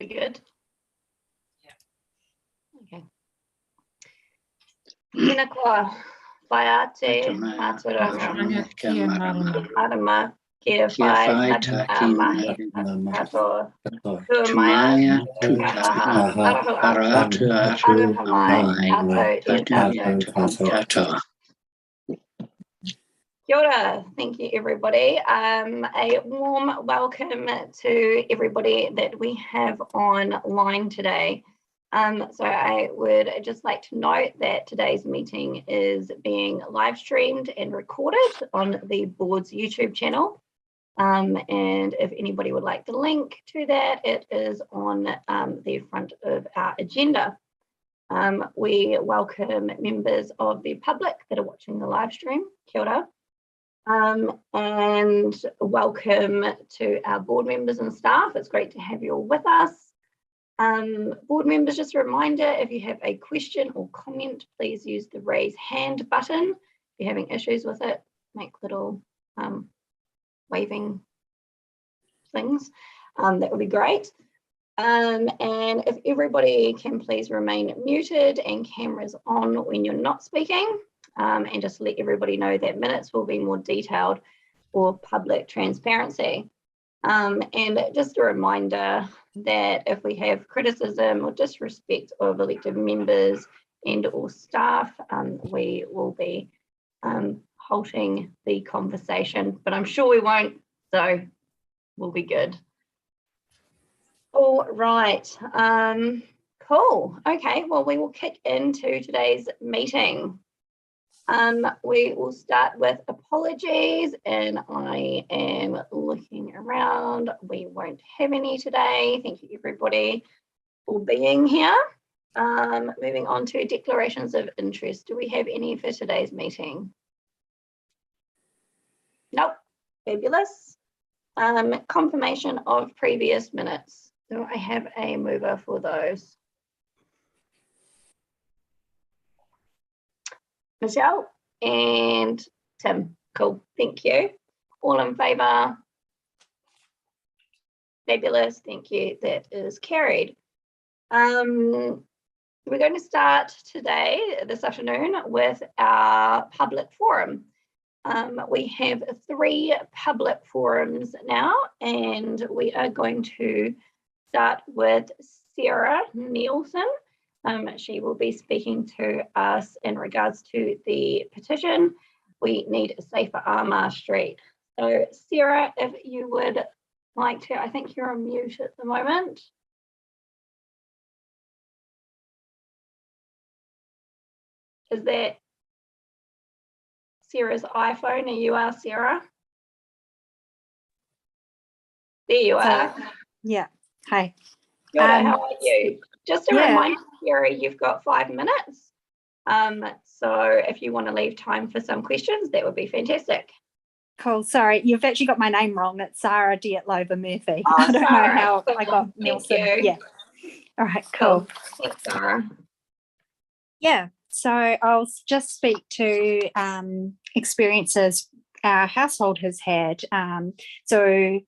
We good? Yeah. Okay. Tēnā koa, whai ate, māturanga, Kia marama, kia whai, taki mahi, katoa, tuamaya, aroha mai, katoa. Kia ora, thank you everybody. A warm welcome to everybody that we have online today. So I would just like to note that today's meeting is being live streamed and recorded on the board's YouTube channel. And if anybody would like the link to that, it is on the front of our agenda. We welcome members of the public that are watching the live stream. Kia ora. And welcome to our board members and staff. It's great to have you all with us. Board members, just a reminder, if you have a question or comment, please use the raise hand button. If you're having issues with it, make little waving things. That would be great. And if everybody can please remain muted and cameras on when you're not speaking. And just let everybody know that minutes will be more detailed for public transparency. And just a reminder that if we have criticism or disrespect of elected members and or staff, we will be halting the conversation, but I'm sure we won't, so we'll be good. All right, cool. Okay, well, we will kick into today's meeting. We will start with apologies, and I am looking around. We won't have any today. Thank you everybody for being here. Moving on to declarations of interest. Do we have any for today's meeting? Nope. Fabulous. Confirmation of previous minutes. Do I have a mover for those? Michelle and Tim. Cool, thank you. All in favour? Fabulous, thank you. That is carried. We're going to start today, this afternoon, with our public forum. We have 3 public forums now, and we are going to start with Sarah Nielsen. She will be speaking to us in regards to the petition. We need a safer Armagh Street. So Sarah, if you would like to, I think you're on mute at the moment. Is that Sarah's iPhone? Are you Sarah? There you are. Yeah, hi. How are you? Just a reminder, Sarah, you've got 5 minutes. So if you want to leave time for some questions, that would be fantastic. Cool. Sorry, you've actually got my name wrong. It's Sarah Dietlova Murphy. Oh, I don't Sarah. know how I got Nielsen. Yeah. All right, cool. Thanks, Sarah. Yeah, so I'll just speak to experiences our household has had. So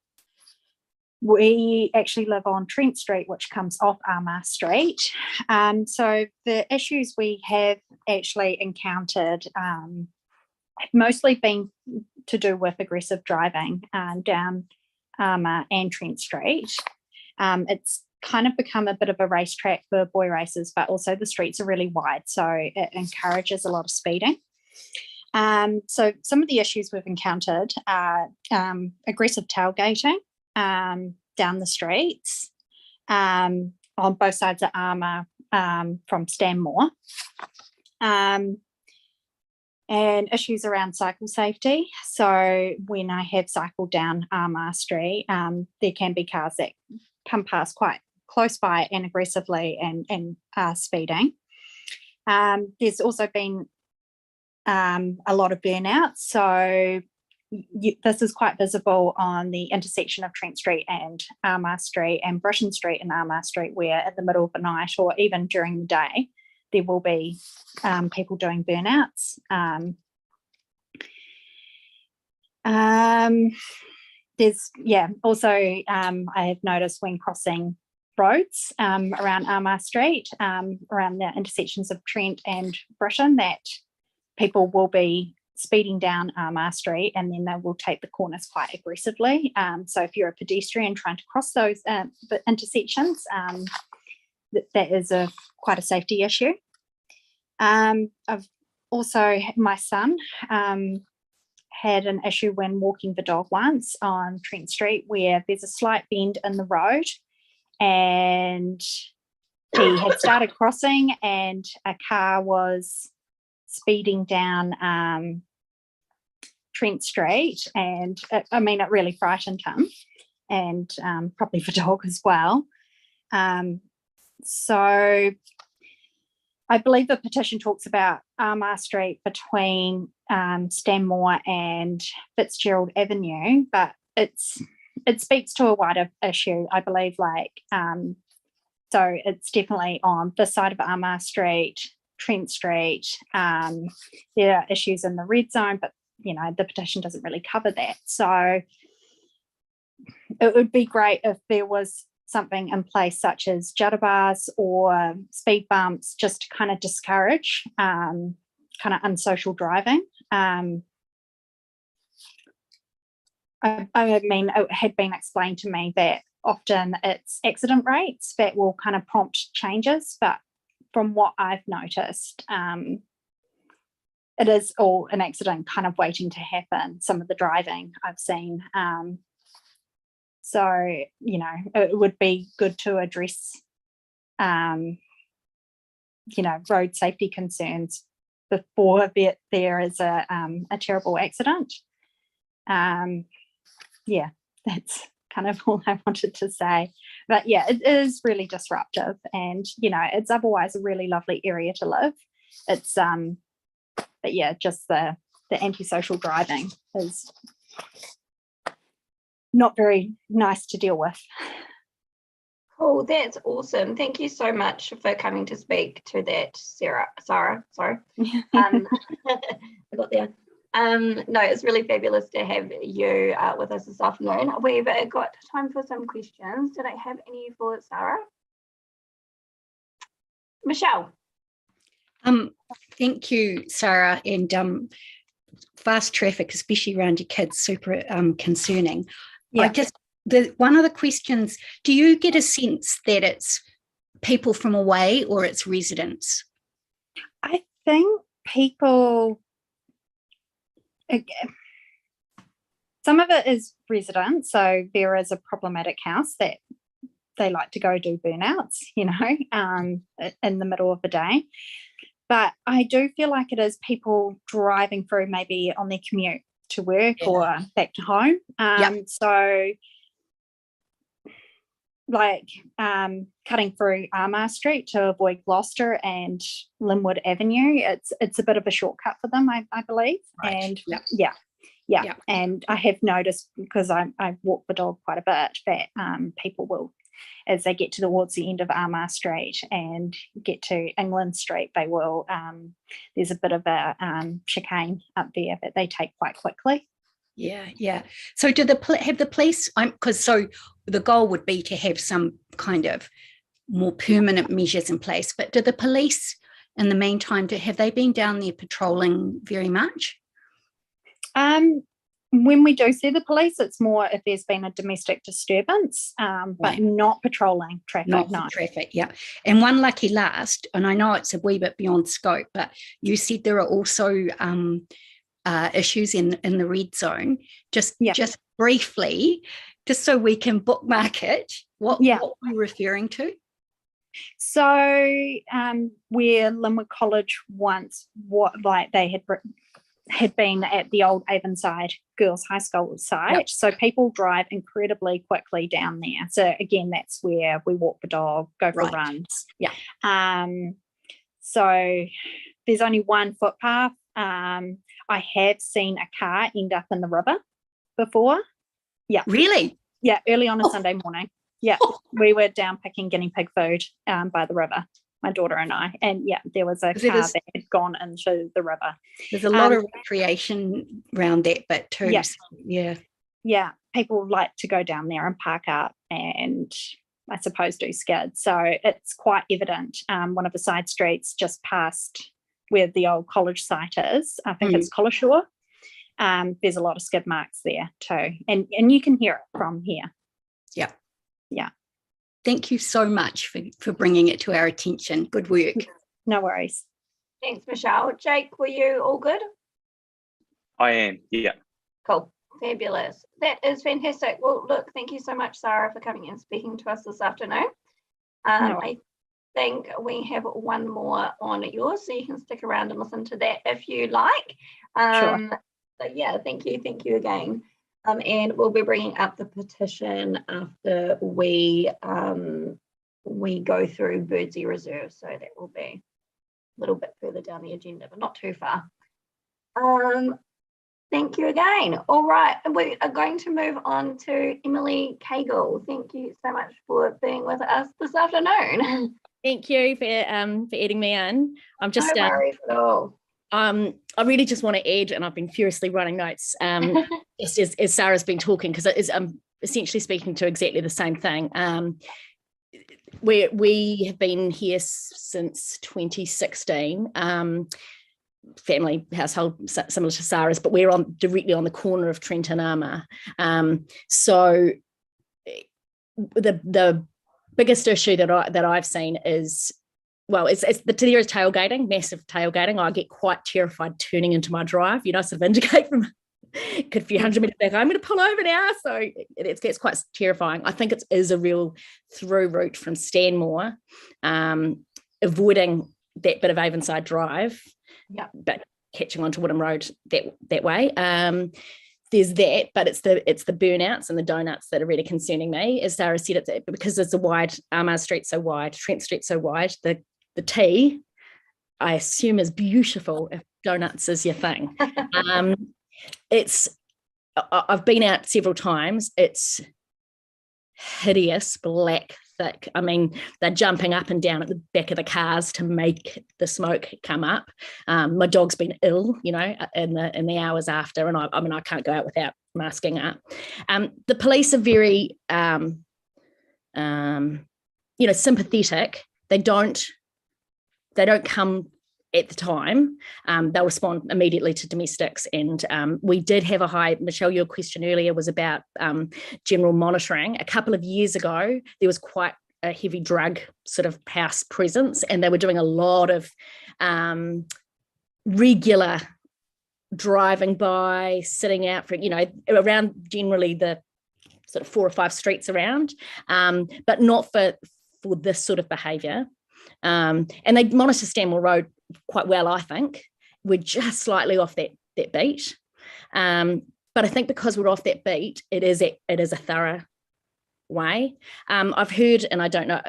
we actually live on Trent Street, which comes off Armagh Street. So the issues we have actually encountered have mostly been to do with aggressive driving down Armagh and Trent Street. It's kind of become a bit of a racetrack for boy races, but also the streets are really wide, so it encourages a lot of speeding. So some of the issues we've encountered are aggressive tailgating down the streets on both sides of Armagh from Stanmore, and issues around cycle safety. So when I have cycled down Armagh Street, there can be cars that come past quite close by and aggressively and are speeding. There's also been a lot of burnouts, so this is quite visible on the intersection of Trent Street and Armagh Street and Britain Street and Armagh Street, where at the middle of the night or even during the day there will be people doing burnouts. There's also I have noticed when crossing roads around Armagh Street, around the intersections of Trent and Britain, that people will be speeding down Armagh Street, and then they will take the corners quite aggressively. So if you're a pedestrian trying to cross those the intersections, that is quite a safety issue. I've also, my son had an issue when walking the dog once on Trent Street, where there's a slight bend in the road, and he had started crossing and a car was speeding down Trent Street, and it really frightened him, and probably the dog as well. So I believe the petition talks about Armagh Street between Stanmore and Fitzgerald Avenue, but it speaks to a wider issue, I believe. So it's definitely on this side of Armagh Street, Trent Street. There are issues in the red zone, but the petition doesn't really cover that. So it would be great if there was something in place such as judder bars or speed bumps, just to kind of discourage kind of unsocial driving. It had been explained to me that often it's accident rates that will kind of prompt changes, but from what I've noticed, it is all an accident kind of waiting to happen, some of the driving I've seen. So, it would be good to address, road safety concerns before there is a terrible accident. That's kind of all I wanted to say. But yeah, it is really disruptive, and it's otherwise a really lovely area to live. It's but yeah, just the antisocial driving is not very nice to deal with. Cool, that's awesome. Thank you so much for coming to speak to that, Sarah. Sorry. I got there. No, it's really fabulous to have you with us this afternoon. We've got time for some questions. Did I have any for Sarah? Michelle. Thank you, Sarah. And fast traffic, especially around your kids, super concerning. Yeah. One of the questions, do you get a sense that it's people from away or it's residents? I think people, some of it is residents. So there is a problematic house that they like to go do burnouts, in the middle of the day. But I do feel like it is people driving through, maybe on their commute to work or back to home. So cutting through Armagh Street to avoid Gloucester and Linwood Avenue, it's a bit of a shortcut for them, I believe. Right. And and I have noticed, because I walk the dog quite a bit, that people will, as they get towards the end of Armagh Street and get to England Street, they will, there's a bit of a chicane up there that they take quite quickly. Yeah. So have the police, because the goal would be to have some kind of more permanent measures in place, but do the police in the meantime, have they been down there patrolling very much? When we do see the police, it's more if there's been a domestic disturbance, but not patrolling traffic. Not traffic, yeah. And one lucky last, and I know it's a wee bit beyond scope, but you said there are also issues in the red zone. Just briefly, just so we can bookmark it, what are you referring to? So where Linwood College once, they had been at the old Avonside Girls High School site. So people drive incredibly quickly down there. So again, that's where we walk the dog, go for runs. So there's only one footpath. I have seen a car end up in the river before. Yeah. Really? Yeah, early on a Sunday morning. Yeah, we were down picking guinea pig food by the river, my daughter and I, and there was a car that had gone into the river. There's a lot of recreation around that bit too. Yeah, people like to go down there and park up and I suppose, do skid. So it's quite evident. One of the side streets just past where the old college site is, I think it's Collishore. There's a lot of skid marks there too. And you can hear it from here. Yeah. Yeah. Thank you so much for bringing it to our attention. Good work. No worries. Thanks, Michelle. Jake, were you all good? I am, yeah. Cool. Fabulous. That is fantastic. Well, look, thank you so much, Sarah, for coming and speaking to us this afternoon. I think we have one more on yours, so you can stick around and listen to that if you like. Sure. So yeah, thank you again. And we'll be bringing up the petition after we go through Birdsea Reserve, so that will be a little bit further down the agenda, but not too far. Thank you again. All right, we are going to move on to Emily Cagle. Thank you so much for being with us this afternoon. Thank you for adding me in. I'm just no worries at all. I really just want to add, and I've been furiously writing notes just as Sarah's been talking, because I'm essentially speaking to exactly the same thing. We have been here since 2016. Family household similar to Sarah's, but we're directly on the corner of Trent and Armour. So the biggest issue that I've seen is, well, it's there is tailgating, massive tailgating. I get quite terrified turning into my drive, sort of indicate from a few hundred meters back, I'm going to pull over now. So it gets quite terrifying. I think it is a real through route from Stanmore, avoiding that bit of Avonside Drive, but catching onto Woodham Road that way. There's that, but it's the burnouts and the donuts that are really concerning me. As Sarah said, it's because it's a wide, Armour Street's so wide, Trent Street's so wide, the T, I assume, is beautiful if donuts is your thing. I've been out several times. It's hideous, black, thick. I mean, they're jumping up and down at the back of the cars to make the smoke come up. My dog's been ill, in the hours after, and I can't go out without masking up. The police are very, sympathetic. They don't come at the time. They'll respond immediately to domestics. And we did have Michelle, your question earlier was about general monitoring. A couple of years ago, there was quite a heavy drug sort of house presence, and they were doing a lot of regular driving by, sitting out for, around generally the sort of 4 or 5 streets around, but not for this sort of behaviour. And they monitor Stanmore Road quite well, I think. We're just slightly off that beat. But I think because we're off that beat, it is a thorough way. I've heard, and I don't know,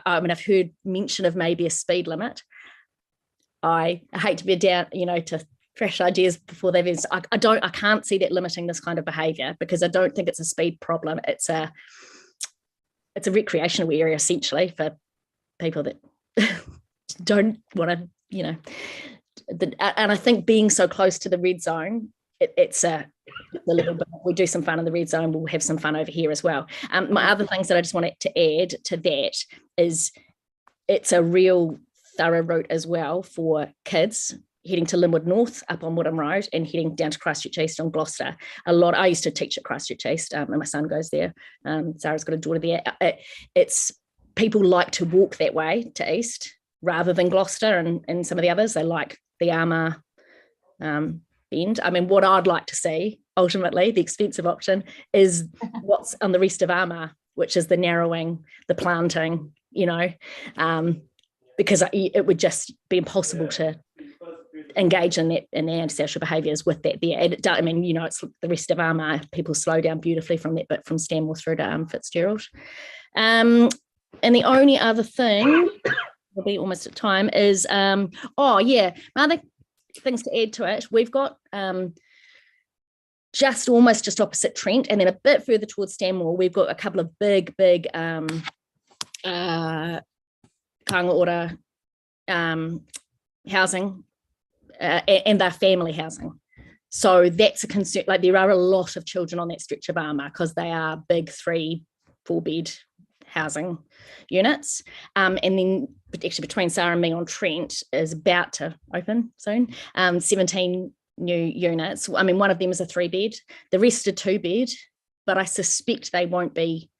I've heard mention of maybe a speed limit. I hate to be down, to fresh ideas before they've been. I can't see that limiting this kind of behaviour, because I don't think it's a speed problem. It's a recreational area essentially for people that don't want to, and I think being so close to the red zone, it's a little bit, we do some fun in the red zone, we'll have some fun over here as well. My other things that I just wanted to add to that is it's a real thorough route as well for kids heading to Linwood North up on Woodham Road and heading down to Christchurch East on Gloucester. I used to teach at Christchurch East, and my son goes there. Sarah's got a daughter there. It's people like to walk that way to East rather than Gloucester and some of the others. They like the Armour bend. I mean, what I'd like to see, ultimately, the expensive option, is what's on the rest of Armour, which is the narrowing, the planting, because it would just be impossible to engage in the antisocial behaviours with that there. It's the rest of Armour, people slow down beautifully from that bit from Stanmore through to Fitzgerald. And the only other thing, we'll be almost at time, is my other things to add to it, we've got just opposite Trent, and then a bit further towards Stanmore, we've got a couple of big kāinga ora housing, and they're family housing. So that's a concern. Like, there are a lot of children on that stretch of Armour because they are big 3-4 bed housing units. And then actually between Sarah and me on Trent is about to open soon, 17 new units. I mean, one of them is a 3-bed, the rest are 2-bed, but I suspect they won't be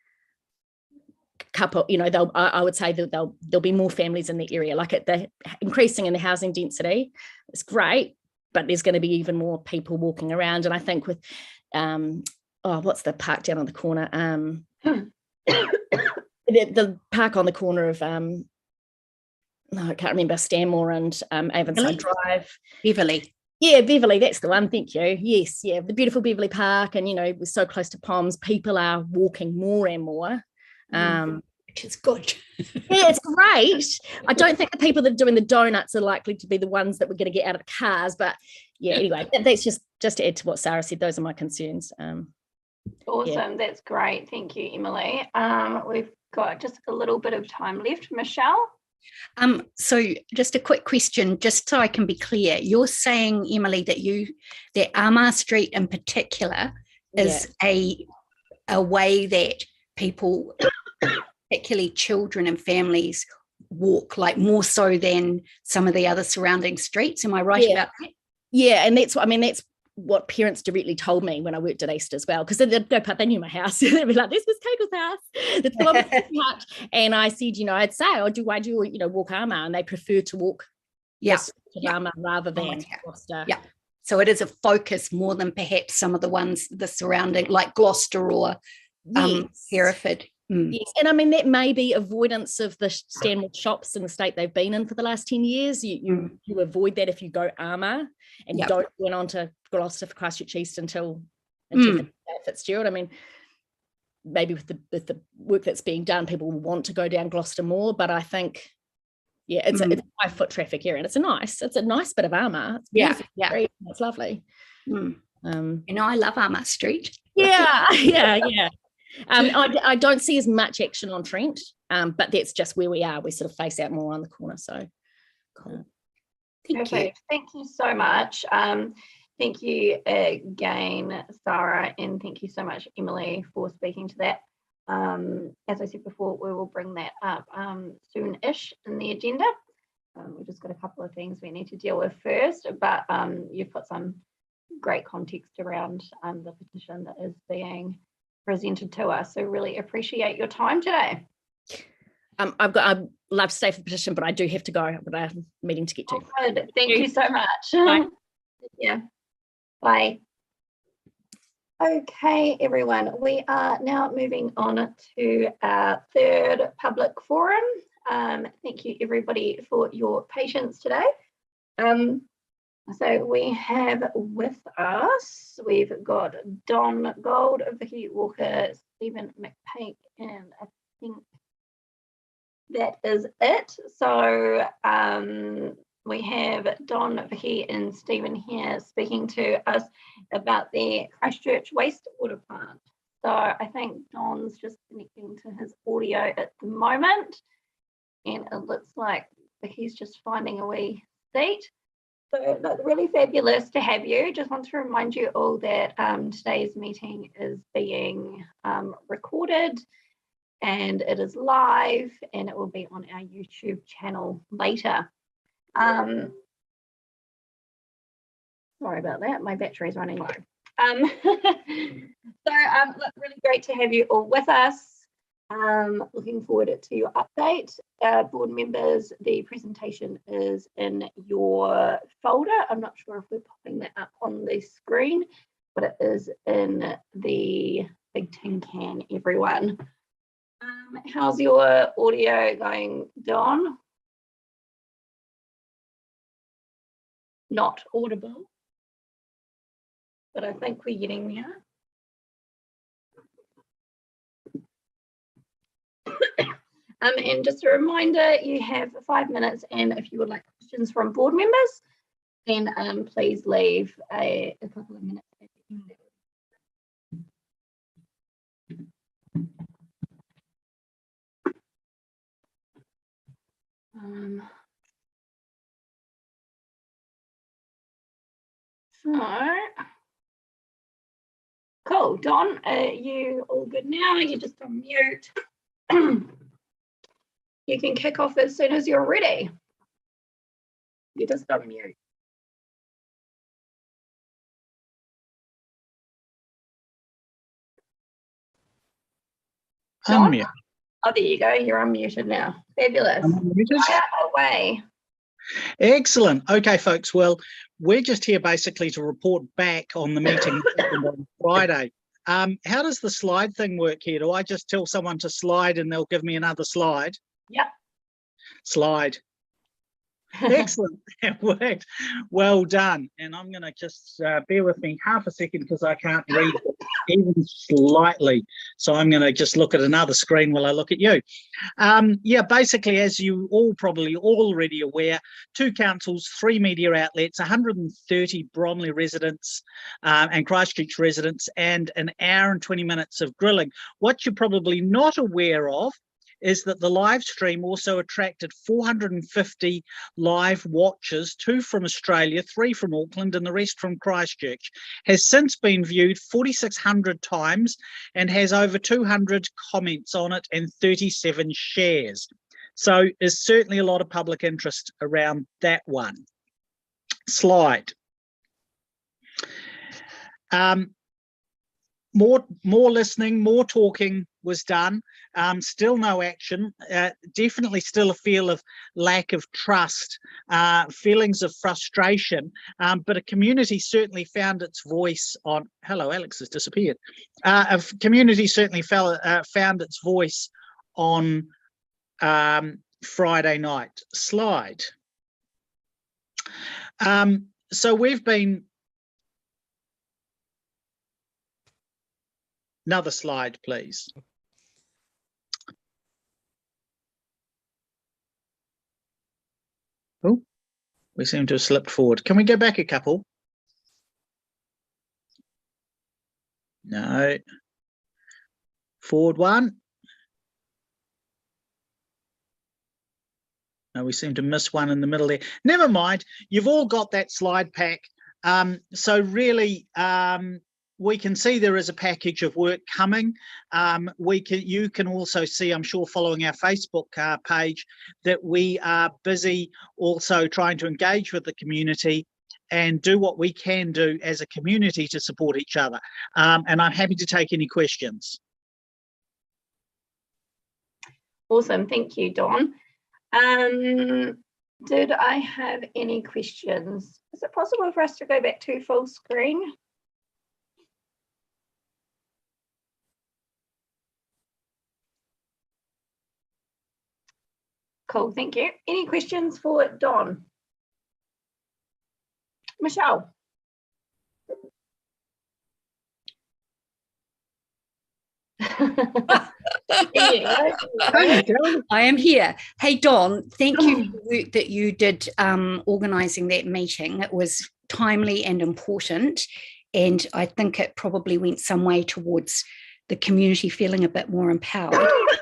couple, I would say that there'll be more families in the area. Like at the increasing in the housing density, it's great, but there's going to be even more people walking around. And I think with what's the park down on the corner? The park on the corner of I can't remember, Stanmore and Avonside Drive. Beverly. Yeah, Beverly, that's the one. Thank you. Yes, yeah, the beautiful Beverly Park, and we're so close to Palms. People are walking more and more. Which is good. Yeah, it's great. I don't think the people that are doing the donuts are likely to be the ones that we're going to get out of the cars. But yeah, anyway, that's just to add to what Sarah said. Those are my concerns. Awesome. That's great. Thank you, Emily. We've got just a little bit of time left. Michelle? So just a quick question, just so I can be clear. You're saying, Emily, that Armour Street in particular is a way that people, particularly children and families, walk, like more so than some of the other surrounding streets. Am I right about that? Yeah, and that's what parents directly told me when I worked at East as well, because they'd go past, they knew my house. They'd be like, "This was Keiko's house." It's the one with the park. And I said, I'd say, why do you walk Armour? And they prefer to walk Armour rather than Gloucester. Yeah. So it is a focus more than perhaps some of the ones the surrounding, like Gloucester or Hereford. Yes, and I mean that may be avoidance of the Stanmore shops in the state they've been in for the last 10 years. You avoid that if you go Armour and don't went on to Gloucester for Christchurch East until Fitzgerald. I mean, maybe with the work that's being done, people will want to go down Gloucester more, but I think it's a high foot traffic area, and it's a nice bit of Armour. It's beautiful. It's lovely. I love Armour Street. Yeah. I don't see as much action on Trent, but that's just where we are. We sort of face out more on the corner. So cool. Thank you. Thank you so much. Thank you again, Sarah, and thank you so much, Emily, for speaking to that. As I said before, we will bring that up soon-ish in the agenda. We've just got a couple of things we need to deal with first, but you've put some great context around the petition that is being presented to us. So really appreciate your time today. I'd love to stay for the petition, but I do have to go. I've got a meeting to get to. Good. Thank you so much. Bye. Yeah. Bye. Okay, everyone. We are now moving on to our third public forum. Thank you, everybody, for your patience today. So we have with us, we've got Don Gold, Vicky Walker, Stephen McPake, and I think that is it. So we have Don, Vicky, and Stephen here speaking to us about the Christchurch wastewater plant. So I think Don's just connecting to his audio at the moment, and it looks like Vicky's just finding a wee seat. So that's really fabulous to have you. Just want to remind you all that today's meeting is being recorded, and it is live, and it will be on our YouTube channel later. Sorry about that, my battery's running low. Look, really great to have you all with us. Looking forward to your update. Board members, the presentation is in your folder. I'm not sure if we're popping that up on the screen, but it is in the big tin can, everyone. How's your audio going, Don? Not audible, but I think we're getting there. And just a reminder, you have 5 minutes, and if you would like questions from board members, then please leave a couple of minutes at the end. Cool. Don, are you all good now? You're just on mute. You can kick off as soon as you're ready. You just unmute. Unmute. Oh, there you go. You're unmuted now. Fabulous. Fire away. Excellent. Okay, folks. Well, we're just here basically to report back on the meeting on Friday. How does the slide thing work here? Do I just tell someone to slide and they'll give me another slide? Yep. Slide. Excellent. It worked. Well done. And I'm going to just bear with me half a second because I can't read even slightly. So I'm going to just look at another screen while I look at you. Yeah, basically, as you all probably already aware, 2 councils, 3 media outlets, 130 Bromley residents and Christchurch residents, and an hour and 20 minutes of grilling. What you're probably not aware of is that the live stream also attracted 450 live watchers, 2 from Australia, 3 from Auckland, and the rest from Christchurch. Has since been viewed 4,600 times and has over 200 comments on it and 37 shares. So there's certainly a lot of public interest around that one. Slide. More listening, more talking was done. Still no action. Definitely still a feel of lack of trust, feelings of frustration. But a community certainly found its voice on. Hello, Alex has disappeared. A community certainly found its voice on Friday night. Slide. So we've been. Another slide, please. Oh, we seem to have slipped forward. Can we go back a couple? No. Forward one. No, we seem to miss one in the middle there. Never mind. You've all got that slide pack. So really, we can see there is a package of work coming. You can also see, I'm sure, following our Facebook page, that we are busy also trying to engage with the community and do what we can do as a community to support each other. And I'm happy to take any questions. Awesome. Thank you, Don. Did I have any questions? Is it possible for us to go back to full screen? Cool, thank you. Any questions for Don? Michelle? I am here. Hey, Don, thank you for the work that you did organising that meeting. It was timely and important, and I think it probably went some way towards the community feeling a bit more empowered.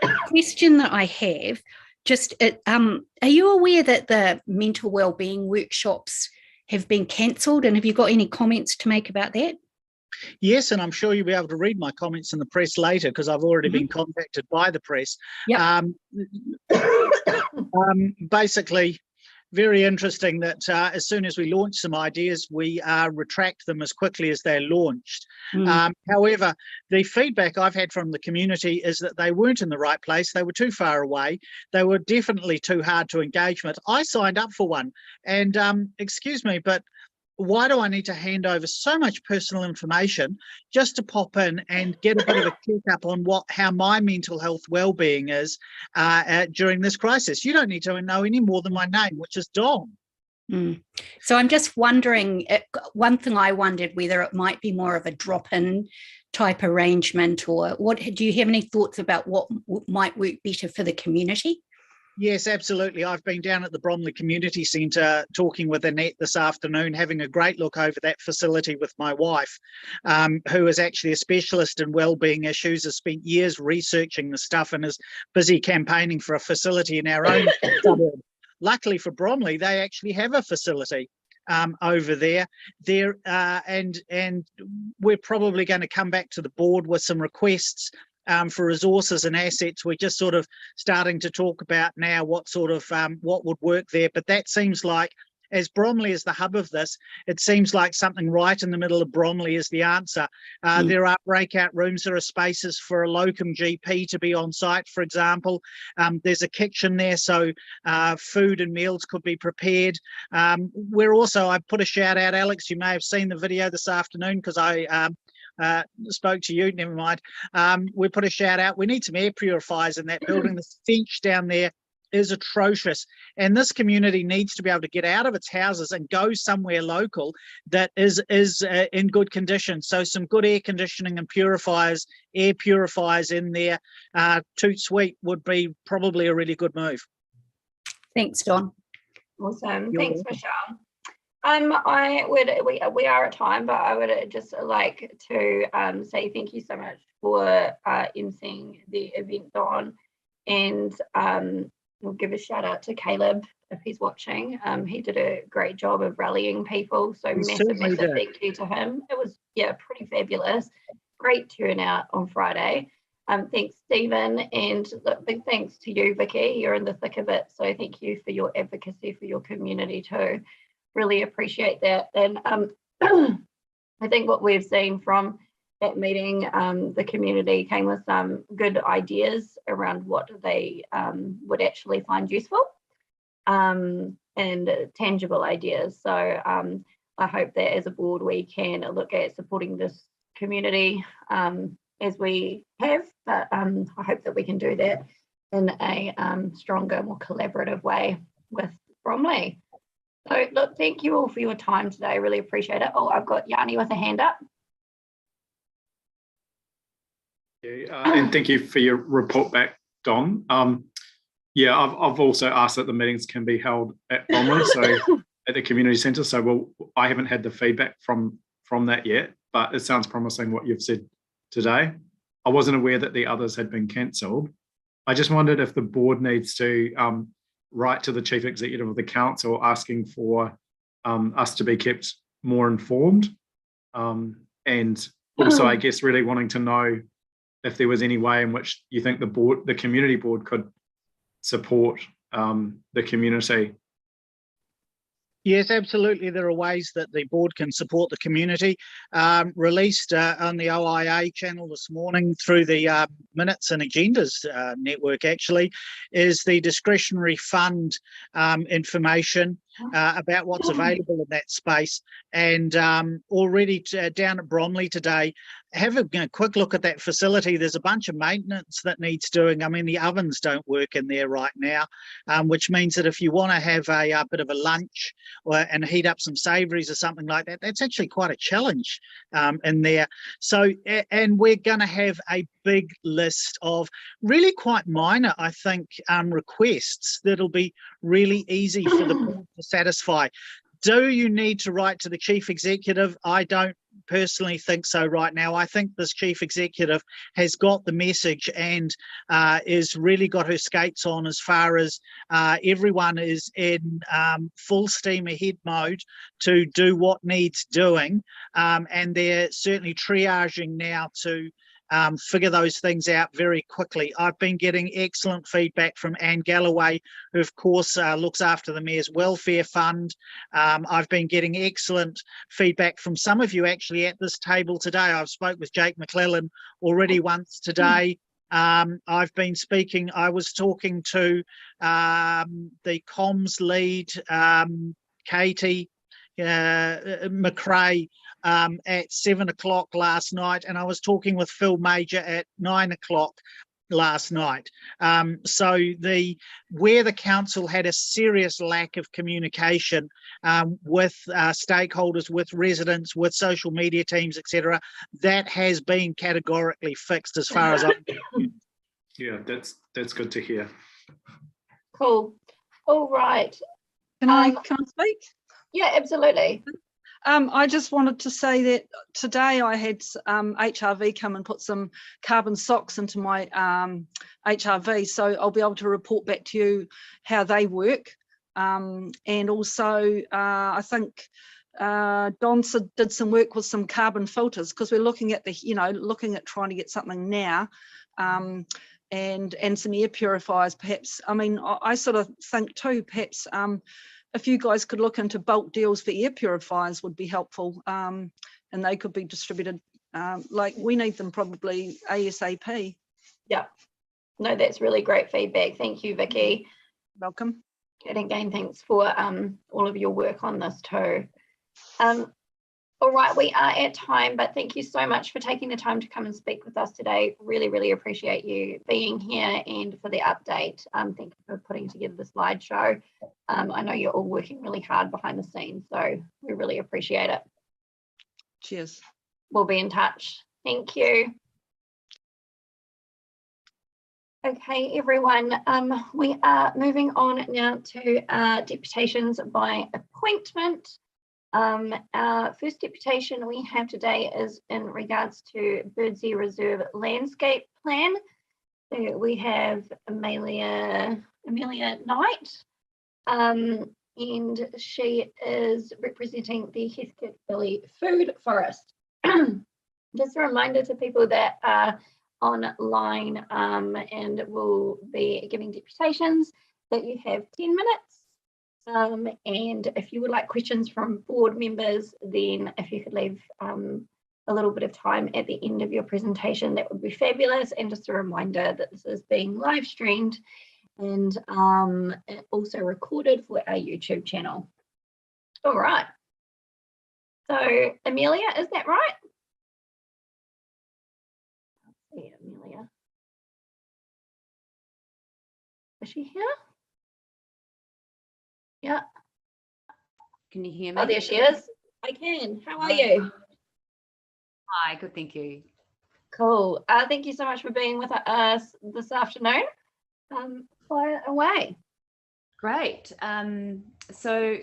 The question that I have, are you aware that the mental wellbeing workshops have been cancelled, and have you got any comments to make about that? Yes, and I'm sure you'll be able to read my comments in the press later because I've already been contacted by the press. Yep. Basically, very interesting that as soon as we launch some ideas, we retract them as quickly as they're launched. However, the feedback I've had from the community is that they weren't in the right place. They were too far away. They were definitely too hard to engage with. I signed up for one, and excuse me, but why do I need to hand over so much personal information just to pop in and get a bit of a check-up on how my mental health well-being is during this crisis? You don't need to know any more than my name, which is Don. So I'm just wondering, one thing I wondered whether it might be more of a drop-in type arrangement, or what? Do you have any thoughts about what might work better for the community? Yes, absolutely. I've been down at the Bromley Community Centre talking with Annette this afternoon, having a great look over that facility with my wife, who is actually a specialist in wellbeing issues, has spent years researching the stuff and is busy campaigning for a facility in our own suburb. Luckily for Bromley, they actually have a facility over there, and we're probably going to come back to the board with some requests for resources and assets. We're just sort of starting to talk about now what sort of what would work there. But that seems like, as Bromley is the hub of this, it seems like something right in the middle of Bromley is the answer. There are breakout rooms, there are spaces for a locum GP to be on site, for example. There's a kitchen there, so food and meals could be prepared. We're also, I put a shout out, Alex, you may have seen the video this afternoon because I spoke to you, never mind. We put a shout out, we need some air purifiers in that building. The stench down there is atrocious, and this community needs to be able to get out of its houses and go somewhere local that is in good condition. So some good air conditioning and purifiers, air purifiers in there, Toot Sweet would be probably a really good move. Thanks, Don. Awesome. You're Thanks, welcome. Michelle. We are at time, but I would just like to say thank you so much for emceeing the event, Don, and we'll give a shout out to Caleb if he's watching. He did a great job of rallying people, so massive thank you to him. It was pretty fabulous. Great turnout on Friday. Thanks, Stephen, and look, big thanks to you, Vicky. You're in the thick of it, so thank you for your advocacy for your community too. Really appreciate that. And I think what we've seen from that meeting, the community came with some good ideas around what they would actually find useful and tangible ideas. So I hope that as a board we can look at supporting this community as we have, but I hope that we can do that in a stronger, more collaborative way with Bromley. So look, thank you all for your time today. Really appreciate it. Oh, I've got Yanni with a hand up. And thank you for your report back, Don. Yeah, I've also asked that the meetings can be held at Bromley, so at the community centre. So I haven't had the feedback from that yet, but it sounds promising what you've said today. I wasn't aware that the others had been cancelled. I just wondered if the board needs to write to the chief executive of the council asking for us to be kept more informed, and also I guess really wanting to know if there was any way in which you think the community board could support the community. Yes, absolutely. There are ways that the board can support the community. Released on the OIA channel this morning through the Minutes and Agendas network, actually, is the discretionary fund information about what's available in that space. And already down at Bromley today, have a quick look at that facility. There's a bunch of maintenance that needs doing. I mean, the ovens don't work in there right now, which means that if you want to have a bit of a lunch and heat up some savouries or something like that, that's actually quite a challenge in there. So, and we're going to have a big list of really quite minor, I think, requests that'll be really easy for the board to satisfy. Do you need to write to the chief executive? I don't personally think so right now. I think this chief executive has got the message and is really got her skates on as far as everyone is in full steam ahead mode to do what needs doing, and they're certainly triaging now to figure those things out very quickly. I've been getting excellent feedback from Anne Galloway, who of course looks after the Mayor's Welfare Fund. I've been getting excellent feedback from some of you actually at this table today. I've spoke with Jake McClellan already once today. I've been speaking, I was talking to the comms lead, Katie McRae, at 7 o'clock last night, and I was talking with Phil Major at 9 o'clock last night. So where the council had a serious lack of communication with stakeholders, with residents, with social media teams, etc., that has been categorically fixed as far as I'm concerned. Yeah, that's good to hear. Cool. All right. Can I speak? Yeah, absolutely. I just wanted to say that today I had HRV come and put some carbon socks into my HRV, so I'll be able to report back to you how they work. And also, I think Don did some work with some carbon filters, because we're looking at looking at trying to get something now and some air purifiers perhaps. I mean, I sort of think too, perhaps if you guys could look into bulk deals for air purifiers would be helpful, and they could be distributed, like we need them probably ASAP. Yeah, no, that's really great feedback. Thank you, Vicky. Welcome. And again, thanks for all of your work on this too. All right, we are at time, but thank you so much for taking the time to come and speak with us today. Really, really appreciate you being here and for the update. Thank you for putting together the slideshow. I know you're all working really hard behind the scenes, so we really appreciate it. Cheers. We'll be in touch. Thank you. Okay, everyone, we are moving on now to deputations by appointment. Our first deputation we have today is in regards to Birdsea Reserve Landscape Plan. So we have Amelia Knight, and she is representing the Heathcote Valley Food Forest. Just a reminder to people that are online and will be giving deputations that you have 10 minutes. And if you would like questions from board members, then if you could leave a little bit of time at the end of your presentation, that would be fabulous. And just a reminder that this is being live streamed and also recorded for our YouTube channel. All right. So Amelia, is that right? Yeah, Amelia. Is she here? Yeah. Can you hear me? Oh, there she is. I can. How are you? Hi, good, thank you. Cool. Thank you so much for being with us this afternoon. Fire away. Great. So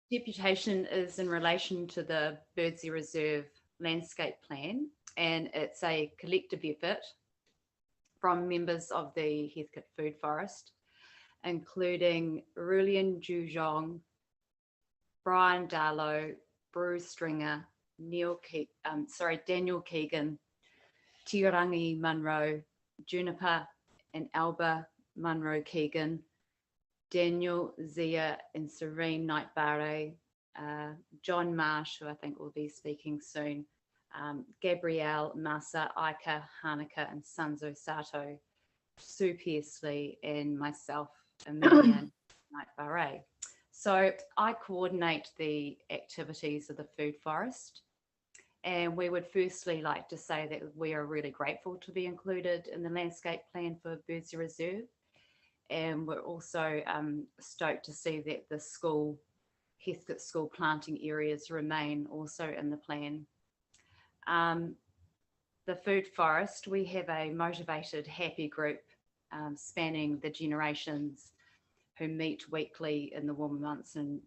deputation is in relation to the Birdsea Reserve Landscape Plan, and it's a collective effort from members of the Heathcote Food Forest, including Rulian Jujong, Brian Darlow, Bruce Stringer, Daniel Keegan, Tirangi Munro, Juniper and Alba Munro Keegan, Daniel Zia and Serene Knight-Barre, John Marsh, who I think will be speaking soon, Gabrielle, Masa, Aika, Hanaka and Sanzo Sato, Sue Pearsley and myself, Amelia Knight-Barre. So I coordinate the activities of the food forest, and we would firstly like to say that we are really grateful to be included in the landscape plan for Birdsea Reserve, and we're also stoked to see that the Heathcote school planting areas remain also in the plan. The food forest, we have a motivated, happy group spanning the generations who meet weekly in the warmer months and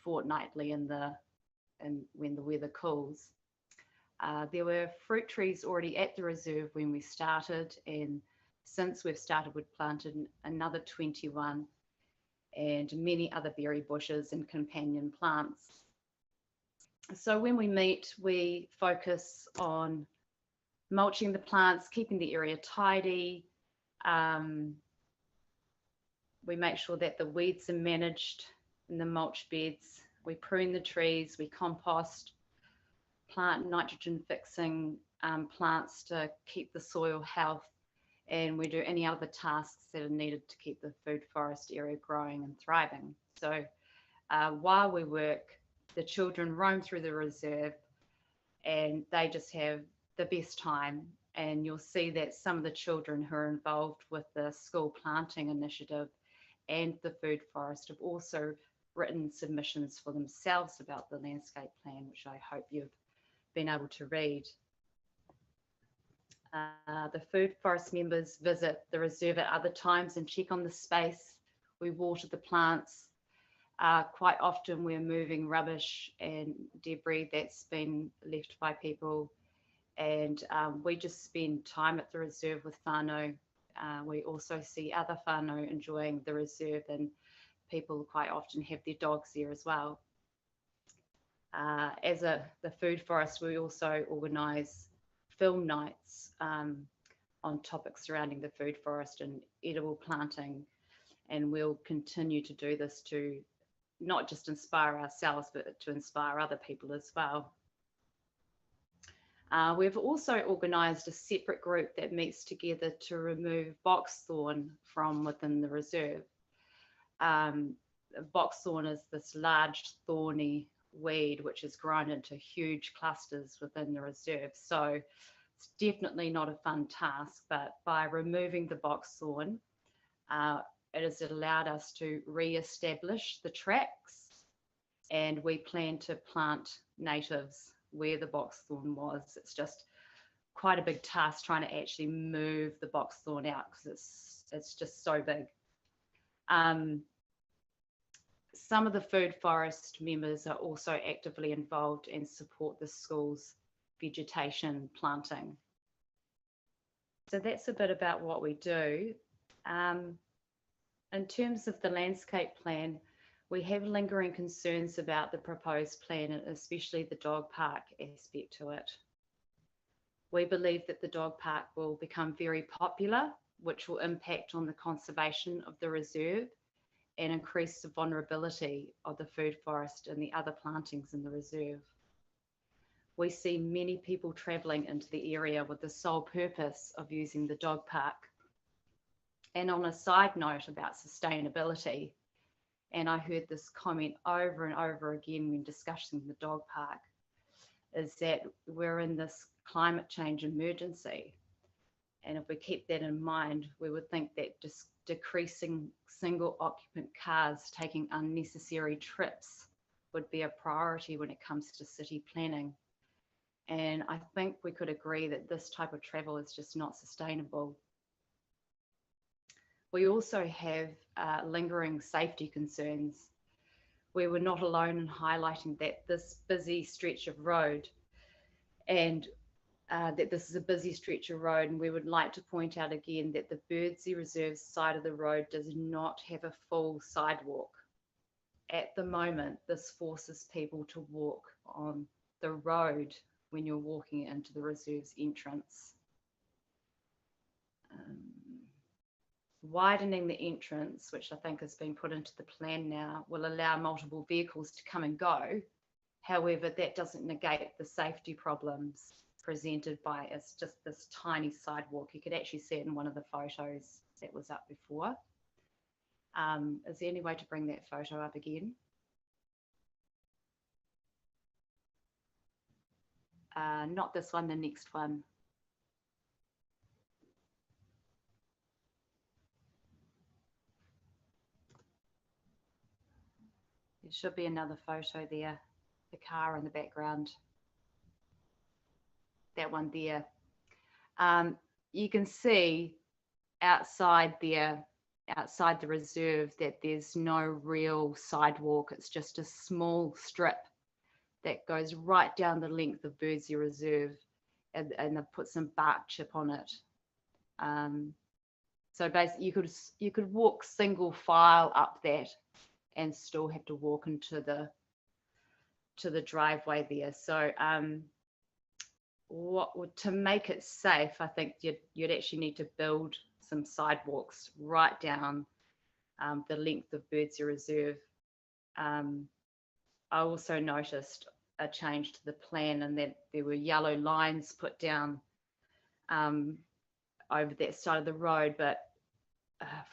fortnightly when the weather cools. There were fruit trees already at the reserve when we started, and since we've started, we've planted another 21 and many other berry bushes and companion plants. So when we meet, we focus on mulching the plants, keeping the area tidy. We make sure that the weeds are managed in the mulch beds. We prune the trees, we compost, plant nitrogen fixing plants to keep the soil health, and we do any other tasks that are needed to keep the food forest area growing and thriving. So while we work, the children roam through the reserve and they just have the best time. And you'll see that some of the children who are involved with the school planting initiative and the food forest have also written submissions for themselves about the landscape plan, which I hope you've been able to read. The food forest members visit the reserve at other times and check on the space. We water the plants. Quite often we're moving rubbish and debris that's been left by people, and we just spend time at the reserve with whānau. We also see other whānau enjoying the reserve, and people quite often have their dogs there as well. As the food forest, we also organise film nights on topics surrounding the food forest and edible planting. And we'll continue to do this to not just inspire ourselves, but to inspire other people as well. We've also organised a separate group that meets together to remove boxthorn from within the reserve. Boxthorn is this large thorny weed which is grown into huge clusters within the reserve. So it's definitely not a fun task, but by removing the boxthorn, it has allowed us to re-establish the tracks, and we plan to plant natives where the boxthorn was. It's just quite a big task trying to actually move the boxthorn out because it's just so big. Some of the food forest members are also actively involved and support the school's vegetation planting. So that's a bit about what we do. In terms of the landscape plan, we have lingering concerns about the proposed plan, and especially the dog park aspect to it. We believe that the dog park will become very popular, which will impact on the conservation of the reserve and increase the vulnerability of the food forest and the other plantings in the reserve. We see many people travelling into the area with the sole purpose of using the dog park. And on a side note about sustainability, and I heard this comment over and over again when discussing the dog park, is that we're in this climate change emergency. And if we keep that in mind, we would think that just decreasing single occupant cars taking unnecessary trips would be a priority when it comes to city planning. And I think we could agree that this type of travel is just not sustainable. We also have lingering safety concerns. We were not alone in highlighting that this busy stretch of road and that this is a busy stretch of road, and we would like to point out again that the Birdsey Reserve side of the road does not have a full sidewalk. At the moment, this forces people to walk on the road when you're walking into the reserve's entrance. Widening the entrance, which I think has been put into the plan now, will allow multiple vehicles to come and go. However, that doesn't negate the safety problems presented by it's just this tiny sidewalk. You could actually see it in one of the photos that was up before. Is there any way to bring that photo up again? Not this one, the next one. There should be another photo there, the car in the background. That one there. You can see outside there, outside the reserve, that there's no real sidewalk. It's just a small strip that goes right down the length of Birdsey Reserve, and they've put some bark chip on it. So basically you could walk single file up that and still have to walk into the driveway there. So to make it safe, I think you'd actually need to build some sidewalks right down the length of Birdsey Reserve. I also noticed a change to the plan, and that there were yellow lines put down over that side of the road, but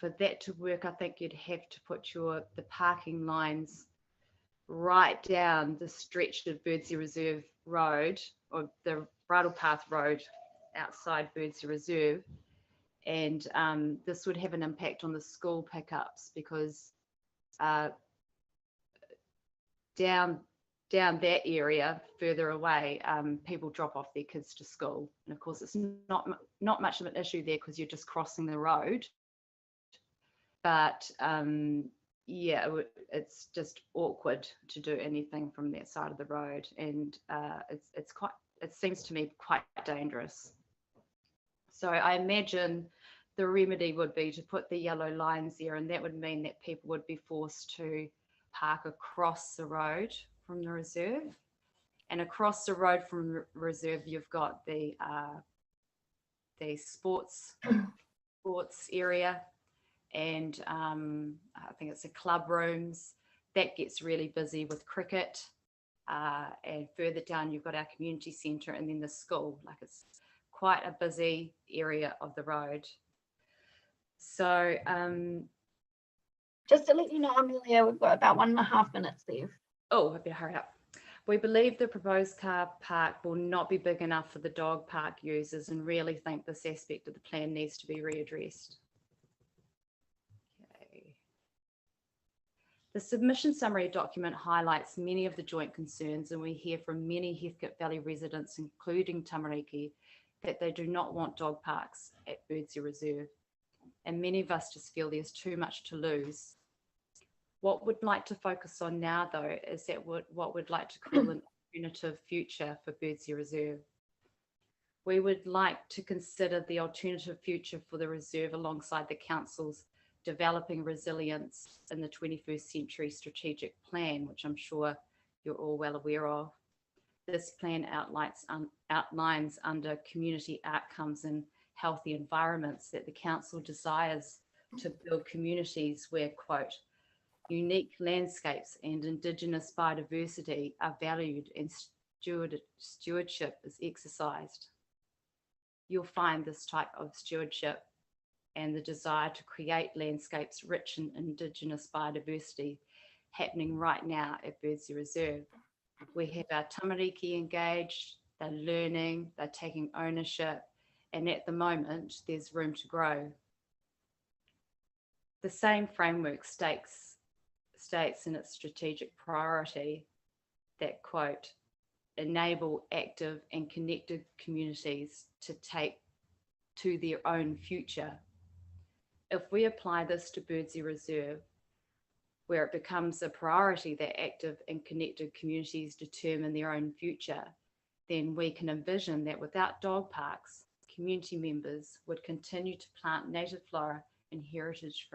for that to work, I think you'd have to put the parking lines right down the stretch of Birdsey Reserve Road, or the bridle path road outside Birdsey Reserve, and this would have an impact on the school pickups, because down that area further away, people drop off their kids to school, and of course it's not much of an issue there because you're just crossing the road, but yeah, it's just awkward to do anything from that side of the road, and it seems to me quite dangerous. So I imagine the remedy would be to put the yellow lines there, and that would mean that people would be forced to park across the road from the reserve. And across the road from the reserve, you've got the the sports area, and I think it's the club rooms. That gets really busy with cricket. And further down, you've got our community centre and then the school. Like, it's quite a busy area of the road. So just to let you know, Amelia, we've got about 1.5 minutes left. Oh, I better hurry up. We believe the proposed car park will not be big enough for the dog park users, and really think this aspect of the plan needs to be readdressed. Okay. The submission summary document highlights many of the joint concerns, and we hear from many Heathcote Valley residents, including Tamariki, that they do not want dog parks at Birdsea Reserve. And many of us just feel there's too much to lose. What we'd like to focus on now, though, is that what we'd like to call an alternative future for Birdsea Reserve. We would like to consider the alternative future for the reserve alongside the council's developing resilience in the 21st century strategic plan, which I'm sure you're all well aware of. This plan outlines under community outcomes and healthy environments that the council desires to build communities where, quote, unique landscapes and Indigenous biodiversity are valued and stewardship is exercised. You'll find this type of stewardship and the desire to create landscapes rich in Indigenous biodiversity happening right now at Birdsea Reserve. We have our tamariki engaged, they're learning, they're taking ownership, and at the moment, there's room to grow. The same framework states in its strategic priority that, quote, enable active and connected communities to take to their own future. If we apply this to Birdsea Reserve, where it becomes a priority that active and connected communities determine their own future, then we can envision that without dog parks, community members would continue to plant native flora and heritage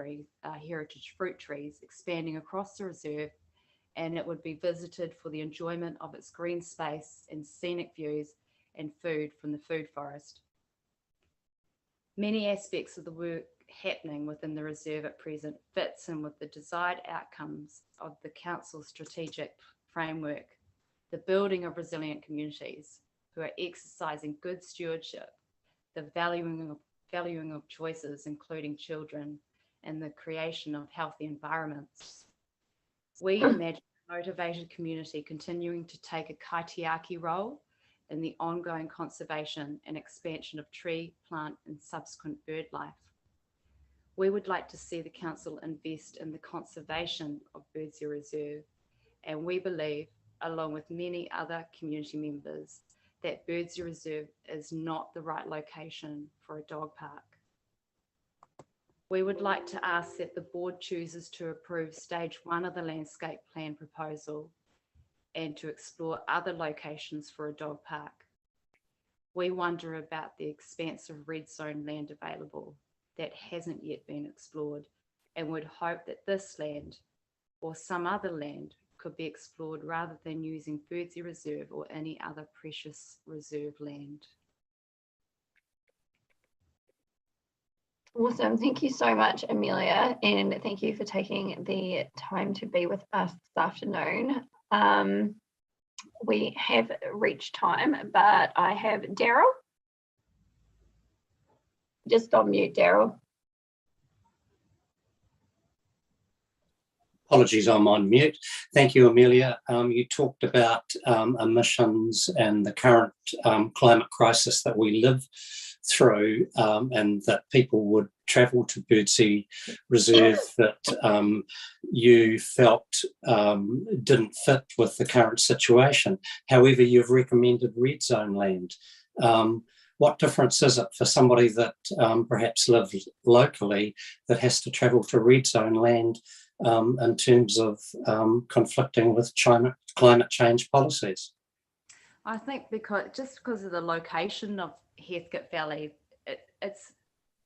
fruit trees expanding across the reserve, and it would be visited for the enjoyment of its green space and scenic views and food from the food forest. Many aspects of the work happening within the reserve at present fits in with the desired outcomes of the council's strategic framework, the building of resilient communities who are exercising good stewardship, the valuing of choices, including children, and the creation of healthy environments. We imagine a motivated community continuing to take a kaitiaki role in the ongoing conservation and expansion of tree, plant, and subsequent bird life. We would like to see the council invest in the conservation of Birdsea Reserve, and we believe, along with many other community members, that Birdsea Reserve is not the right location for a dog park. We would like to ask that the board chooses to approve stage 1 of the landscape plan proposal and to explore other locations for a dog park. We wonder about the expanse of red zone land available that hasn't yet been explored, and would hope that this land or some other land could be explored rather than using Birdsea Reserve or any other precious reserve land. Awesome. Thank you so much, Amelia, and thank you for taking the time to be with us this afternoon. We have reached time, but I have Daryl. Just on mute, Daryl. Apologies, I'm on mute. Thank you, Amelia. You talked about emissions and the current climate crisis that we live through, and that people would travel to Birdsea Reserve that you felt didn't fit with the current situation. However, you've recommended red zone land. What difference is it for somebody that perhaps lives locally that has to travel to red zone land in terms of conflicting with climate change policies? I think because of the location of Heathcote Valley, it's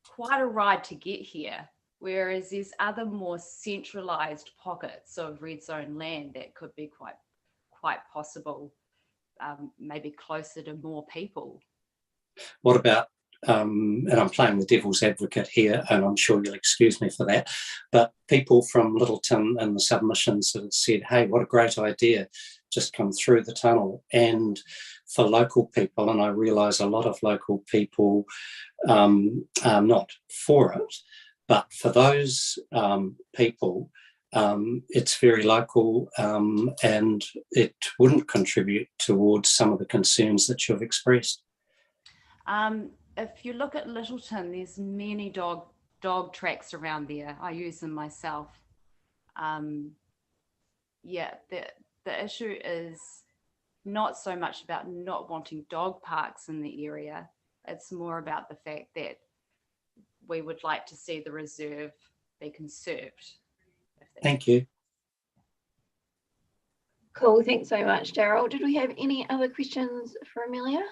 quite a ride to get here, whereas there's other more centralised pockets of red zone land that could be quite possible, maybe closer to more people. What about and I'm playing the devil's advocate here, and I'm sure you'll excuse me for that, but people from Littleton and the submissions that have said, hey, what a great idea, just come through the tunnel. And for local people, and I realise a lot of local people are not for it, but for those people, it's very local, and it wouldn't contribute towards some of the concerns that you've expressed. If you look at Littleton, there's many dog tracks around there. I use them myself. Yeah, the issue is not so much about not wanting dog parks in the area. It's more about the fact that we would like to see the reserve be conserved. Thank you. Cool, thanks so much, Daryl. Did we have any other questions for Amelia?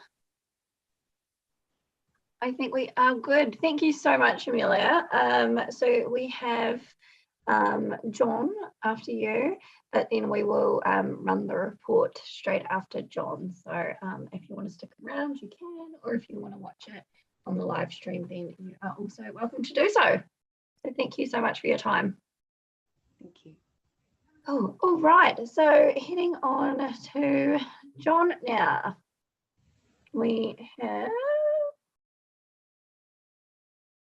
I think we are good. Thank you so much, Amelia. So we have John after you, but then we will run the report straight after John. So if you want to stick around, you can, or if you want to watch it on the live stream, then you are also welcome to do so. So thank you so much for your time. Thank you. Oh, all right. So heading on to John now. We have,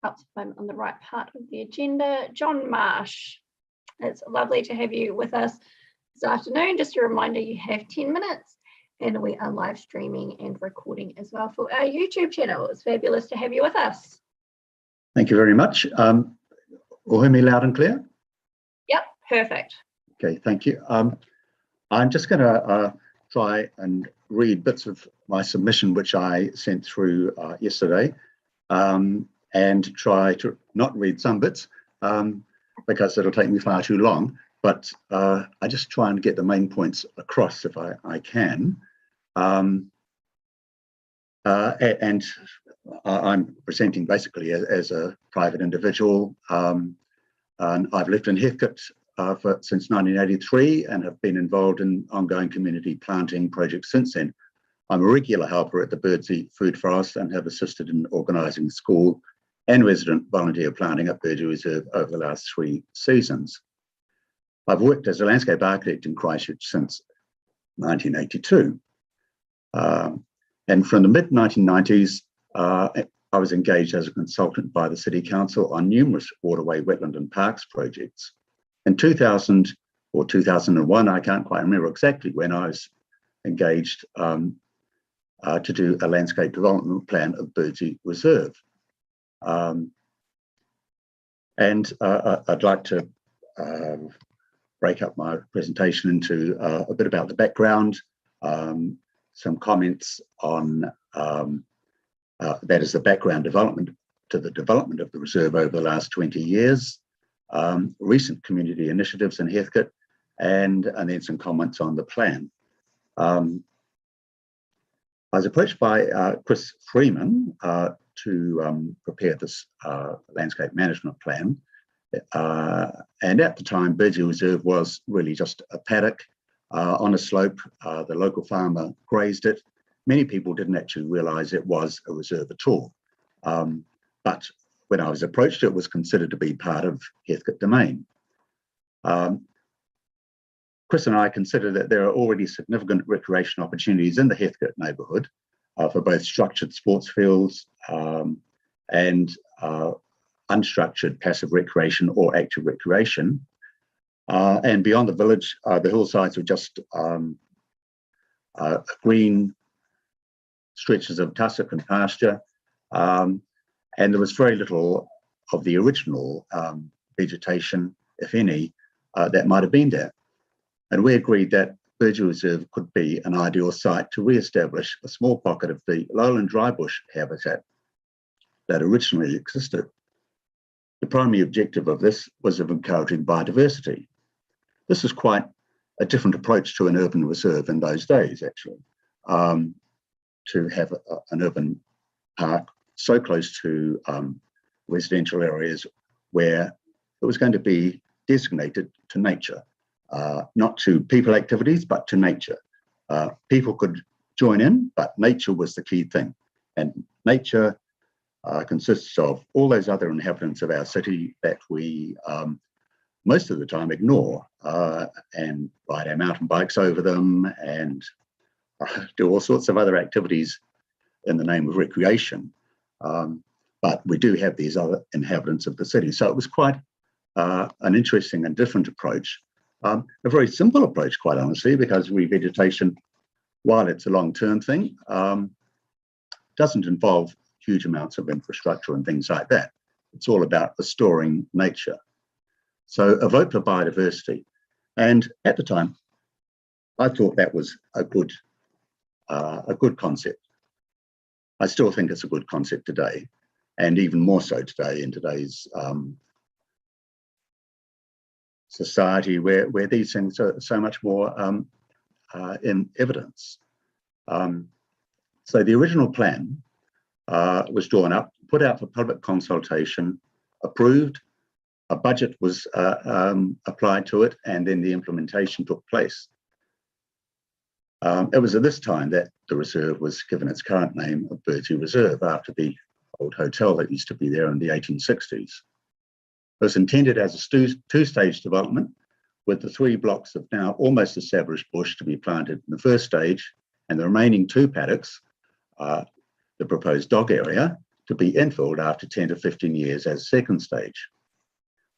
if I'm on the right part of the agenda, John Marsh. It's lovely to have you with us this afternoon. Just a reminder, you have 10 minutes and we are live streaming and recording as well for our YouTube channel. It's fabulous to have you with us. Thank you very much. Will hear me loud and clear? Yep, perfect. Okay, thank you. I'm just going to try and read bits of my submission, which I sent through yesterday, and try to not read some bits because it'll take me far too long, but I just try and get the main points across if I can. And I'm presenting basically as a private individual, and I've lived in Heathcote since 1983 and have been involved in ongoing community planting projects since then. I'm a regular helper at the Birdsea Food Forest and have assisted in organising school and resident volunteer planting at Birdsea Reserve over the last 3 seasons. I've worked as a landscape architect in Christchurch since 1982. And from the mid-1990s, I was engaged as a consultant by the City Council on numerous waterway, wetland and parks projects. In 2000 or 2001, I can't quite remember exactly when, I was engaged to do a landscape development plan of Birdsea Reserve. I'd like to break up my presentation into a bit about the background, some comments on that is the background development to the development of the reserve over the last 20 years, recent community initiatives in Heathcote, and then some comments on the plan. I was approached by Chris Freeman to prepare this landscape management plan. And at the time, Birdsea Reserve was really just a paddock on a slope. The local farmer grazed it. Many people didn't actually realise it was a reserve at all. But when I was approached, it was considered to be part of Heathcote Domain. Chris and I consider that there are already significant recreation opportunities in the Heathcote neighbourhood for both structured sports fields and unstructured passive recreation or active recreation. And beyond the village, the hillsides were just green stretches of tussock and pasture. And there was very little of the original vegetation, if any, that might have been there. And we agreed that Birdsea Reserve could be an ideal site to re-establish a small pocket of the lowland drybush habitat that originally existed. The primary objective of this was of encouraging biodiversity. This is quite a different approach to an urban reserve in those days, actually, to have an urban park so close to residential areas where it was going to be designated to nature, not to people activities, but to nature. People could join in, but nature was the key thing. And nature consists of all those other inhabitants of our city that we most of the time ignore and ride our mountain bikes over them and do all sorts of other activities in the name of recreation. But we do have these other inhabitants of the city. So it was quite an interesting and different approach. A very simple approach, quite honestly, because revegetation, while it's a long-term thing, doesn't involve huge amounts of infrastructure and things like that. It's all about restoring nature. So a vote for biodiversity. And at the time, I thought that was a good concept. I still think it's a good concept today, and even more so today in today's society where these things are so much more in evidence. So the original plan was drawn up, put out for public consultation, approved, a budget was applied to it, and then the implementation took place. It was at this time that the reserve was given its current name of Birdsey Reserve after the old hotel that used to be there in the 1860s. It was intended as a two-stage development with the 3 blocks of now almost established bush to be planted in the first stage and the remaining 2 paddocks, the proposed dog area, to be infilled after 10 to 15 years as second stage.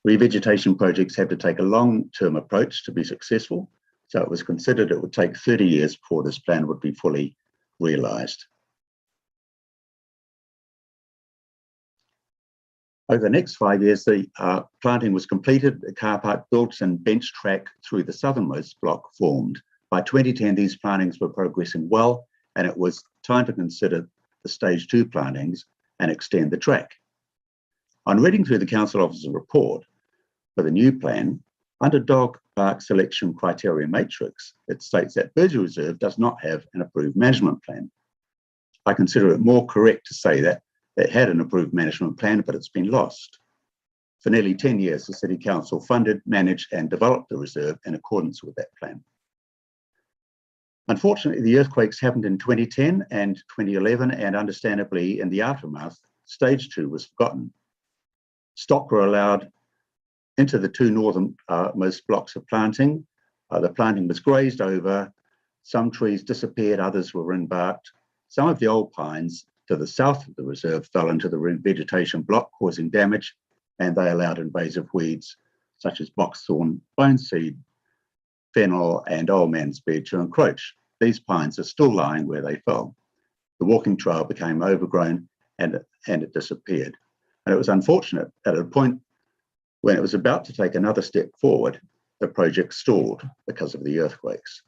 Revegetation projects have to take a long-term approach to be successful, so it was considered it would take 30 years before this plan would be fully realised. Over the next 5 years, the planting was completed, a car park built and bench track through the southernmost block formed. By 2010, these plantings were progressing well, and it was time to consider the stage 2 plantings and extend the track. On reading through the council officer's report for the new plan, under dog park selection criteria matrix, it states that Birdsey Reserve does not have an approved management plan. I consider it more correct to say that it had an approved management plan, but it's been lost. For nearly 10 years, the City Council funded, managed and developed the reserve in accordance with that plan. Unfortunately, the earthquakes happened in 2010 and 2011, and understandably, in the aftermath, stage 2 was forgotten. Stock were allowed into the 2 northernmost blocks of planting. The planting was grazed over, some trees disappeared, others were embarked. Some of the old pines to the south of the reserve fell into the vegetation block, causing damage, and they allowed invasive weeds such as boxthorn, boneseed, fennel, and old man's bed to encroach. These pines are still lying where they fell. The walking trail became overgrown and it disappeared. And it was unfortunate at a point when it was about to take another step forward, the project stalled because of the earthquakes.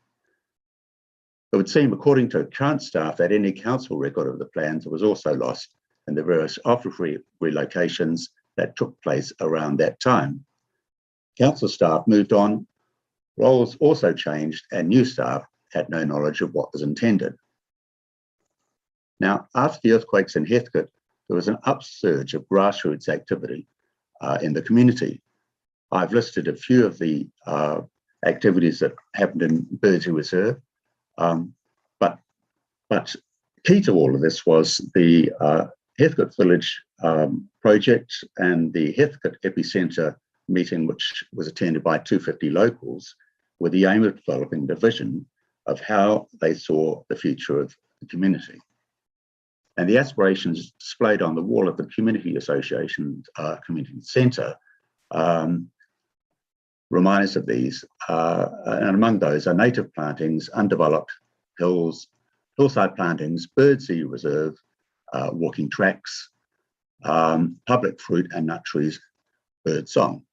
It would seem, according to current staff, that any council record of the plans was also lost in the various office relocations that took place around that time. Council staff moved on, roles also changed, and new staff had no knowledge of what was intended. Now, after the earthquakes in Heathcote, there was an upsurge of grassroots activity in the community. I've listed a few of the activities that happened in Birdsey Reserve, but key to all of this was the Heathcote Village project and the Heathcote Epicentre meeting, which was attended by 250 locals, with the aim of developing the vision of how they saw the future of the community. And the aspirations displayed on the wall of the Community Association Community Centre remind us of these. And among those are native plantings, undeveloped hills, hillside plantings, Birdsey Reserve, walking tracks, public fruit and nut trees, bird song.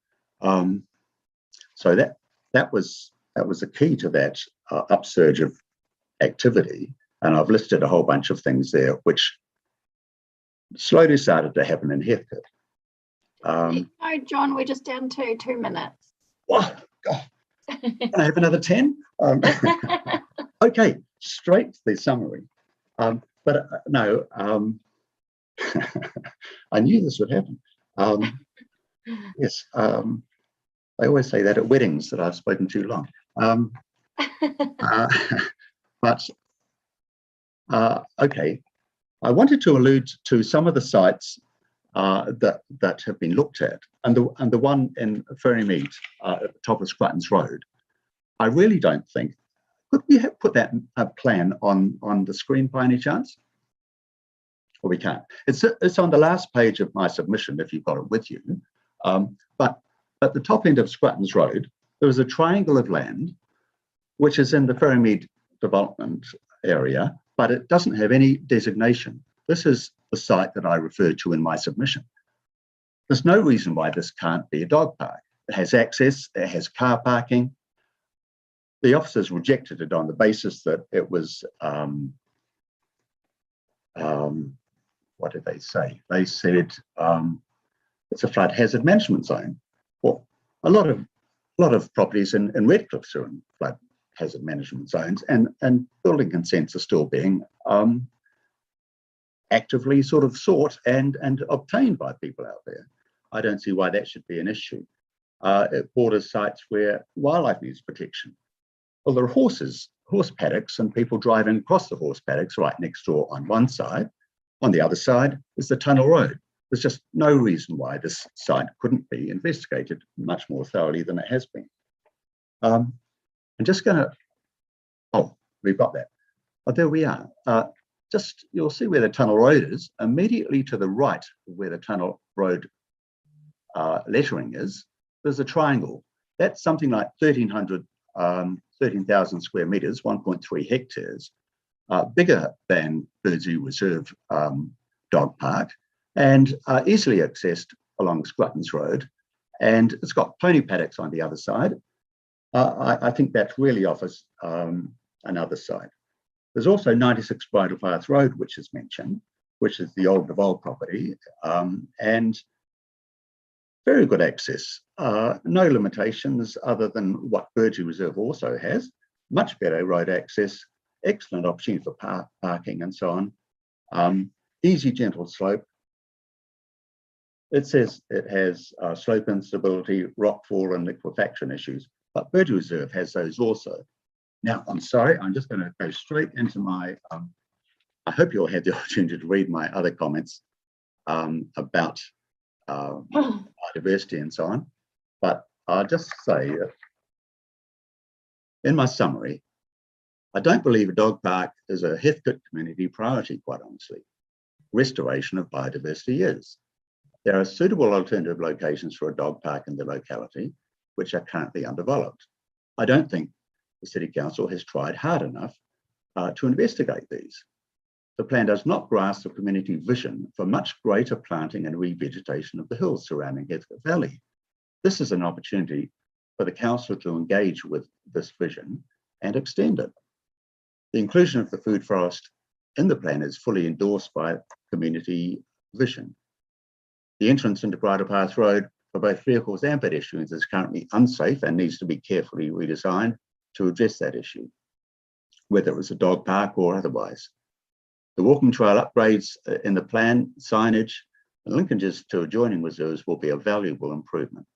So that was the key to that upsurge of activity. And I've listed a whole bunch of things there, which slowly started to happen in Heathcote. No, John, we're just down to 2 minutes. What? God. Can I have another 10? Okay, straight to the summary. No, I knew this would happen. Yes, I always say that at weddings that I've spoken too long. Okay, I wanted to allude to some of the sites that have been looked at, and the one in Ferrymead at the top of Scruttons Road. I really don't think, could we have put that plan on the screen by any chance? Or we can't. It's on the last page of my submission if you've got it with you. But at the top end of Scruttons Road, there is a triangle of land which is in the Ferrymead development area, but it doesn't have any designation. This is the site that I referred to in my submission. There's no reason why this can't be a dog park. It has access, it has car parking. The officers rejected it on the basis that it was, what did they say? They said it's a flood hazard management zone. Well, a lot of properties in Redcliffe are in flood hazard management zones, and building consents are still being actively sort of sought and obtained by people out there. I don't see why that should be an issue. It borders sites where wildlife needs protection. Well, there are horse paddocks and people driving across the horse paddocks right next door on one side. On the other side is the tunnel road. There's just no reason why this site couldn't be investigated much more thoroughly than it has been. I'm just going to, oh, we've got that. Oh, there we are. Just, you'll see where the tunnel road is. Immediately to the right of where the tunnel road lettering is, there's a triangle. That's something like 13,000 square metres, 1.3 hectares, bigger than Birdsview Reserve Dog Park, and easily accessed along Scruttons Road. And it's got pony paddocks on the other side. I think that really offers another side. There's also 96 Bridle Path Road, which is mentioned, which is the old Devolve property, and very good access. No limitations other than what Birdsview Reserve also has. Much better road access, excellent opportunity for parking and so on. Easy, gentle slope. It says it has slope instability, rockfall and liquefaction issues, but Birdsview Reserve has those also. Now, I'm sorry, I'm just going to go straight into my, I hope you'll have the opportunity to read my other comments about biodiversity and so on, but I'll just say that in my summary, I don't believe a dog park is a Heathcote community priority, quite honestly. Restoration of biodiversity is. There are suitable alternative locations for a dog park in the locality, which are currently undeveloped. I don't think the City Council has tried hard enough to investigate these. The plan does not grasp the community vision for much greater planting and revegetation of the hills surrounding Heathcote Valley. This is an opportunity for the council to engage with this vision and extend it. The inclusion of the food forest in the plan is fully endorsed by community vision. The entrance into Bridle Path Road for both vehicles and pedestrians is currently unsafe and needs to be carefully redesigned to address that issue, whether it was a dog park or otherwise. The walking trail upgrades in the plan, signage, and linkages to adjoining reserves will be a valuable improvement.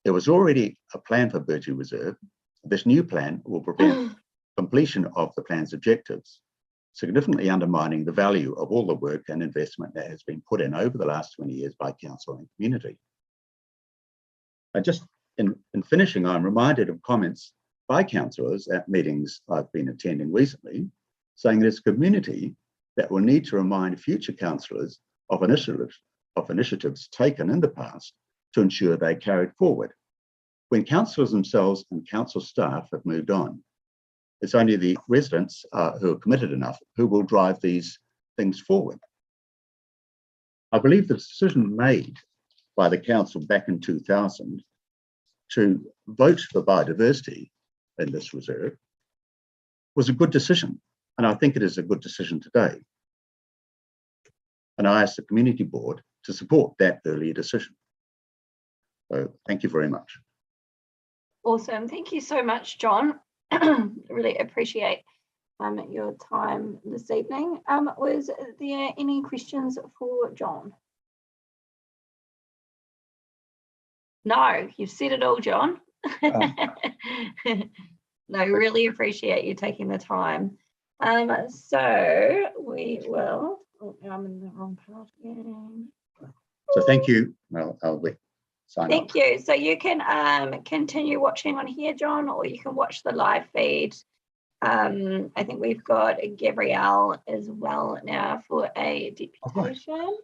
There was already a plan for Birdsview Reserve. This new plan will prevent completion of the plan's objectives, significantly undermining the value of all the work and investment that has been put in over the last 20 years by council and community. Just in finishing, I'm reminded of comments by councillors at meetings I've been attending recently, saying that it's community that will need to remind future councillors of initiatives taken in the past to ensure they carried forward. When councillors themselves and council staff have moved on, it's only the residents who are committed enough who will drive these things forward. I believe the decision made by the council back in 2000 to vote for biodiversity in this reserve was a good decision. And I think it is a good decision today. And I ask the community board to support that earlier decision. So thank you very much. Awesome. Thank you so much, John. Really appreciate your time this evening. Was there any questions for John? No, you've said it all, John. No, really appreciate you taking the time. So we will, oh, I'm in the wrong part again. So thank you. Well, I'll sign off. Thank you. So you can continue watching on here, John, or you can watch the live feed. I think we've got Gabrielle as well now for a deputation.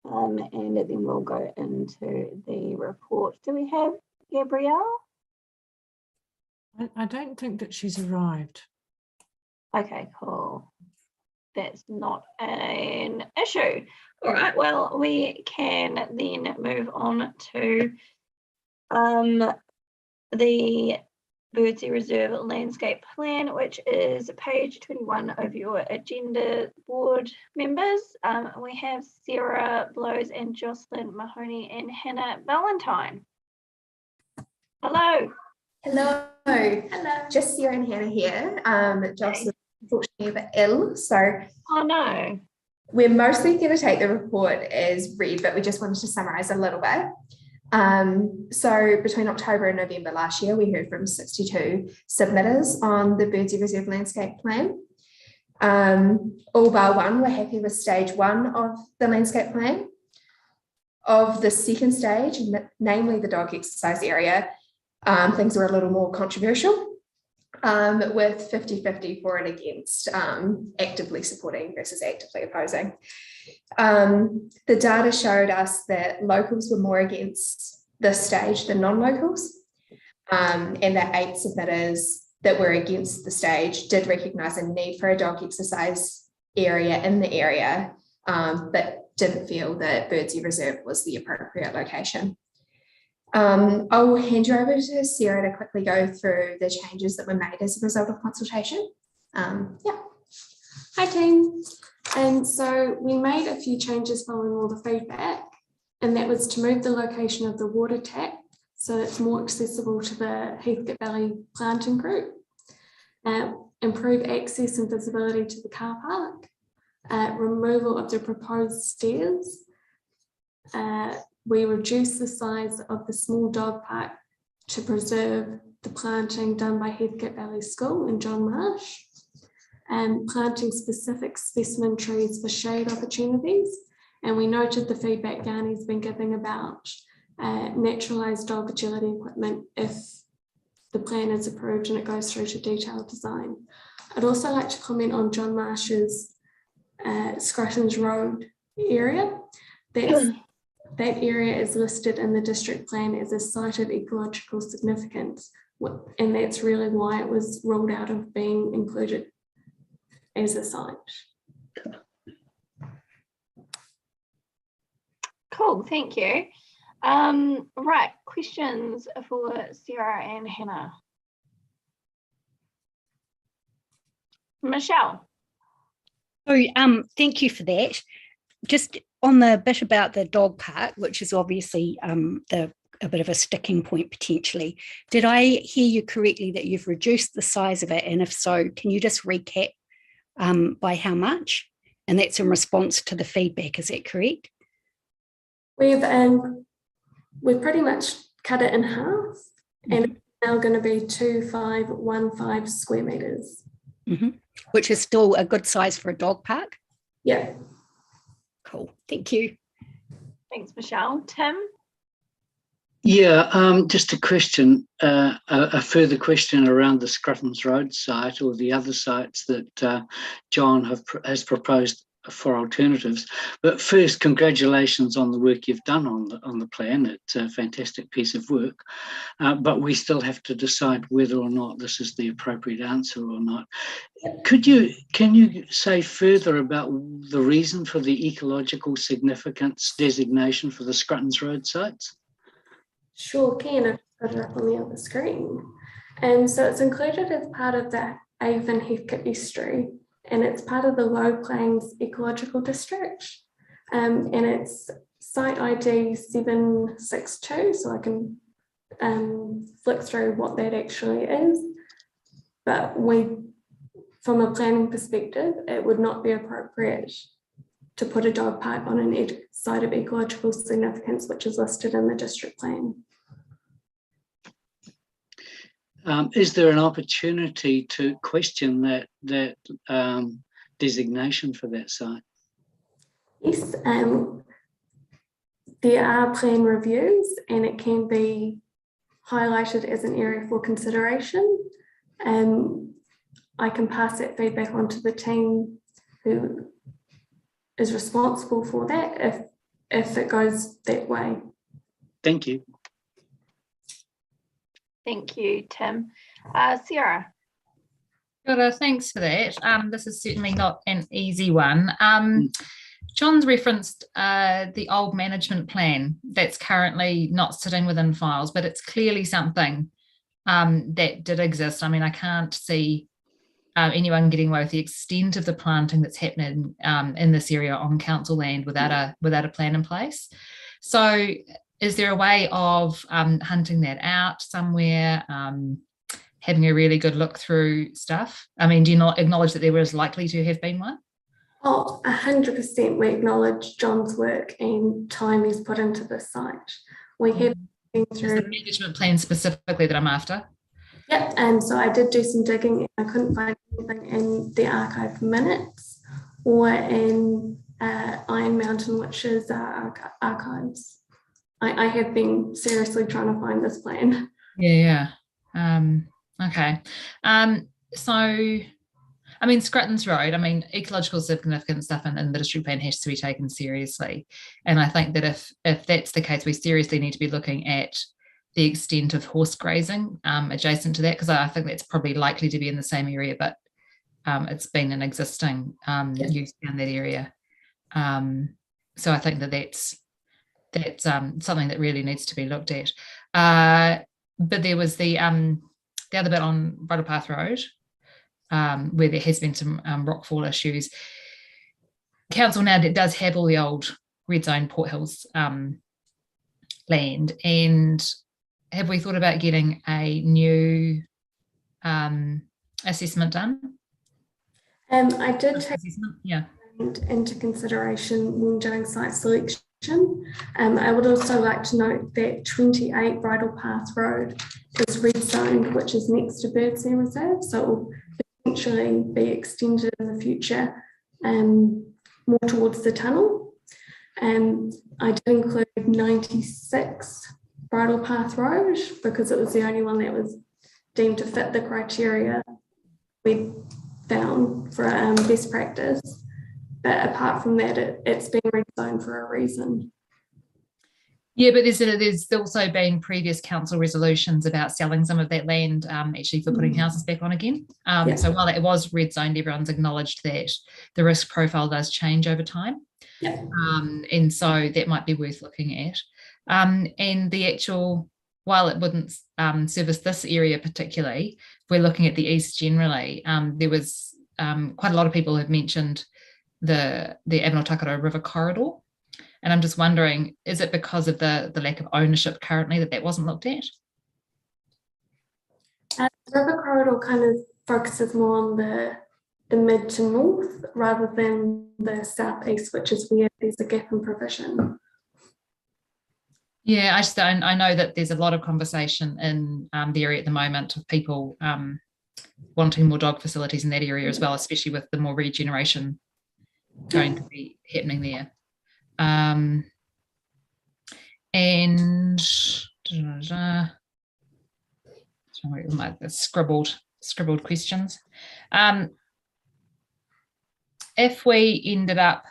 And then we'll go into the report. Do we have Gabrielle? I don't think that she's arrived. Okay, cool. That's not an issue. All right, well, we can then move on to the Birdsea Reserve Landscape Plan, which is page 21 of your agenda, board members. We have Sarah Blows and Jocelyn Mahoney and Hannah Valentine. Hello. Hello. Hello. Just Sarah and Hannah here. Jocelyn unfortunately a bit ill, so oh no. We're mostly going to take the report as read, but we just wanted to summarise a little bit. So between October and November last year, we heard from 62 submitters on the Birdsea Reserve Landscape Plan. All bar one were happy with stage one of the landscape plan. Of the second stage, namely the dog exercise area, things were a little more controversial, with 50-50 for and against, actively supporting versus actively opposing. The data showed us that locals were more against this stage than non-locals, and that 8 submitters that were against the stage did recognise a need for a dog exercise area in the area, but didn't feel that Birdsea Reserve was the appropriate location. I'll hand you over to Sarah to quickly go through the changes that were made as a result of consultation. Yeah. Hi team. And so we made a few changes following all the feedback, and that was to move the location of the water tap so it's more accessible to the Heathcote Valley planting group, improve access and visibility to the car park, removal of the proposed stairs. We reduced the size of the small dog park to preserve the planting done by Heathcote Valley School in John Marsh, and planting specific specimen trees for shade opportunities. And we noted the feedback Ghani's been giving about naturalised dog agility equipment if the plan is approved and it goes through to detailed design. I'd also like to comment on John Marsh's Scrutton's Road area. That area is listed in the district plan as a site of ecological significance, and that's really why it was ruled out of being included as a site. Cool, thank you. Right, questions for Sarah and Hannah? Michelle. So thank you for that. Just on the bit about the dog park, which is obviously a bit of a sticking point potentially, did I hear you correctly that you've reduced the size of it? And if so, can you just recap by how much? And that's in response to the feedback, is that correct? We've pretty much cut it in half, and it's now going to be 2515 square metres. Which is still a good size for a dog park? Yeah. Cool, thank you. Thanks, Michelle. Tim? Yeah, just a question, a further question around the Scrutton's Road site or the other sites that John has proposed for alternatives. But first, congratulations on the work you've done on the plan. It's a fantastic piece of work, but we still have to decide whether or not this is the appropriate answer or not. Can you say further about the reason for the ecological significance designation for the Scrutton's Road sites? Sure can. I've got it up on the other screen. And so it's included as part of the Avon Heathcote Estuary, and it's part of the Low Plains Ecological District. And it's site ID 762, so I can flick through what that actually is. But from a planning perspective, it would not be appropriate to put a dog park on an site of ecological significance, which is listed in the district plan. is there an opportunity to question that designation for that site? Yes, there are plan reviews and it can be highlighted as an area for consideration. I can pass that feedback on to the team who is responsible for that if it goes that way. Thank you. Thank you, Tim. Sarah. Good, thanks for that. This is certainly not an easy one. John's referenced the old management plan that's currently not sitting within files, but it's clearly something that did exist. I mean, I can't see anyone getting away with the extent of the planting that's happening in this area on council land without a plan in place. So is there a way of hunting that out somewhere, having a really good look through stuff? I mean, do you not acknowledge that there was likely to have been one? Oh, 100% we acknowledge John's work and time he's put into this site. We have been through the management plan specifically that I'm after. Yep, so I did do some digging and I couldn't find anything in the archive minutes or in Iron Mountain, which is archives. I have been seriously trying to find this plan. Yeah. Okay. So, I mean, Scrutton's Road, I mean, ecological significant stuff in the district plan has to be taken seriously. And I think that if that's the case, we seriously need to be looking at the extent of horse grazing adjacent to that, because I think that's probably likely to be in the same area, but it's been an existing use in that area. So I think that's something that really needs to be looked at. But there was the other bit on Bridle Path Road, where there has been some rockfall issues. Council now does have all the old red zone Port Hills land, and have we thought about getting a new assessment done? I did take into consideration when doing site selection. I would also like to note that 28 Bridle Path Road is red zoned, which is next to Birdsea Reserve, so it will potentially be extended in the future more towards the tunnel. I did include 96 Bridle Path Road because it was the only one that was deemed to fit the criteria we found for best practice. But apart from that, it's been rezoned for a reason. Yeah, but there's also been previous council resolutions about selling some of that land actually for putting houses back on again. So while it was red zoned, everyone's acknowledged that the risk profile does change over time. Yeah. And so that might be worth looking at. And the actual, while it wouldn't service this area particularly, if we're looking at the east generally, there was quite a lot of people have mentioned the Abnotakato River corridor. And I'm just wondering, is it because of the lack of ownership currently that wasn't looked at? The river corridor kind of focuses more on the mid to north rather than the southeast, which is where there's a gap in provision. Yeah, I know that there's a lot of conversation in the area at the moment of people wanting more dog facilities in that area as well, especially with the more regeneration going to be happening there. And my scribbled questions. If we ended up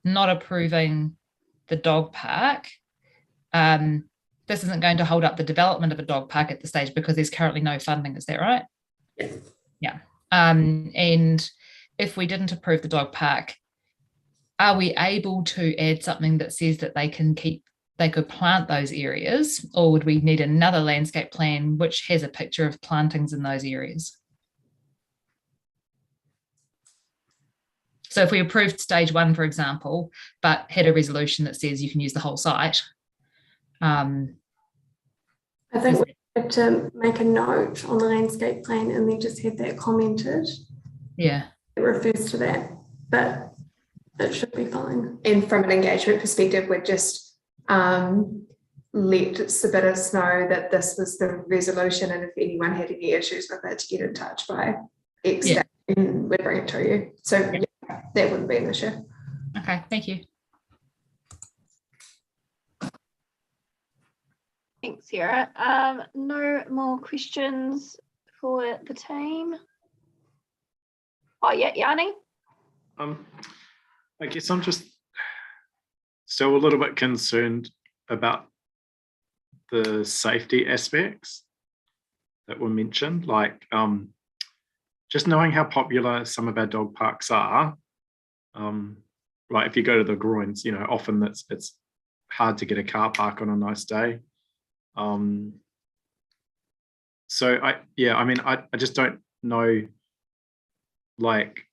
not approving the dog park, this isn't going to hold up the development of a dog park at the stage because there's currently no funding, is that right? Yes. Yeah. And if we didn't approve the dog park, are we able to add something that says that they could plant those areas, or would we need another landscape plan which has a picture of plantings in those areas? So if we approved stage 1, for example, but had a resolution that says you can use the whole site. I think we have to make a note on the landscape plan and then just have that commented. Yeah. It refers to that, but it should be fine. And from an engagement perspective, we're just let submitters know that this was the resolution, and if anyone had any issues with it, to get in touch by X date and we'd bring it to you. So yeah, that wouldn't be an issue. Okay, thank you. Thanks, Sarah. No more questions for the team. Oh yeah, Yanni. I guess I'm just still a little bit concerned about the safety aspects that were mentioned, like just knowing how popular some of our dog parks are. Like if you go to the Groins, you know, often it's hard to get a car park on a nice day. So I just don't know, like,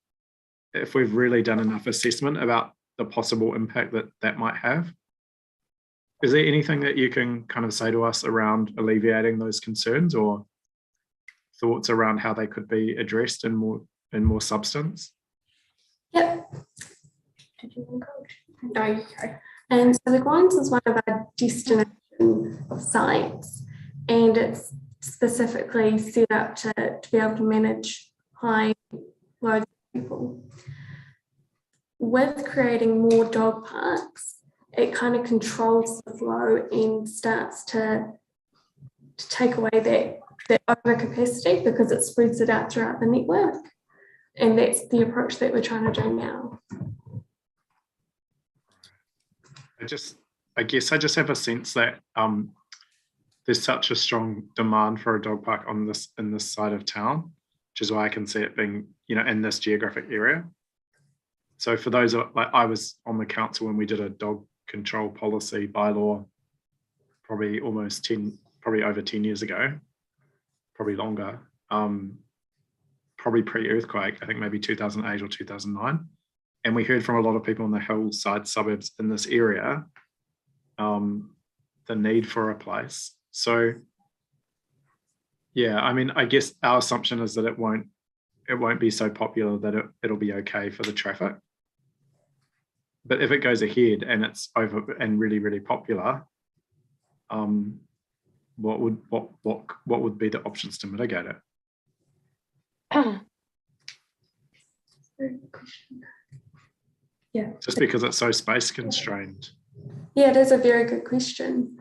if we've really done enough assessment about the possible impact that might have. Is there anything that you can kind of say to us around alleviating those concerns, or thoughts around how they could be addressed in more substance? Yep. Did you want to go? No, you go. And so the Groins is one of our destination sites, and it's specifically set up to be able to manage high loads of people. With creating more dog parks, it kind of controls the flow and starts to take away that overcapacity, because it spreads it out throughout the network. And that's the approach that we're trying to do now. I guess I just have a sense that there's such a strong demand for a dog park in this side of town, which is why I can see it being, you know, in this geographic area. So for those, like, I was on the council when we did a dog control policy bylaw, probably over 10 years ago, probably longer, probably pre-earthquake, I think maybe 2008 or 2009. And we heard from a lot of people in the hillside suburbs in this area, the need for a place. So yeah, I mean, I guess our assumption is that it won't be so popular that it'll be okay for the traffic. But if it goes ahead and it's over and really, really popular, what would be the options to mitigate it? Yeah. Just because it's so space constrained. Yeah, it is a very good question.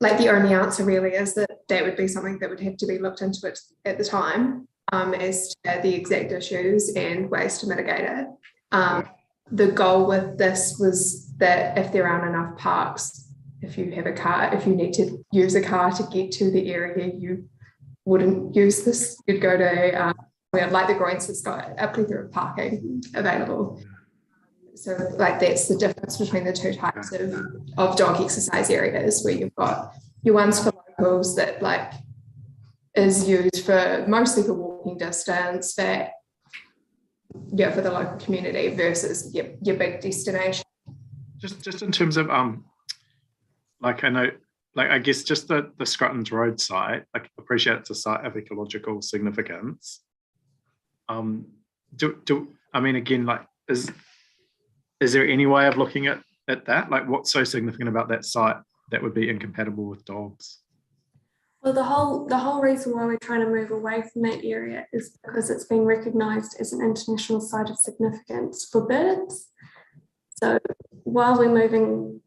Like the only answer really is that would be something that would have to be looked into it at the time, as to the exact issues and ways to mitigate it. The goal with this was that if there aren't enough parks, if you need to use a car to get to the area, you wouldn't use this. You'd go to like the Groins has got a plethora of parking available. So like that's the difference between the two types of dog exercise areas, where you've got your ones for locals that like is used for mostly for walking distance, for the local community, versus your big destination. Just in terms of like I know, like I guess just the Scruttons Road site, I appreciate it's a site of ecological significance. I mean, again, like is there any way of looking at that? Like, what's so significant about that site that would be incompatible with dogs? Well, the whole reason why we're trying to move away from that area is because it's been recognised as an international site of significance for birds. So while we're moving,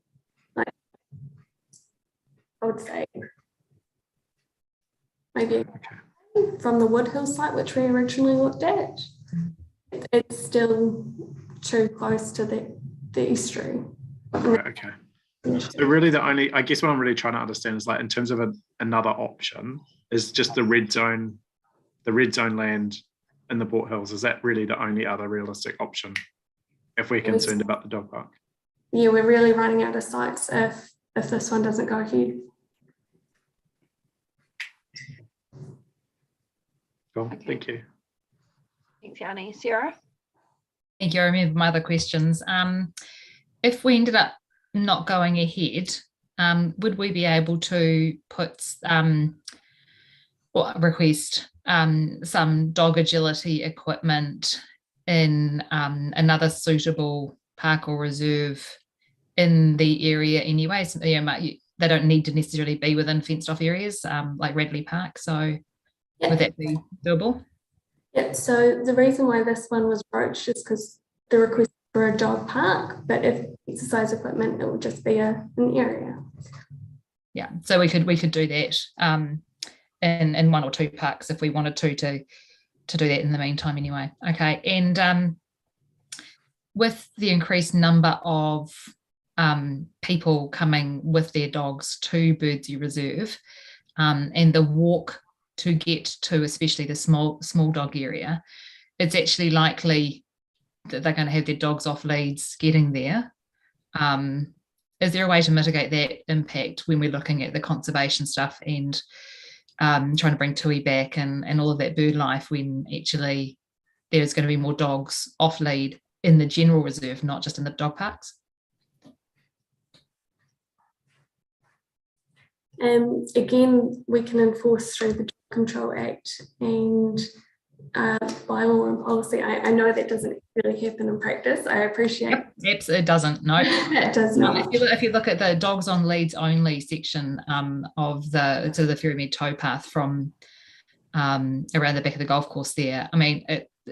like, I would say maybe from the Woodhill site, which we originally looked at, it's still too close to the estuary. Right, okay. So really I guess what I'm really trying to understand is, like, in terms of another option, is just the red zone land in the Port Hills. Is that really the only other realistic option if we're concerned about the dog park? Yeah, we're really running out of sites if this one doesn't go ahead. Cool, thank you. Thanks, Yanni. Sarah? Thank you. I remember my other questions. If we ended up not going ahead, would we be able to put request some dog agility equipment in another suitable park or reserve in the area anyway. So, they don't need to necessarily be within fenced off areas like Radley Park. So would that be doable? Yeah, so the reason why this one was broached is because the request for a dog park, but if exercise equipment, it would just be an area. Yeah, so we could do that in one or two parks if we wanted to do that in the meantime anyway. Okay, and with the increased number of people coming with their dogs to Birdsey Reserve and the walk to get to especially the small dog area, it's actually likely that they're going to have their dogs off leads getting there. Is there a way to mitigate that impact when we're looking at the conservation stuff and trying to bring tui back and all of that bird life, when actually there's going to be more dogs off lead in the general reserve, not just in the dog parks? Again, we can enforce through the Dog Control Act and by law and policy. I know that doesn't really happen in practice. I appreciate. Yep, it doesn't. No, it does not. If you look at the dogs on leads only section of the Ferrymead towpath from around the back of the golf course there, I mean,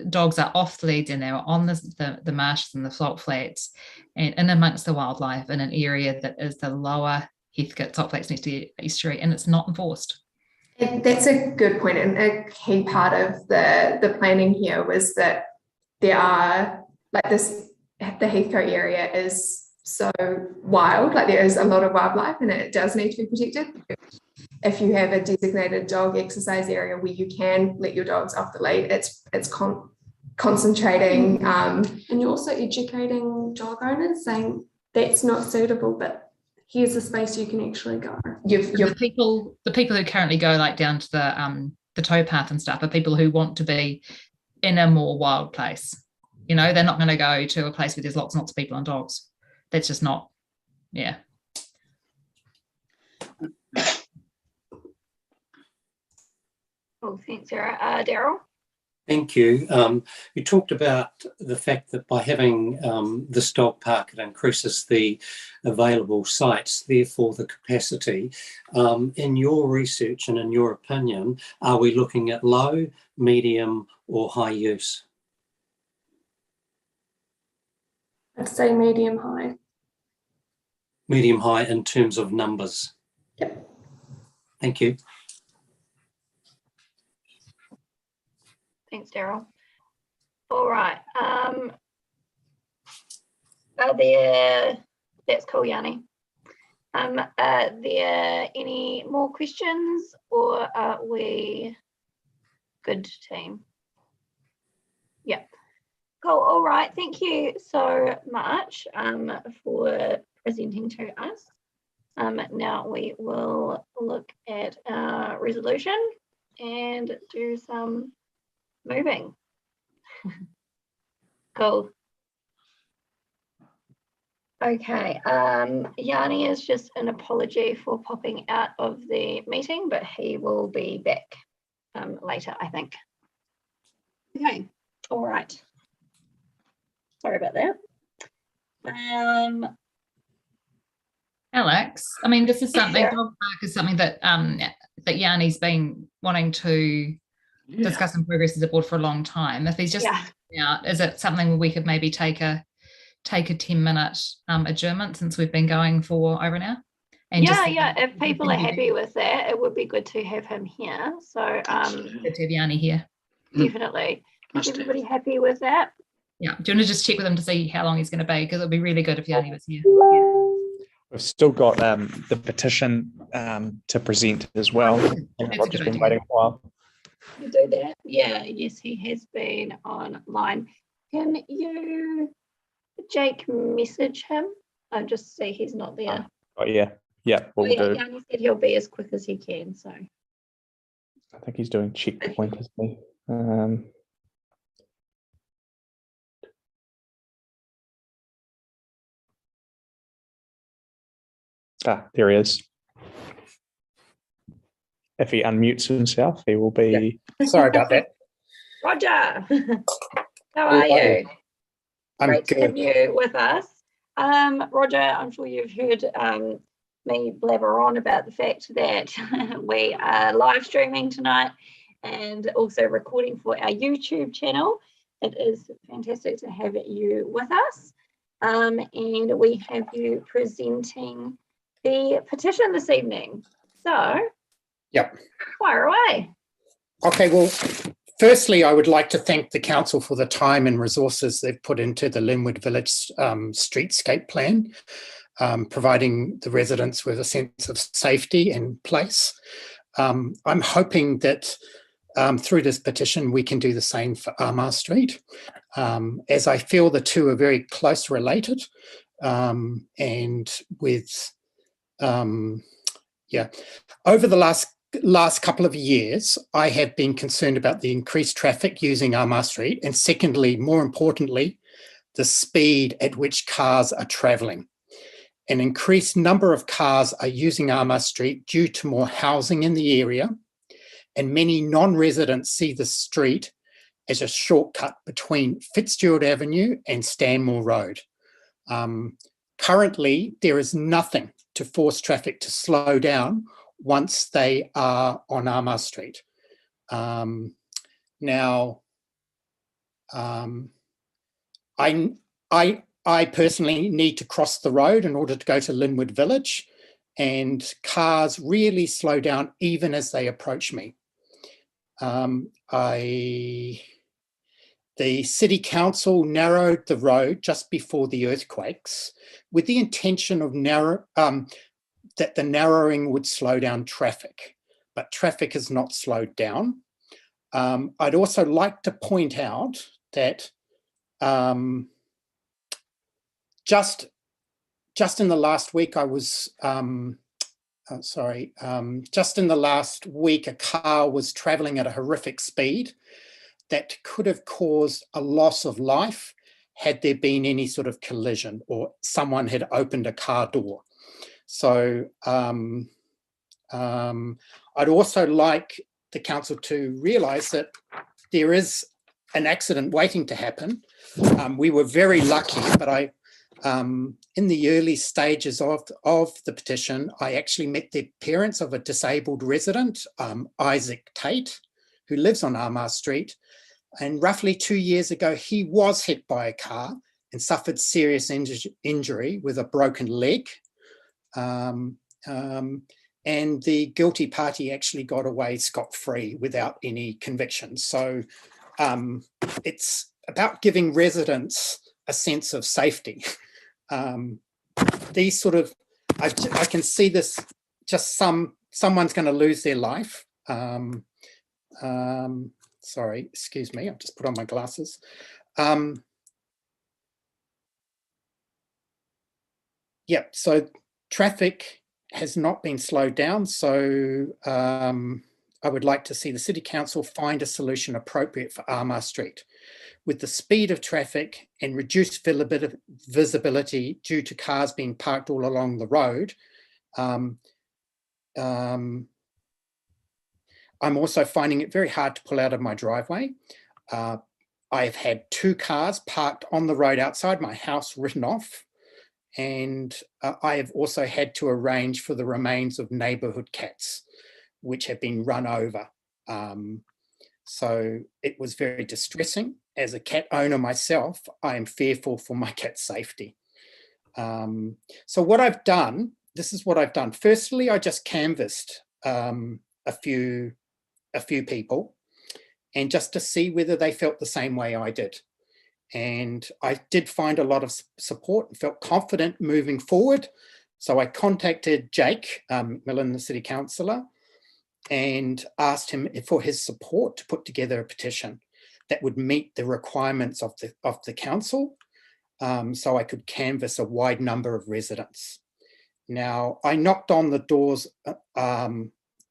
dogs are off the leads and they were on the marshes and the salt flats and in amongst the wildlife in an area that is the lower Heathcote salt flats next to estuary, and it's not enforced. That's a good point, and a key part of the planning here was that there are the Heathcote area is so wild, like there is a lot of wildlife and it does need to be protected. If you have a designated dog exercise area where you can let your dogs off the lead, it's concentrating. And you're also educating dog owners saying that's not suitable, but here's a space you can actually go. The people who currently go like down to the towpath and stuff are people who want to be in a more wild place. You know, they're not going to go to a place where there's lots and lots of people and dogs. That's just not, yeah. Oh, thanks, Sarah. Daryl? Thank you. You talked about the fact that by having this dog park, it increases the available sites, therefore the capacity. In your research and in your opinion, are we looking at low, medium or high use? I'd say medium high. Medium high in terms of numbers? Yep. Thank you. Thanks, Daryl. All right. Are there, that's cool, Yanni. Are there any more questions or are we good, team? Yeah. Cool. All right. Thank you so much for presenting to us. Now we will look at our resolution and do some moving. Cool. Okay, Yanni is just an apology for popping out of the meeting, but he will be back later, I think. Okay, all right. Sorry about that. Alex, I mean, this is something, dog park is something that that Yanni's been wanting to discuss and progress as a board for a long time. If he's just out, is it something we could maybe take a 10-minute adjournment since we've been going for over an hour? And if people are happy with that, it would be good to have him here. So good to have Yanni here. Definitely. Everybody happy with that? Yeah. Do you want to just check with him to see how long he's going to be? Because it would be really good if Yanni was here. We've still got the petition to present as well. I've just been waiting a while. You do that? Yeah, yes, he has been online. Can you, Jake, message him? I just see he's not there. Oh, yeah, we'll do. Yanni said he'll be as quick as he can, so. I think he's doing checkpoint, isn't he? There he is. If he unmutes himself, he will be. Yeah. Sorry about that. Roger, how are you? I'm Great good. to have you with us. Roger, I'm sure you've heard me blabber on about the fact that we are live streaming tonight and also recording for our YouTube channel. It is fantastic to have you with us. And we have you presenting the petition this evening. So, yep, fire away. Okay, well, firstly, I would like to thank the council for the time and resources they've put into the Linwood Village streetscape plan, providing the residents with a sense of safety and place. I'm hoping that through this petition, we can do the same for Armagh Street, as I feel the two are very close related, and with, yeah, over the last couple of years, I have been concerned about the increased traffic using Armagh Street, and secondly, more importantly, the speed at which cars are travelling. An increased number of cars are using Armagh Street due to more housing in the area, and many non-residents see the street as a shortcut between Fitzgerald Avenue and Stanmore Road. Currently, there is nothing to force traffic to slow down once they are on Armagh Street. I personally need to cross the road in order to go to Linwood Village, and cars really slow down even as they approach me. The City Council narrowed the road just before the earthquakes with the intention of that the narrowing would slow down traffic, but traffic has not slowed down. I'd also like to point out that just in the last week, just in the last week, a car was travelling at a horrific speed that could have caused a loss of life had there been any sort of collision or someone had opened a car door. So I'd also like the council to realise that there is an accident waiting to happen. We were very lucky, but in the early stages of the petition, I actually met the parents of a disabled resident, Isaac Tate, who lives on Armagh Street. And roughly 2 years ago, he was hit by a car and suffered serious injury with a broken leg. And the guilty party actually got away scot-free without any convictions. So it's about giving residents a sense of safety. These sort of, I can see this, just someone's going to lose their life. Sorry, excuse me, I've just put on my glasses. Yeah, so traffic has not been slowed down. So I would like to see the City Council find a solution appropriate for Armagh Street. With the speed of traffic and reduced visibility due to cars being parked all along the road, I'm also finding it very hard to pull out of my driveway. I've had 2 cars parked on the road outside my house written off, and I have also had to arrange for the remains of neighbourhood cats, which have been run over. So it was very distressing. As a cat owner myself, I am fearful for my cat's safety. So what I've done, this is what I've done. Firstly, I just canvassed a few people, and just to see whether they felt the same way I did. And I did find a lot of support and felt confident moving forward. So I contacted Jake Millen, the City Councillor, and asked him for his support to put together a petition that would meet the requirements of the council, so I could canvass a wide number of residents. Now, I knocked on the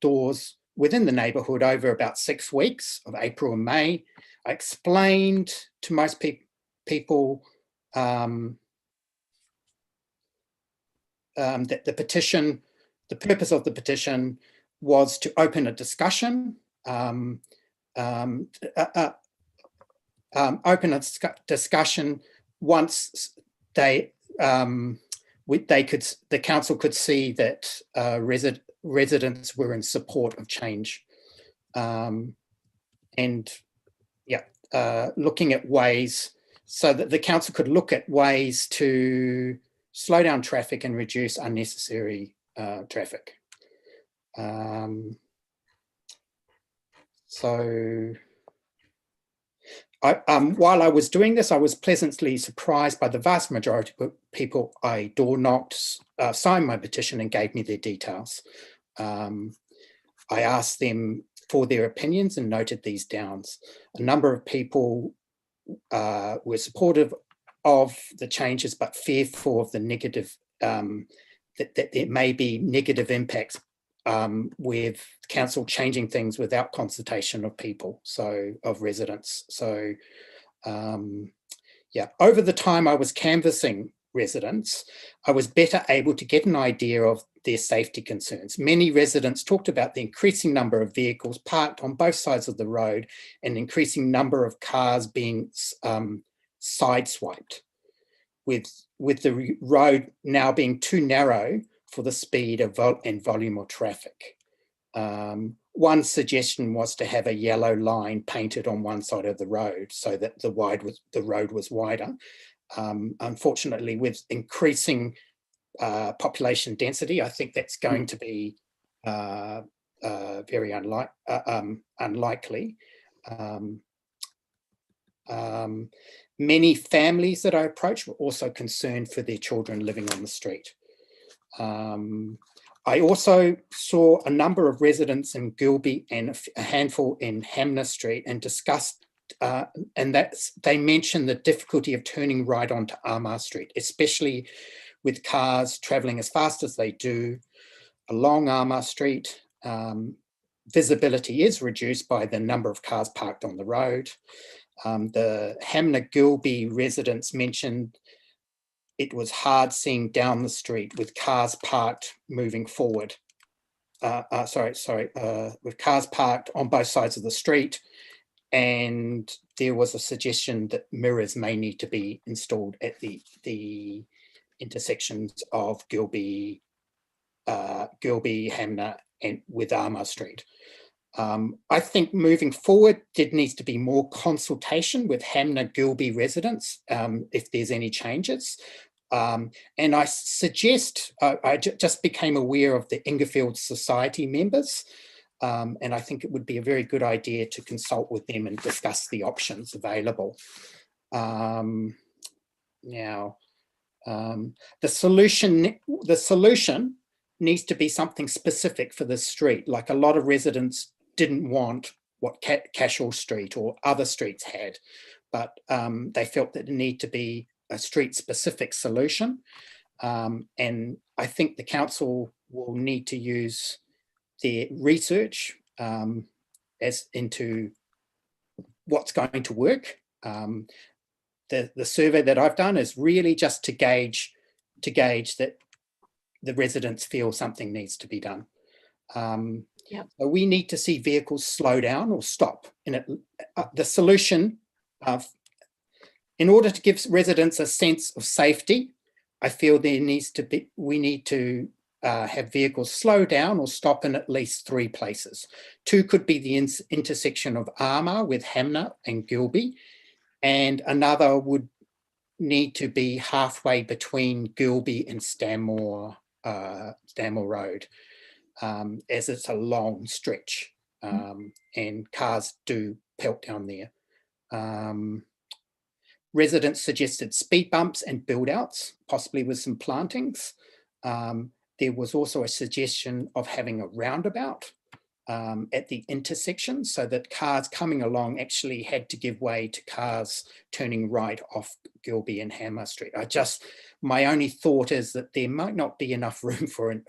doors within the neighbourhood over about 6 weeks of April and May. I explained to most people that the purpose of the petition was to open a discussion, once the council could see that residents were in support of change, and looking at ways so that the council could look at ways to slow down traffic and reduce unnecessary traffic. While I was doing this, I was pleasantly surprised by the vast majority of people I door knocked, signed my petition and gave me their details. I asked them for their opinions and noted these down. A number of people were supportive of the changes, but fearful of the negative, that there may be negative impacts with council changing things without consultation of people, so of residents. So over the time I was canvassing residents, I was better able to get an idea of their safety concerns. Many residents talked about the increasing number of vehicles parked on both sides of the road and increasing number of cars being sideswiped, with the road now being too narrow for the speed and volume of traffic. One suggestion was to have a yellow line painted on one side of the road so that the road was wider. Unfortunately, with increasing population density, I think that's going to be very unlikely. Many families that I approached were also concerned for their children living on the street. I also saw a number of residents in Gilby and a handful in Hamner Street and discussed, and they mentioned the difficulty of turning right onto Armour Street, especially with cars travelling as fast as they do along Armour Street. Visibility is reduced by the number of cars parked on the road. The Hamner Gilby residents mentioned it was hard seeing down the street with cars parked moving forward. With cars parked on both sides of the street, and there was a suggestion that mirrors may need to be installed at the intersections of Gilby, Hamner, and with Armour Street. I think moving forward, there needs to be more consultation with Hamner Gilby residents if there's any changes. And I suggest, I just became aware of the Ingerfield Society members, and I think it would be a very good idea to consult with them and discuss the options available. The solution needs to be something specific for the street. Like a lot of residents didn't want what Cashel Street or other streets had, but they felt that it needed to be a street-specific solution. And I think the council will need to use their research as into what's going to work. The survey that I've done is really just to gauge that the residents feel something needs to be done. So we need to see vehicles slow down or stop. And the solution, in order to give residents a sense of safety, I feel we need to have vehicles slow down or stop in at least 3 places. 2 could be the intersection of Armour with Hamner and Gilby, and another would need to be halfway between Gilby and Stanmore Road, as it's a long stretch, and cars do pelt down there. Residents suggested speed bumps and build outs, possibly with some plantings. There was also a suggestion of having a roundabout at the intersection so that cars coming along actually had to give way to cars turning right off Gilby and Hammer Street. My only thought is that there might not be enough room for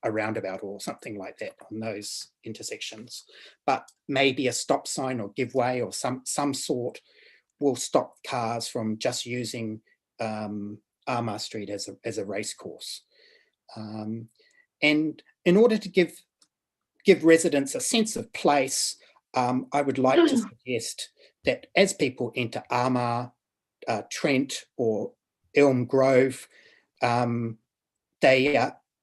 a roundabout or something like that on those intersections, but maybe a stop sign or give way or some sort will stop cars from just using Armour Street as a race course. And in order to give residents a sense of place, I would like to suggest that as people enter Armour, Trent, or Elm Grove, they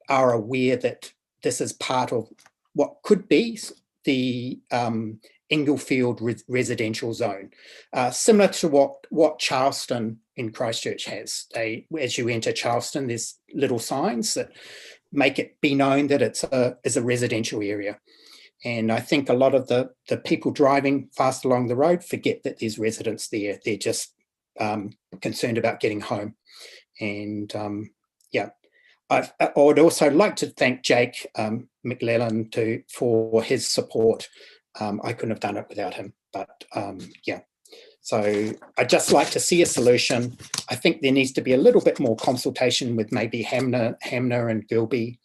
are aware that this is part of what could be the Inglefield residential zone, similar to what Charleston in Christchurch has. As you enter Charleston, there's little signs that make it be known that it's a residential area. And I think a lot of the people driving fast along the road forget that there's residents there. They're just concerned about getting home. And I would also like to thank Jake McLellan for his support. I couldn't have done it without him, but so I'd just like to see a solution. I think there needs to be a little bit more consultation with maybe Hamner and Gilby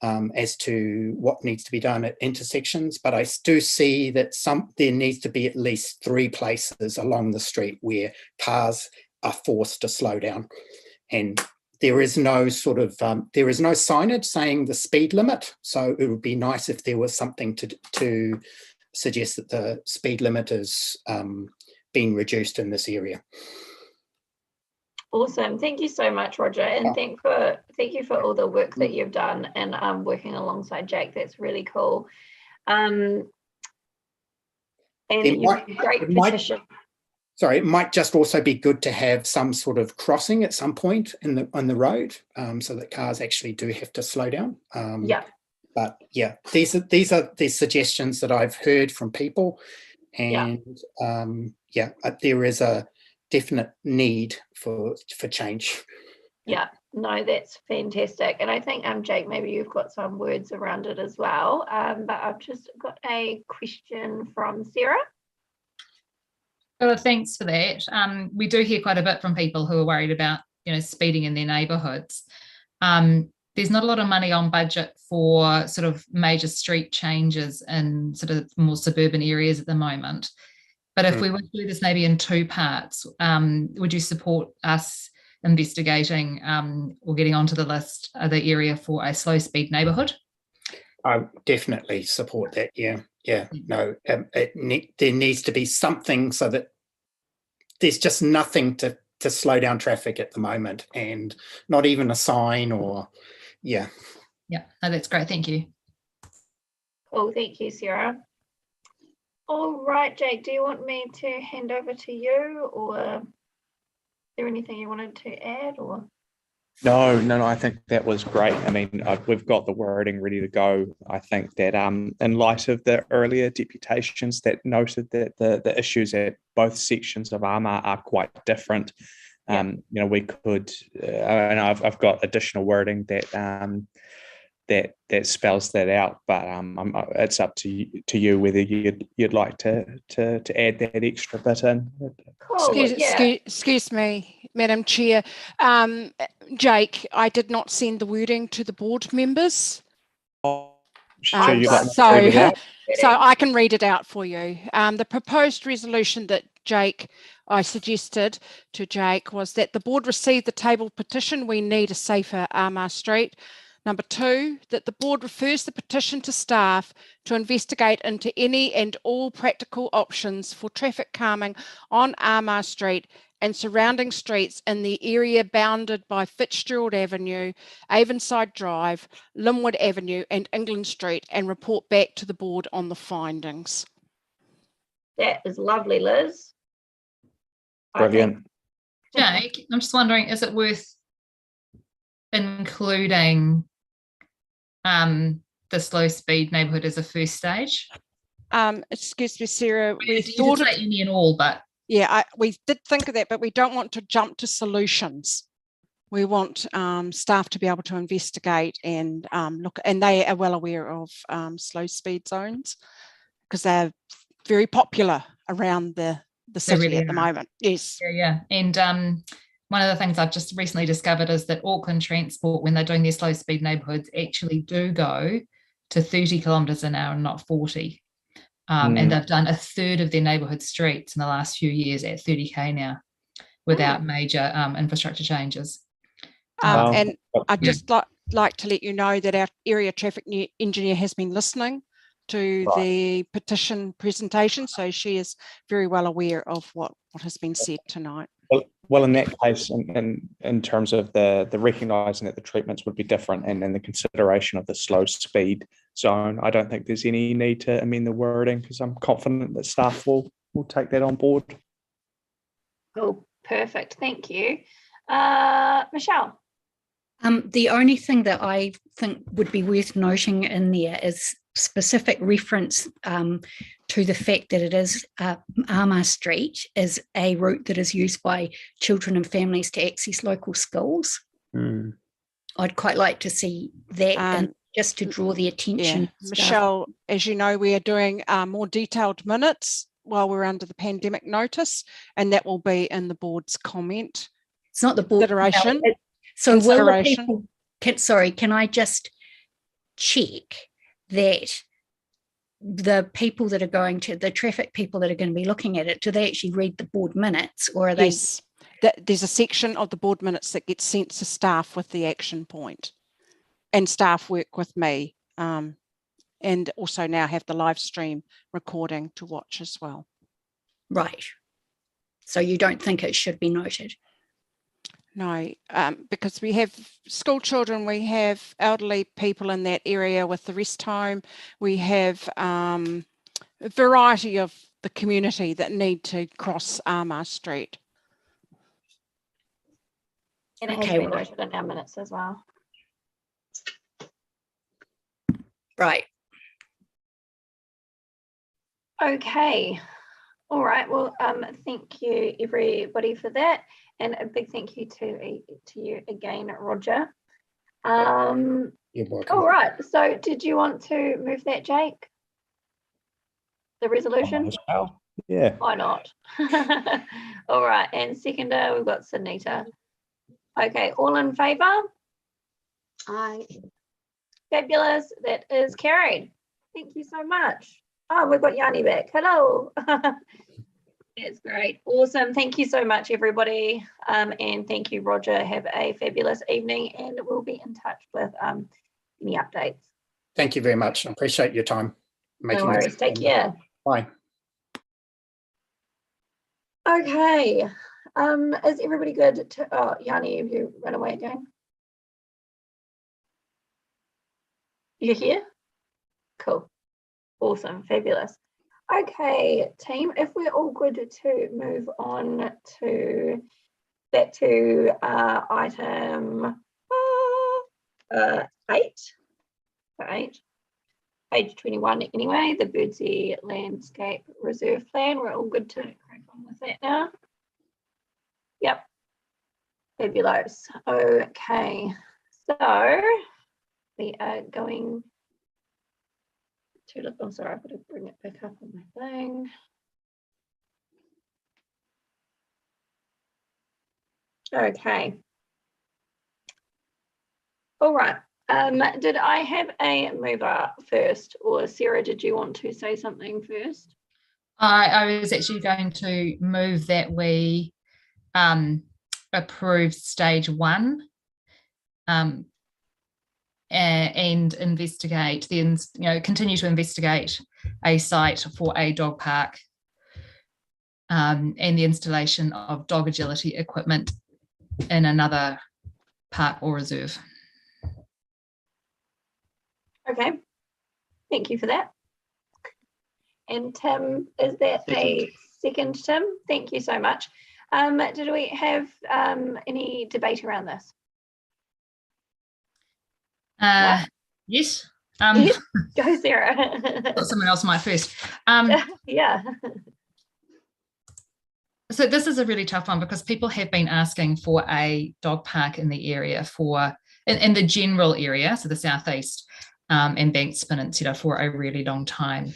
as to what needs to be done at intersections, but I do see that there needs to be at least 3 places along the street where cars are forced to slow down. And there is no there is no signage saying the speed limit. So it would be nice if there was something to suggest that the speed limit is being reduced in this area. Awesome. Thank you so much, Roger. And thank you for all the work that you've done and working alongside Jake. That's really cool. And you've got a great petition. Sorry, it might just also be good to have some sort of crossing at some point on the road, so that cars actually do have to slow down. But yeah, these are the suggestions that I've heard from people, and there is a definite need for change. Yeah, no, that's fantastic. And I think Jake, maybe you've got some words around it as well. But I've just got a question from Sarah. Well, thanks for that. We do hear quite a bit from people who are worried about, speeding in their neighbourhoods. There's not a lot of money on budget for sort of major street changes in sort of more suburban areas at the moment. But if we were to do this maybe in 2 parts, would you support us investigating or getting onto the list of the area for a slow speed neighbourhood? I definitely support that. No, there needs to be something so that there's just nothing to slow down traffic at the moment, and not even a sign or no, that's great. Thank you. Cool. Thank you, Sarah. All right, Jake, do you want me to hand over to you, or is there anything you wanted to add? Or No, I think that was great. I mean, we've got the wording ready to go. I think that in light of the earlier deputations that noted that the issues at both sections of AMA are quite different, we could, and I've got additional wording that spells that out, but it's up to you whether you'd like to add that extra bit in. Cool. Excuse me, Madam Chair. Jake, I did not send the wording to the board members. So I can read it out for you. The proposed resolution that I suggested to Jake was that the board receive the table petition, "We need a safer AMA Street." Number 2, that the board refers the petition to staff to investigate into any and all practical options for traffic calming on AMA Street and surrounding streets in the area bounded by Fitzgerald Avenue, Avonside Drive, Linwood Avenue and England Street, and report back to the board on the findings. That is lovely, Liz. Brilliant. Jake, I'm just wondering, is it worth including the slow speed neighbourhood as a first stage? Excuse me, Sarah. We thought of any and all, but we did think of that, but we don't want to jump to solutions. We want staff to be able to investigate and look, and they are well aware of slow speed zones because they're very popular around the city really at the moment. Yes. And one of the things I've just recently discovered is that Auckland Transport, when they're doing their slow speed neighbourhoods, actually do go to 30 kilometres an hour and not 40. And they've done a third of their neighbourhood streets in the last few years at 30k now without major infrastructure changes. And I'd just like to let you know that our area traffic engineer has been listening to the petition presentation, so she is very well aware of what has been said tonight. Well, in that case, in terms of the recognising that the treatments would be different and then the consideration of the slow speed zone, I don't think there's any need to amend the wording because I'm confident that staff will take that on board. Cool, perfect, thank you. Michelle? The only thing that I think would be worth noting in there is specific reference to the fact that it is Armour Street is a route that is used by children and families to access local schools. I'd quite like to see that, and just to draw the attention. Yeah. Michelle, as you know, we are doing more detailed minutes while we're under the pandemic notice, and that will be in the board's comment. It's not the board consideration. No, so will the people, can I just check that the people that are going to, the traffic people that are going to be looking at it, do they actually read the board minutes, or are they? Yes, there's a section of the board minutes that gets sent to staff with the action point, and staff work with me, and also now have the live stream recording to watch as well. Right. So you don't think it should be noted? No, because we have school children, we have elderly people in that area with the rest home, we have a variety of the community that need to cross Armour Street. And it has been noted in our minutes as well. Right. Okay. All right. Well, thank you everybody for that. And a big thank you to you again, Roger. You're welcome. All right. So did you want to move that, Jake? The resolution? Oh, yeah. Why not? All right. And seconder, we've got Sunita. Okay. All in favour? Aye. Fabulous. That is carried. Thank you so much. Oh, we've got Yanni back. Hello. That's great. Awesome. Thank you so much, everybody. And thank you, Roger. Have a fabulous evening, and we'll be in touch with any updates. Thank you very much. I appreciate your time. No worries. Take care. Bye. Okay. Is everybody good to, oh, Yanni, have you run away again? You're here? Cool. Awesome. Fabulous. Okay, team, if we're all good to move on to back to item 8, page 21 anyway, the Birdsea Landscape Reserve Plan. We're all good to crack on with that now. Yep, fabulous. Okay, so we are going to look, I'm sorry, I've got to bring it back up on my thing. Okay. All right. Did I have a mover first, or Sarah, did you want to say something first? I was actually going to move that we approve stage 1 and investigate, continue to investigate a site for a dog park and the installation of dog agility equipment in another park or reserve. Okay, thank you for that. And Tim, is that a second, Tim? Thank you so much. Did we have any debate around this? Yes. Yes. Go, Sarah. Thought someone else might first. Yeah. So this is a really tough one because people have been asking for a dog park in the area in the general area, so the southeast and Banks Peninsula, for a really long time.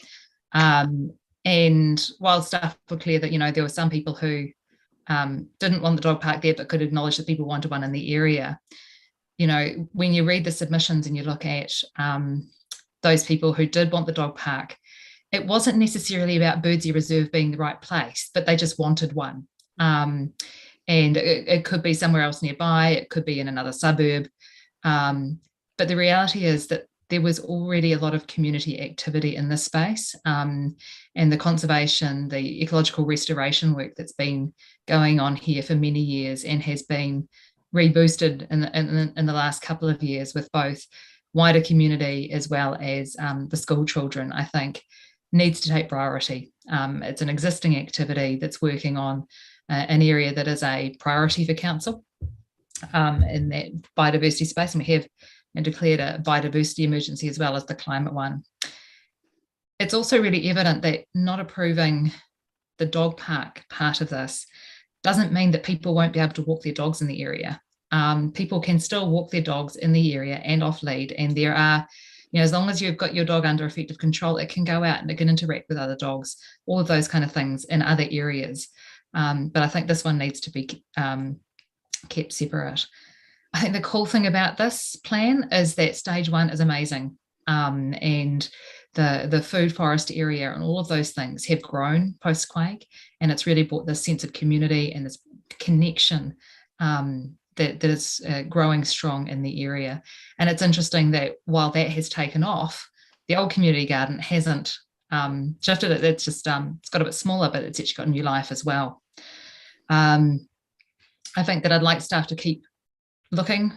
And while staff were clear that, there were some people who didn't want the dog park there but could acknowledge that people wanted one in the area, when you read the submissions and you look at those people who did want the dog park, it wasn't necessarily about Birdsea Reserve being the right place, but they just wanted one. And it could be somewhere else nearby, it could be in another suburb. But the reality is that there was already a lot of community activity in this space, and the conservation, the ecological restoration work that's been going on here for many years and has been reboosted in the last couple of years with both wider community as well as the school children, I think needs to take priority. It's an existing activity that's working on an area that is a priority for council in that biodiversity space, and we have declared a biodiversity emergency as well as the climate one. It's also really evident that not approving the dog park part of this doesn't mean that people won't be able to walk their dogs in the area. People can still walk their dogs in the area and off lead, and there are, as long as you've got your dog under effective control, it can go out and it can interact with other dogs, all of those kind of things in other areas. But I think this one needs to be kept separate. I think the cool thing about this plan is that stage 1 is amazing, and the food forest area and all of those things have grown post-quake, and it's really brought this sense of community and this connection that is growing strong in the area. And it's interesting that while that has taken off, the old community garden hasn't shifted it. It's just it's got a bit smaller, but it's actually got new life as well. I think that I'd like staff to keep looking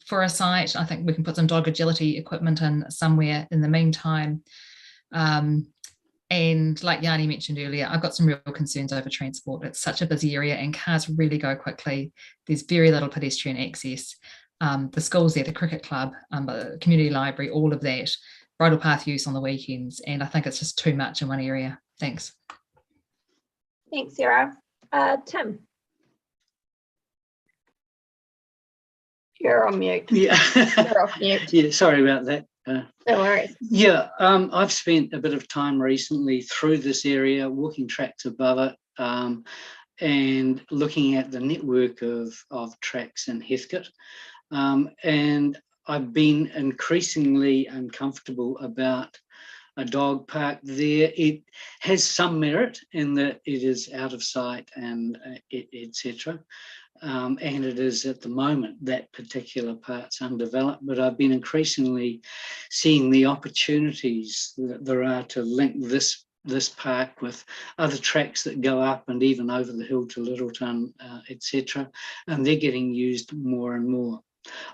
for a site. I think we can put some dog agility equipment in somewhere in the meantime. And like Yanni mentioned earlier, I've got some real concerns over transport. It's such a busy area and cars really go quickly. There's very little pedestrian access. The schools there, the cricket club, the community library, all of that, bridle path use on the weekends. And I think it's just too much in one area. Thanks. Thanks, Sarah. Tim. You're on mute. Yeah. You're off mute. Yeah, sorry about that. No worries. Yeah, I've spent a bit of time recently through this area, walking tracks above it, and looking at the network of tracks in Heathcote. And I've been increasingly uncomfortable about a dog park there. It has some merit in that it is out of sight and etc. And it is at the moment that particular part's undeveloped, but I've been increasingly seeing the opportunities that there are to link this park with other tracks that go up and even over the hill to Littleton, etc. And they're getting used more and more.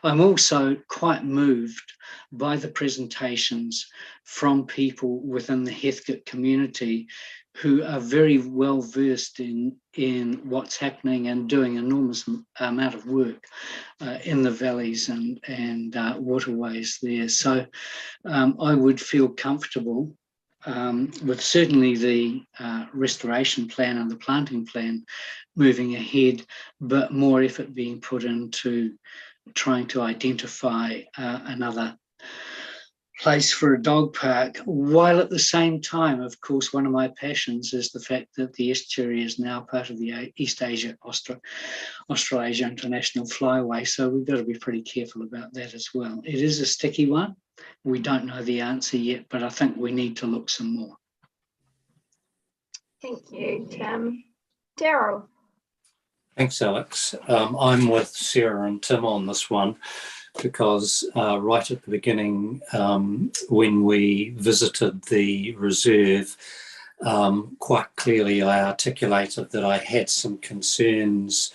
I'm also quite moved by the presentations from people within the Heathcote community who are very well versed in what's happening and doing an enormous amount of work in the valleys and waterways there. So I would feel comfortable with certainly the restoration plan and the planting plan moving ahead, but more effort being put into trying to identify another place for a dog park, while at the same time, of course, one of my passions is the fact that the estuary is now part of the East Asia Australasia International Flyway, so we've got to be pretty careful about that as well. It is a sticky one. We don't know the answer yet, but I think we need to look some more. Thank you, Tim. Daryl. Thanks, Alex. I'm with Sarah and Tim on this one because right at the beginning, when we visited the reserve, quite clearly I articulated that I had some concerns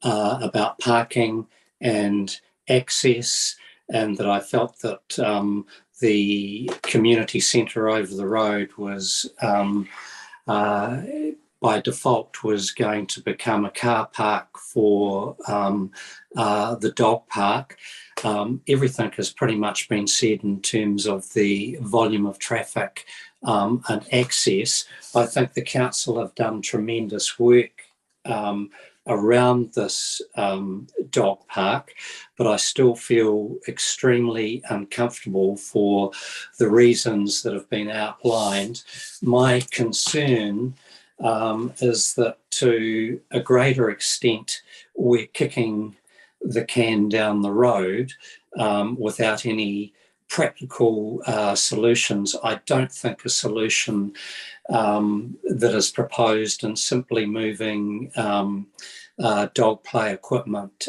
about parking and access, and that I felt that the community centre over the road was by default was going to become a car park for the dog park. Everything has pretty much been said in terms of the volume of traffic and access. I think the council have done tremendous work around this dog park, but I still feel extremely uncomfortable for the reasons that have been outlined. My concern is that to a greater extent we're kicking the can down the road without any practical solutions. I don't think a solution that is proposed and simply moving dog play equipment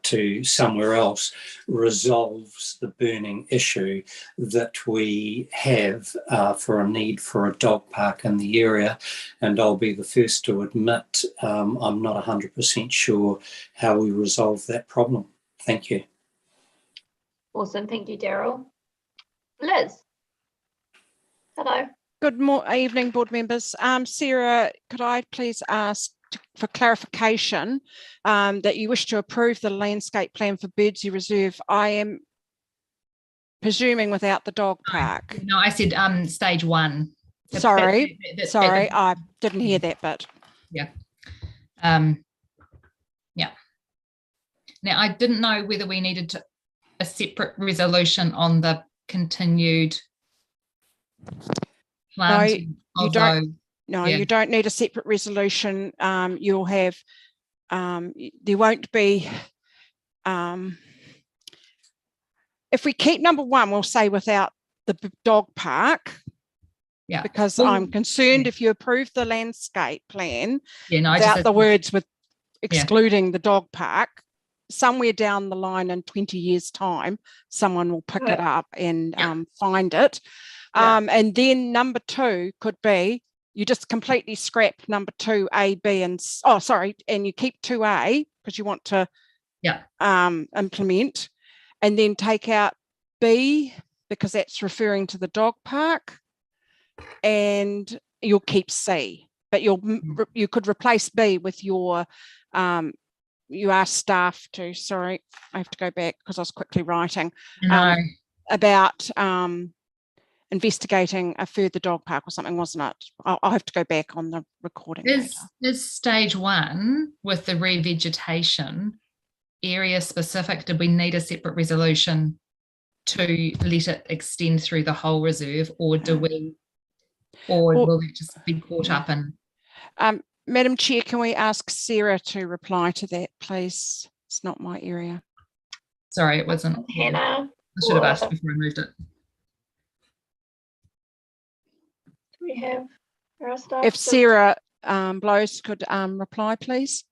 to somewhere else resolves the burning issue that we have for a need for a dog park in the area. And I'll be the first to admit I'm not 100% sure how we resolve that problem. Thank you. Awesome. Thank you, Daryl. Liz. Hello. Good evening, board members. Sarah, could I please ask for clarification that you wish to approve the landscape plan for Birdsea Reserve? I am presuming without the dog park. No, I said stage 1. Sorry, I didn't hear that bit. Yeah. Yeah. Now, I didn't know whether we needed a separate resolution on the continued planting. No, you don't. No, you don't need a separate resolution. You'll have, there won't be, if we keep number 1, we'll say without the dog park. Yeah. Because I'm concerned if you approve the landscape plan without just, the words with excluding the dog park, somewhere down the line in 20 years' time, someone will pick it up and find it. And then number 2 could be you just completely scrap number 2, A, B, and and you keep 2A because you want to implement, and then take out B because that's referring to the dog park, and you'll keep C. But you could replace B with your you asked staff to, sorry, I have to go back because I was quickly writing about investigating a further dog park or something, wasn't it? I'll have to go back on the recording. Is stage 1 with the revegetation area specific? Did we need a separate resolution to let it extend through the whole reserve, or do we, or will it just be caught up in? Madam Chair, can we ask Sarah to reply to that, please? It's not my area. Sorry, it wasn't. Hannah. I should have asked before I moved it. Do we have our staff? If Sarah Blows could reply, please.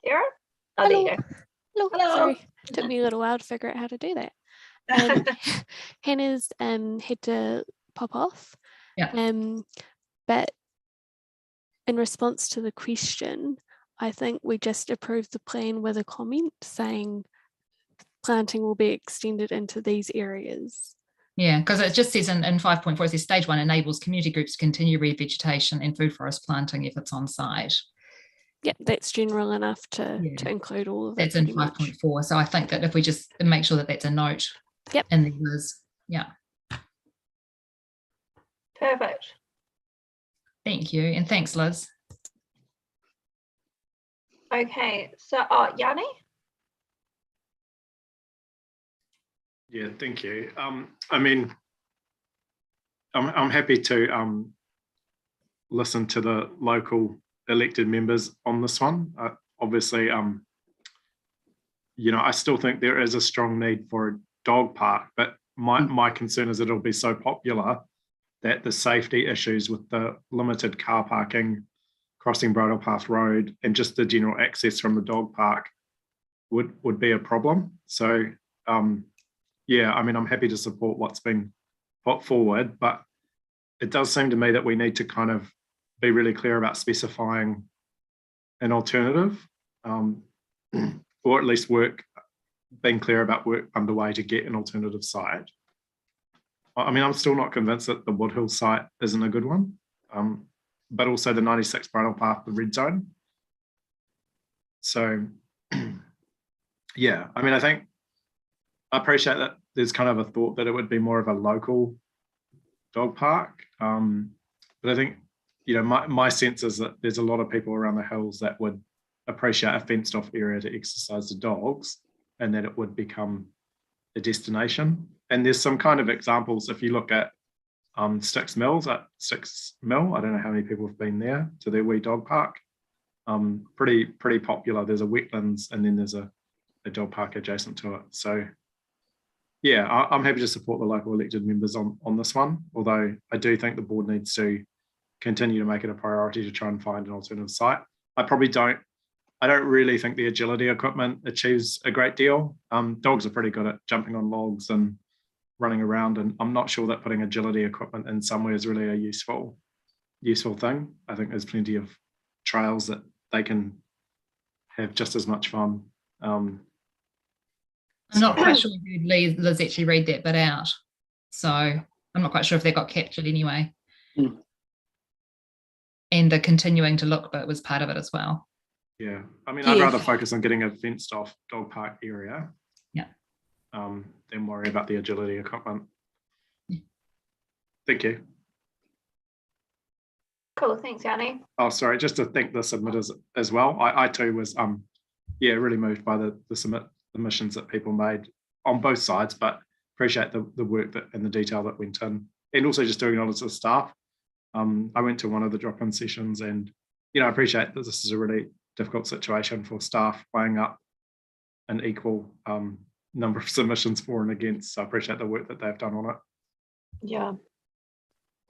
Sarah? Oh, Hello. there you go. Hello. Sorry, it took me a little while to figure out how to do that. Hannah's had to pop off. But in response to the question, I think we just approved the plan with a comment saying planting will be extended into these areas. Yeah, because it just says in 5.4, it says stage 1 enables community groups to continue revegetation and food forest planting if it's on site. Yeah, that's general enough to include all of it. That's in 5.4. So I think that if we just make sure that that's a note in the words, Perfect. Thank you, and thanks, Liz. Okay, so Yanni? Yeah, thank you. I mean, I'm happy to listen to the local elected members on this one. Obviously, you know, I still think there is a strong need for a dog park, but my concern is that it'll be so popular that the safety issues with the limited car parking, crossing Bridle Path Road, and just the general access from the dog park would be a problem. So, yeah, I mean, I'm happy to support what's been put forward, but it does seem to me that we need to kind of be really clear about specifying an alternative, or at least being clear about work underway to get an alternative site. I mean, I'm still not convinced that the Woodhill site isn't a good one, but also the 96 Bridle Path, the red zone. So, yeah, I mean, I appreciate that there's kind of a thought that it would be more of a local dog park. But I think, you know, my sense is that there's a lot of people around the hills that would appreciate a fenced off area to exercise the dogs, and that it would become a destination. And there's some kind of examples, if you look at Six Mill, I don't know how many people have been there, to their wee dog park. Pretty popular. There's a wetlands and then there's a dog park adjacent to it. So yeah, I'm happy to support the local elected members on this one, although I do think the board needs to continue to make it a priority to try and find an alternative site. I don't really think the agility equipment achieves a great deal. Dogs are pretty good at jumping on logs and running around, and I'm not sure that putting agility equipment in somewhere is really a useful thing. I think there's plenty of trails that they can have just as much fun. I'm not quite sure if Liz actually read that bit out, so I'm not quite sure if that got captured anyway. And the continuing to look bit was part of it as well. Yeah, I mean, I'd rather focus on getting a fenced off dog park area, than worry about the agility equipment. Thank you. Cool, thanks, Yanni. Oh, sorry, just to thank the submitters as well. I too was really moved by the submissions that people made on both sides, but appreciate the work and the detail that went in, and also just to acknowledge the staff. I went to one of the drop-in sessions, and I appreciate that this is a really difficult situation for staff weighing up an equal number of submissions for and against. So I appreciate the work that they've done on it. Yeah,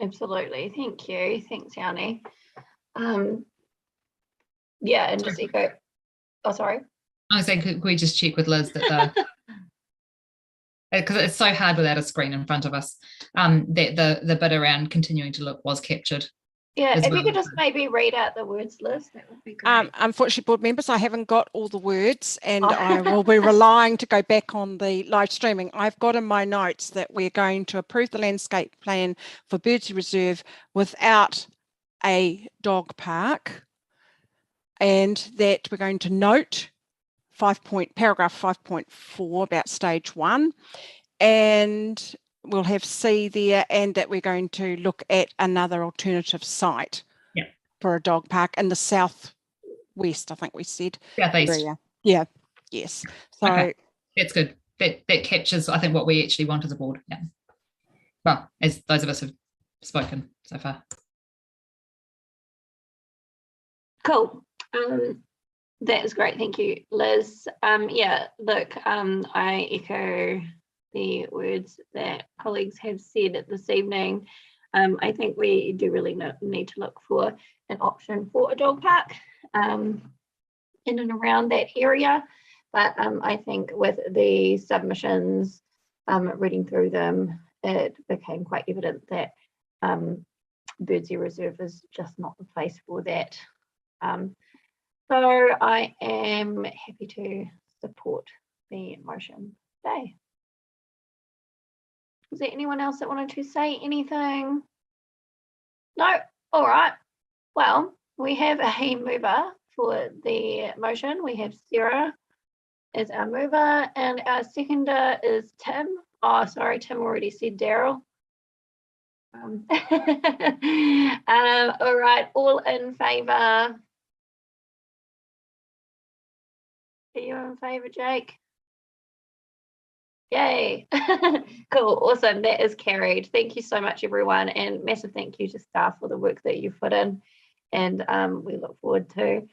absolutely. Thank you. Thanks, Yanni. Yeah, and just echo. Oh, sorry. I was saying, could we just check with Liz that because it's so hard without a screen in front of us, that the bit around continuing to look was captured. Yeah, if you could just maybe read out the words, Liz, that would be great. Unfortunately, board members, I haven't got all the words, and I will be relying to go back on the live streaming. I've got in my notes that we're going to approve the landscape plan for Birdsea Reserve without a dog park, and that we're going to note paragraph 5.4 about stage 1, and we'll have C there, and that we're going to look at another alternative site for a dog park in the southwest, I think we said. Southeast. Yeah, yes. So okay. That's good. That captures, I think, what we actually want as a board. Yeah. Well, as those of us have spoken so far. Cool. That is great. Thank you, Liz. Yeah, look, I echo the words that colleagues have said this evening. I think we do really need to look for an option for a dog park in and around that area. But I think with the submissions, reading through them, it became quite evident that Birdsea Reserve is just not the place for that. So I am happy to support the motion today. Was there anyone else that wanted to say anything? No? All right. Well, we have a mover for the motion. We have Sarah as our mover, and our seconder is Tim. Oh, sorry, Tim already said Daryl. All right, all in favour? Are you in favour, Jake? Yay. Cool, awesome, that is carried. Thank you so much, everyone, and massive thank you to staff for the work that you've put in, and we look forward to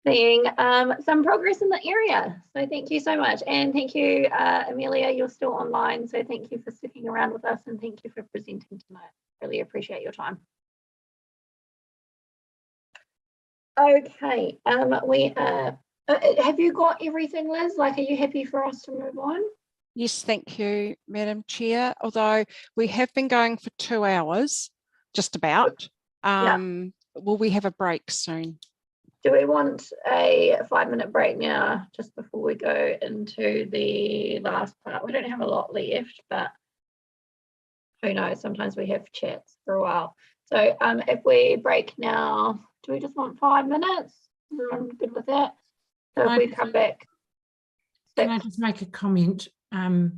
seeing some progress in the area. So thank you so much, and thank you, Amelia, you're still online, so thank you for sticking around with us, and thank you for presenting tonight. Really appreciate your time. Okay, we have you got everything, Liz? Like, are you happy for us to move on? Yes, thank you, Madam Chair. Although we have been going for 2 hours, just about. Will we have a break soon? Do we want a 5-minute break now, just before we go into the last part? We don't have a lot left, but who knows? Sometimes we have chats for a while. So if we break now, do we just want 5 minutes? Everyone good with that? So if we come back. Can I just make a comment?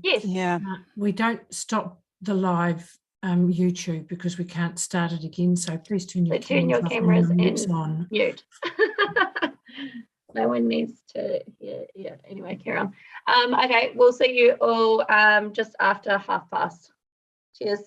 Yes. Yeah. We don't stop the live YouTube because we can't start it again. So please turn your cameras and mutes on. Mute. No one needs to hear. Yeah. Anyway, carry on. Okay, we'll see you all just after past. Cheers.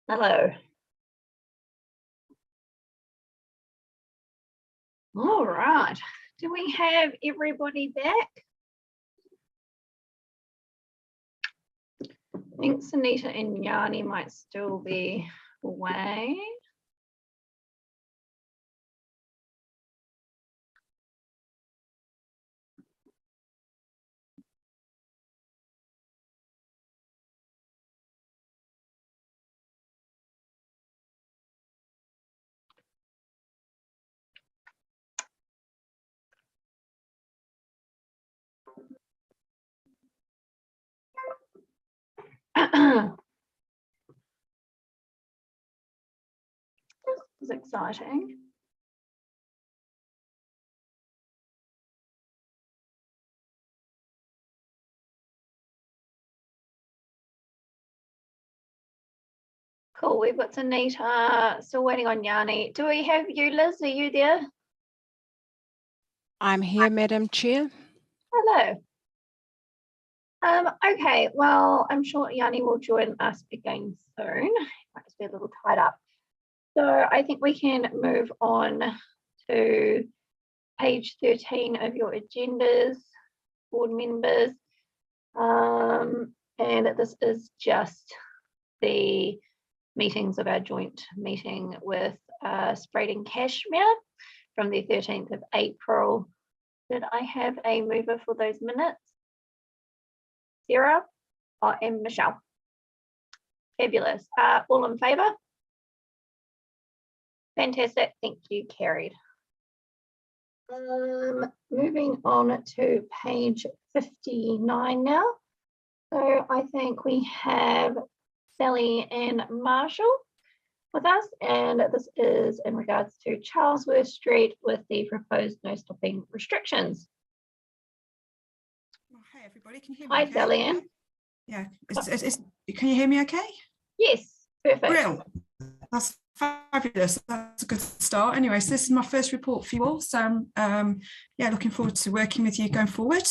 Hello. All right. Do we have everybody back? I think Sunita and Yanni might still be away. This is exciting. Cool, we've got Sunita, still waiting on Yanni. Do we have you, Liz? Are you there? I'm here, Madam Chair. Hello. Okay, well, I'm sure Yanni will join us again soon. Might just be a little tied up. So I think we can move on to page 13 of your agendas, board members. And this is just the meetings of our joint meeting with Spraden Cashmere from the 13th of April. Did I have a mover for those minutes? Sarah and Michelle. Fabulous. All in favour? Fantastic. Thank you, carried. Moving on to page 59 now. So I think we have Sally and Marshall with us, and this is in regards to Charlesworth Street with the proposed no stopping restrictions. Hey everybody, can you hear me? Hi, okay? Sally Ann. Yeah, can you hear me okay? Yes, perfect. Brilliant. That's fabulous. That's a good start. Anyway, so this is my first report for you all. So yeah, looking forward to working with you going forward.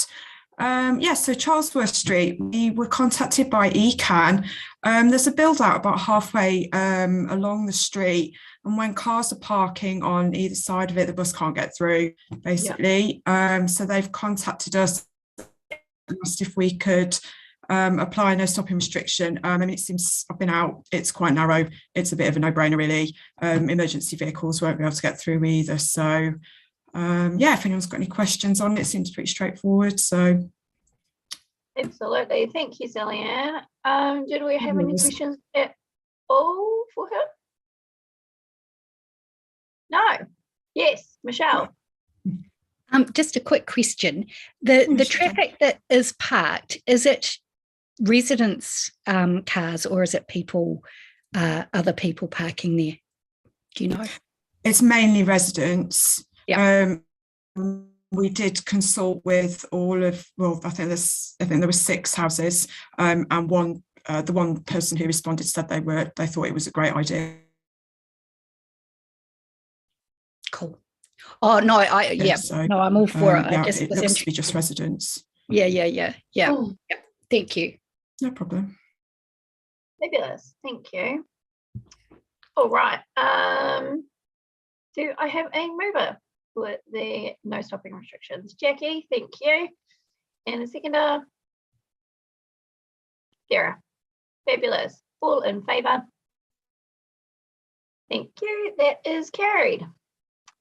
Yeah, so Charlesworth Street, we were contacted by ECAN. There's a build out about halfway along the street, and when cars are parking on either side of it, the bus can't get through, basically. Yeah. So they've contacted us, asked if we could apply no stopping restriction. I mean, it seems, I've been out, it's quite narrow. It's a bit of a no-brainer, really. Emergency vehicles won't be able to get through either. So yeah, if anyone's got any questions on it, it seems pretty straightforward. So absolutely, thank you, Sally Ann. Did we have any questions at all for her? No. Yes, Michelle. Just a quick question. The traffic that is parked, is it residents' cars or is it people, other people parking there? Do you know? It's mainly residents. Yeah. We did consult with all of, well, I think there were 6 houses, and the one person who responded said they thought it was a great idea. Cool. Oh no, no, I'm all for it. Yeah, I just it looks to be just residents. Yeah. Oh. Yeah. Thank you. No problem. Fabulous, thank you. All right. Do I have a mover with the no stopping restrictions? Jackie, thank you. And a seconder. Sarah. Fabulous. All in favour? Thank you. That is carried.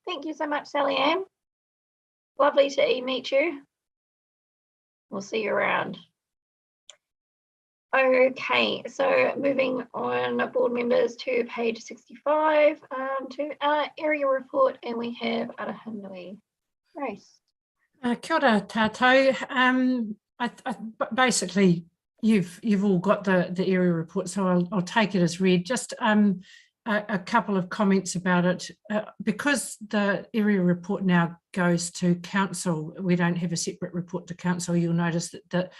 Thank you so much, Sally Ann. Lovely to meet you. We'll see you around. Okay, so moving on, board members, to page 65, to our area report, and we have Arahanui Grace. Kia ora tātou. Basically, you've all got the area report, so I'll take it as read. Just a couple of comments about it. Because the area report now goes to council, we don't have a separate report to council. You'll notice that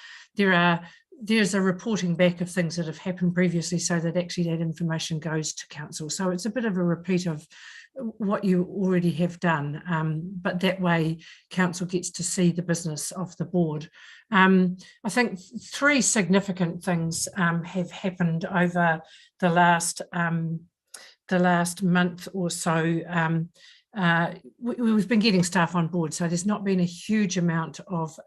there's a reporting back of things that have happened previously, so that actually that information goes to council. So it's a bit of a repeat of what you already have done, but that way council gets to see the business of the board. I think three significant things have happened over the last month or so. We've been getting staff on board, so there's not been a huge amount of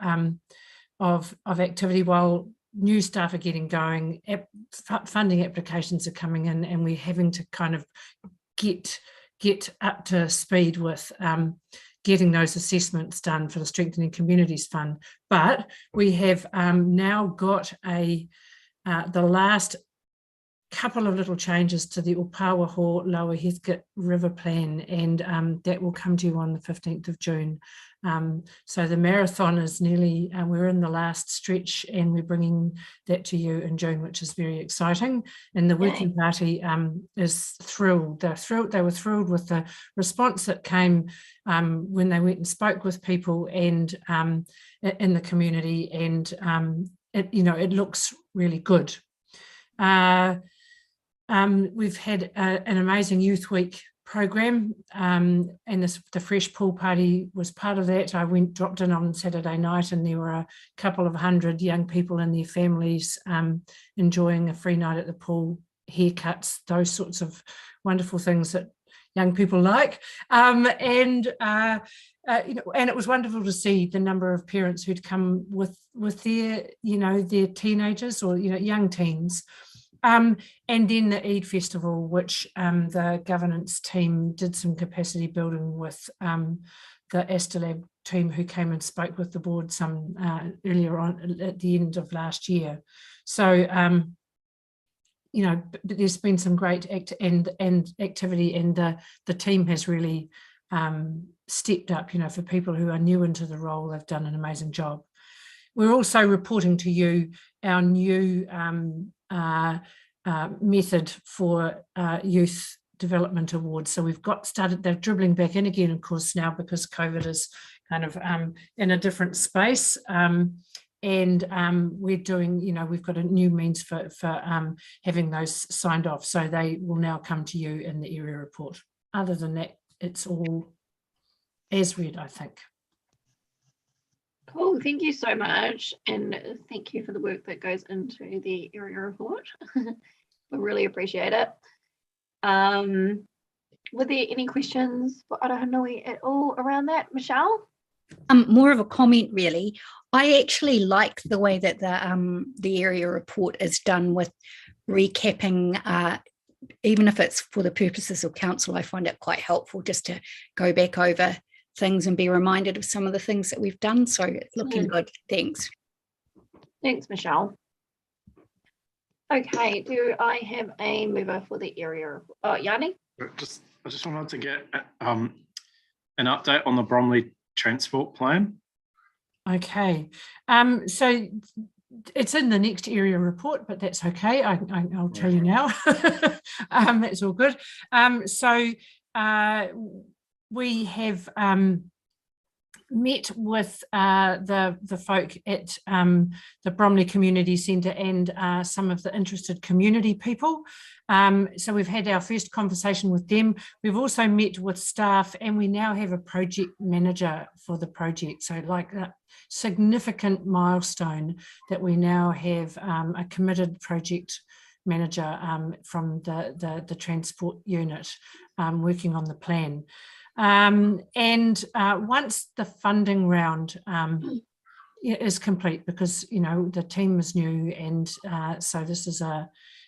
activity while new staff are getting going. Funding applications are coming in, and we're having to kind of get up to speed with getting those assessments done for the Strengthening Communities Fund. But we have now got the last couple of little changes to the Opawaho Lower Heathcote River Plan, and that will come to you on the 15th of June. So the marathon is nearly, we're in the last stretch, and we're bringing that to you in June, which is very exciting. And the Working Party is thrilled. They were thrilled with the response that came when they went and spoke with people and in the community, and it looks really good. We've had an amazing Youth Week program, and the Fresh Pool Party was part of that. I dropped in on Saturday night, and there were a couple of hundred young people and their families enjoying a free night at the pool, haircuts, those sorts of wonderful things that young people like. And it was wonderful to see the number of parents who'd come with their teenagers or young teens. And then the Eid Festival, which the governance team did some capacity building with the Astalab team, who came and spoke with the board some earlier on at the end of last year. So, there's been some great activity, and the team has really stepped up. For people who are new into the role, they've done an amazing job. We're also reporting to you our new method for youth development awards. So we've they're dribbling back in again, of course, now because COVID is kind of in a different space. And we're doing, we've got a new means for having those signed off. So they will now come to you in the area report. Other than that, it's all as read, I think. Cool, thank you so much, and thank you for the work that goes into the area report. We really appreciate it. Were there any questions for Arahanui at all around that, Michelle? More of a comment, really. I actually like the way that the area report is done with recapping, even if it's for the purposes of council. I find it quite helpful just to go back over things and be reminded of some of the things that we've done. So it's looking good. Thanks. Thanks, Michelle. Okay, do I have a mover for the area report? Oh, Yanni? I just wanted to get an update on the Bromley transport plan. Okay, so it's in the next area report, but that's okay. I'll tell you now. It's all good. We have met with the folk at the Bromley Community Centre and some of the interested community people. So we've had our first conversation with them. We've also met with staff, and we now have a project manager for the project. So like a significant milestone that we now have a committed project manager from the transport unit working on the plan. And once the funding round is complete, because the team is new, and so this is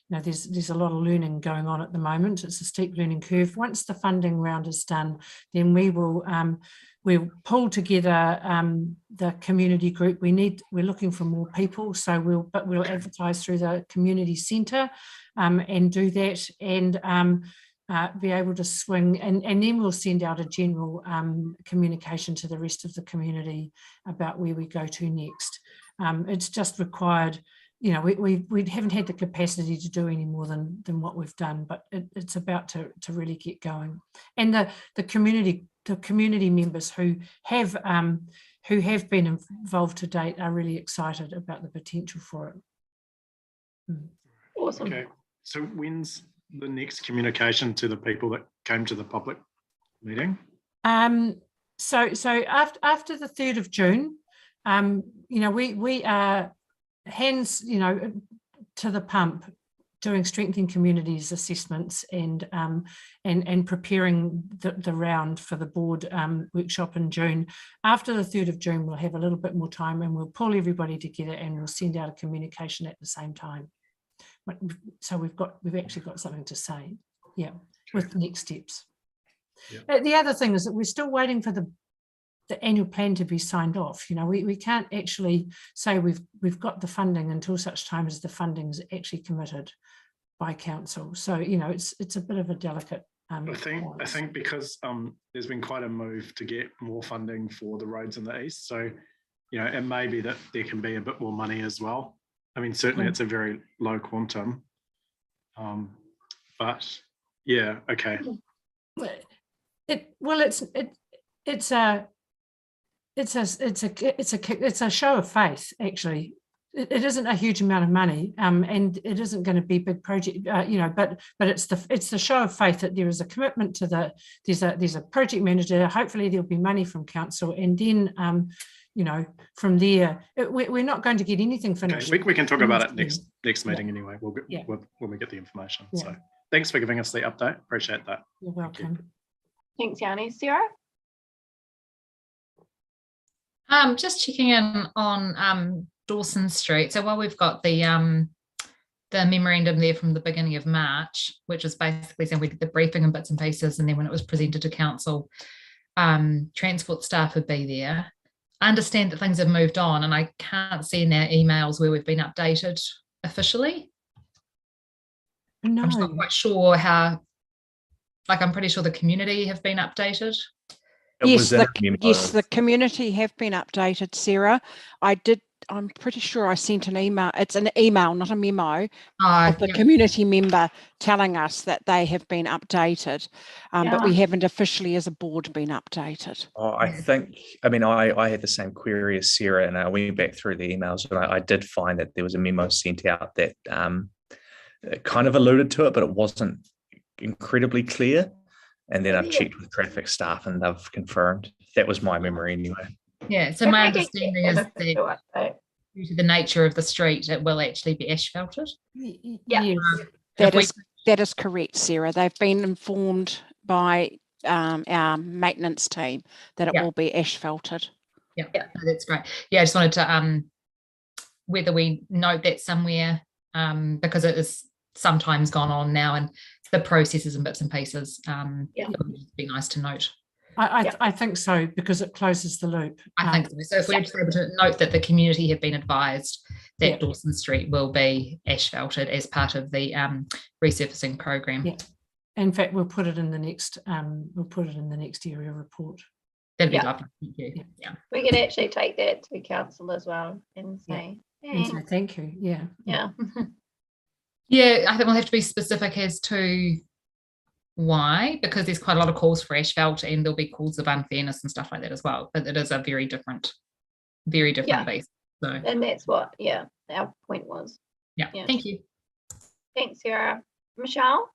there's a lot of learning going on at the moment. It's a steep learning curve. Once the funding round is done, then we'll pull together the community group. We're looking for more people, so we'll advertise through the community centre and do that, and be able to swing, and then we'll send out a general communication to the rest of the community about where we go to next. It's just required, we haven't had the capacity to do any more than what we've done, but it's about to really get going. And the community members who have been involved to date are really excited about the potential for it. Awesome. Okay, so when's the next communication to the people that came to the public meeting? So after the 3rd of June, we are hands, to the pump, doing strengthening communities assessments and preparing the round for the board workshop in June. After the 3rd of June, we'll have a little bit more time and we'll pull everybody together and we'll send out a communication at the same time. So we've actually got something to say, with next steps. The other thing is that we're still waiting for the annual plan to be signed off. We can't actually say we've got the funding until such time as the funding is actually committed by council. So it's a bit of a delicate. I think because there's been quite a move to get more funding for the roads in the east. So it may be that there can be a bit more money as well. I mean, certainly it's a very low quantum, but yeah, okay. It's a show of faith, actually. It isn't a huge amount of money, and it isn't going to be a big project, but it's the show of faith that there is a commitment to there's a project manager. Hopefully there'll be money from council, and then from there we're not going to get anything finished. Okay, we can talk about it next meeting anyway. When we get the information. So thanks for giving us the update. Appreciate that. You're welcome. Thanks, Yanni. Sarah? Just checking in on Dawson Street. So while we've got the memorandum there from the beginning of March, which is basically saying we did the briefing in bits and pieces, and then when it was presented to council, transport staff would be there. I understand that things have moved on, and I can't see in our emails where we've been updated officially. No. I'm just not quite sure how. I'm pretty sure the community have been updated. Yes, the community have been updated, Sarah. I'm pretty sure I sent an email. It's an email, not a memo, of the community member telling us that they have been updated, but we haven't officially as a board been updated. I had the same query as Sarah, and I went back through the emails, and I did find that there was a memo sent out that kind of alluded to it, but it wasn't incredibly clear. And then I've checked with traffic staff and they've confirmed. That was my memory anyway. Yeah, so my understanding is that due to the nature of the street, it will actually be asphalted. Yes, that is correct, Sarah. They've been informed by our maintenance team that it will be asphalted. Yeah, that's great. Yeah, I just wanted to whether we note that somewhere, because it is sometimes gone on now and the processes and bits and pieces. It would be nice to note. I think so, because it closes the loop. I think so. So if we're just able to note that the community have been advised that Dawson Street will be asphalted as part of the resurfacing program. Yeah. In fact, we'll put it in the next area report. That'd be lovely. Thank you. Yeah. We can actually take that to council as well and say thank you. Yeah. Yeah, I think we'll have to be specific as to why, because there's quite a lot of calls for asphalt and there'll be calls of unfairness and stuff like that as well. But it is a very different beast. So. And that's what, our point was. Yeah. Thank you. Thanks, Sarah. Michelle?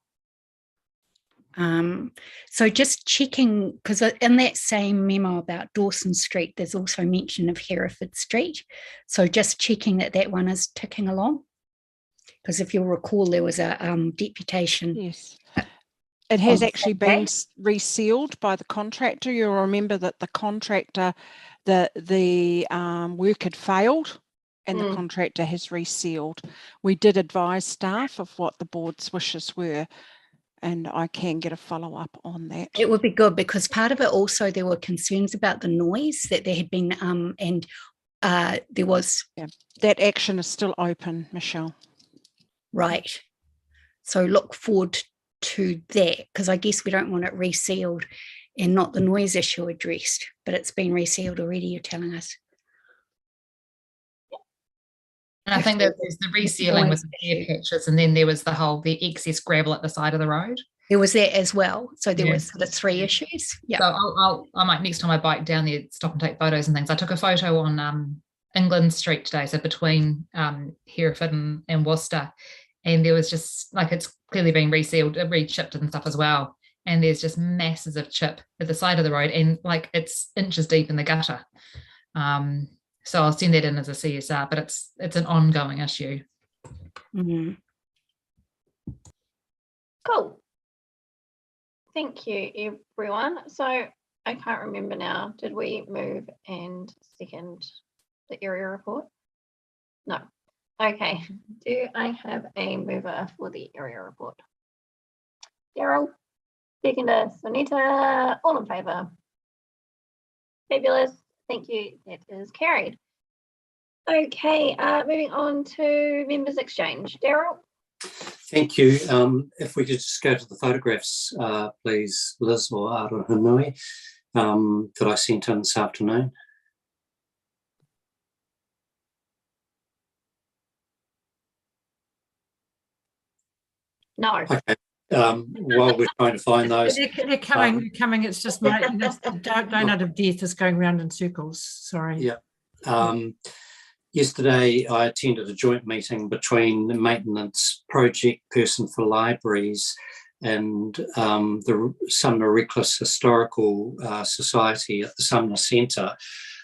So just checking, because in that same memo about Dawson Street, there's also mention of Hereford Street. So just checking that one is ticking along. Because if you'll recall, there was a deputation. Yes. It has actually been resealed by the contractor. You'll remember that the contractor, the work had failed and the contractor has resealed. We did advise staff of what the board's wishes were, and I can get a follow-up on that. It would be good, because part of it also, there were concerns about the noise that there had been, and there was... Yeah. That action is still open, Michelle. Right. So look forward to that, because I guess we don't want it resealed and not the noise issue addressed, but it's been resealed already, you're telling us. And I think that there's the resealing with the air patches, and then there was the excess gravel at the side of the road. There was that as well. So there was the three issues. Yeah. So I might, next time I bike down there, stop and take photos and things. I took a photo on England Street today, so between Hereford and Worcester, and there was just it's clearly been resealed, re-chipped and stuff as well, and there's just masses of chip at the side of the road, and it's inches deep in the gutter. So I'll send that in as a CSR, but it's an ongoing issue. Mm-hmm. Cool. Thank you, everyone. So I can't remember now. Did we move and second the area report? No. Okay. Do I have a mover for the area report? Daryl, seconder, Sunita, all in favour? Fabulous. Thank you. That is carried. Okay, moving on to members exchange. Daryl? Thank you. If we could just go to the photographs, please, Liz or Arohanui, that I sent in this afternoon. No. Okay. While we're trying to find those. They're coming. It's just my donut of death is going round in circles. Sorry. Yeah. Yesterday, I attended a joint meeting between the maintenance project person for libraries and the Sumner Reckless Historical Society at the Sumner Centre,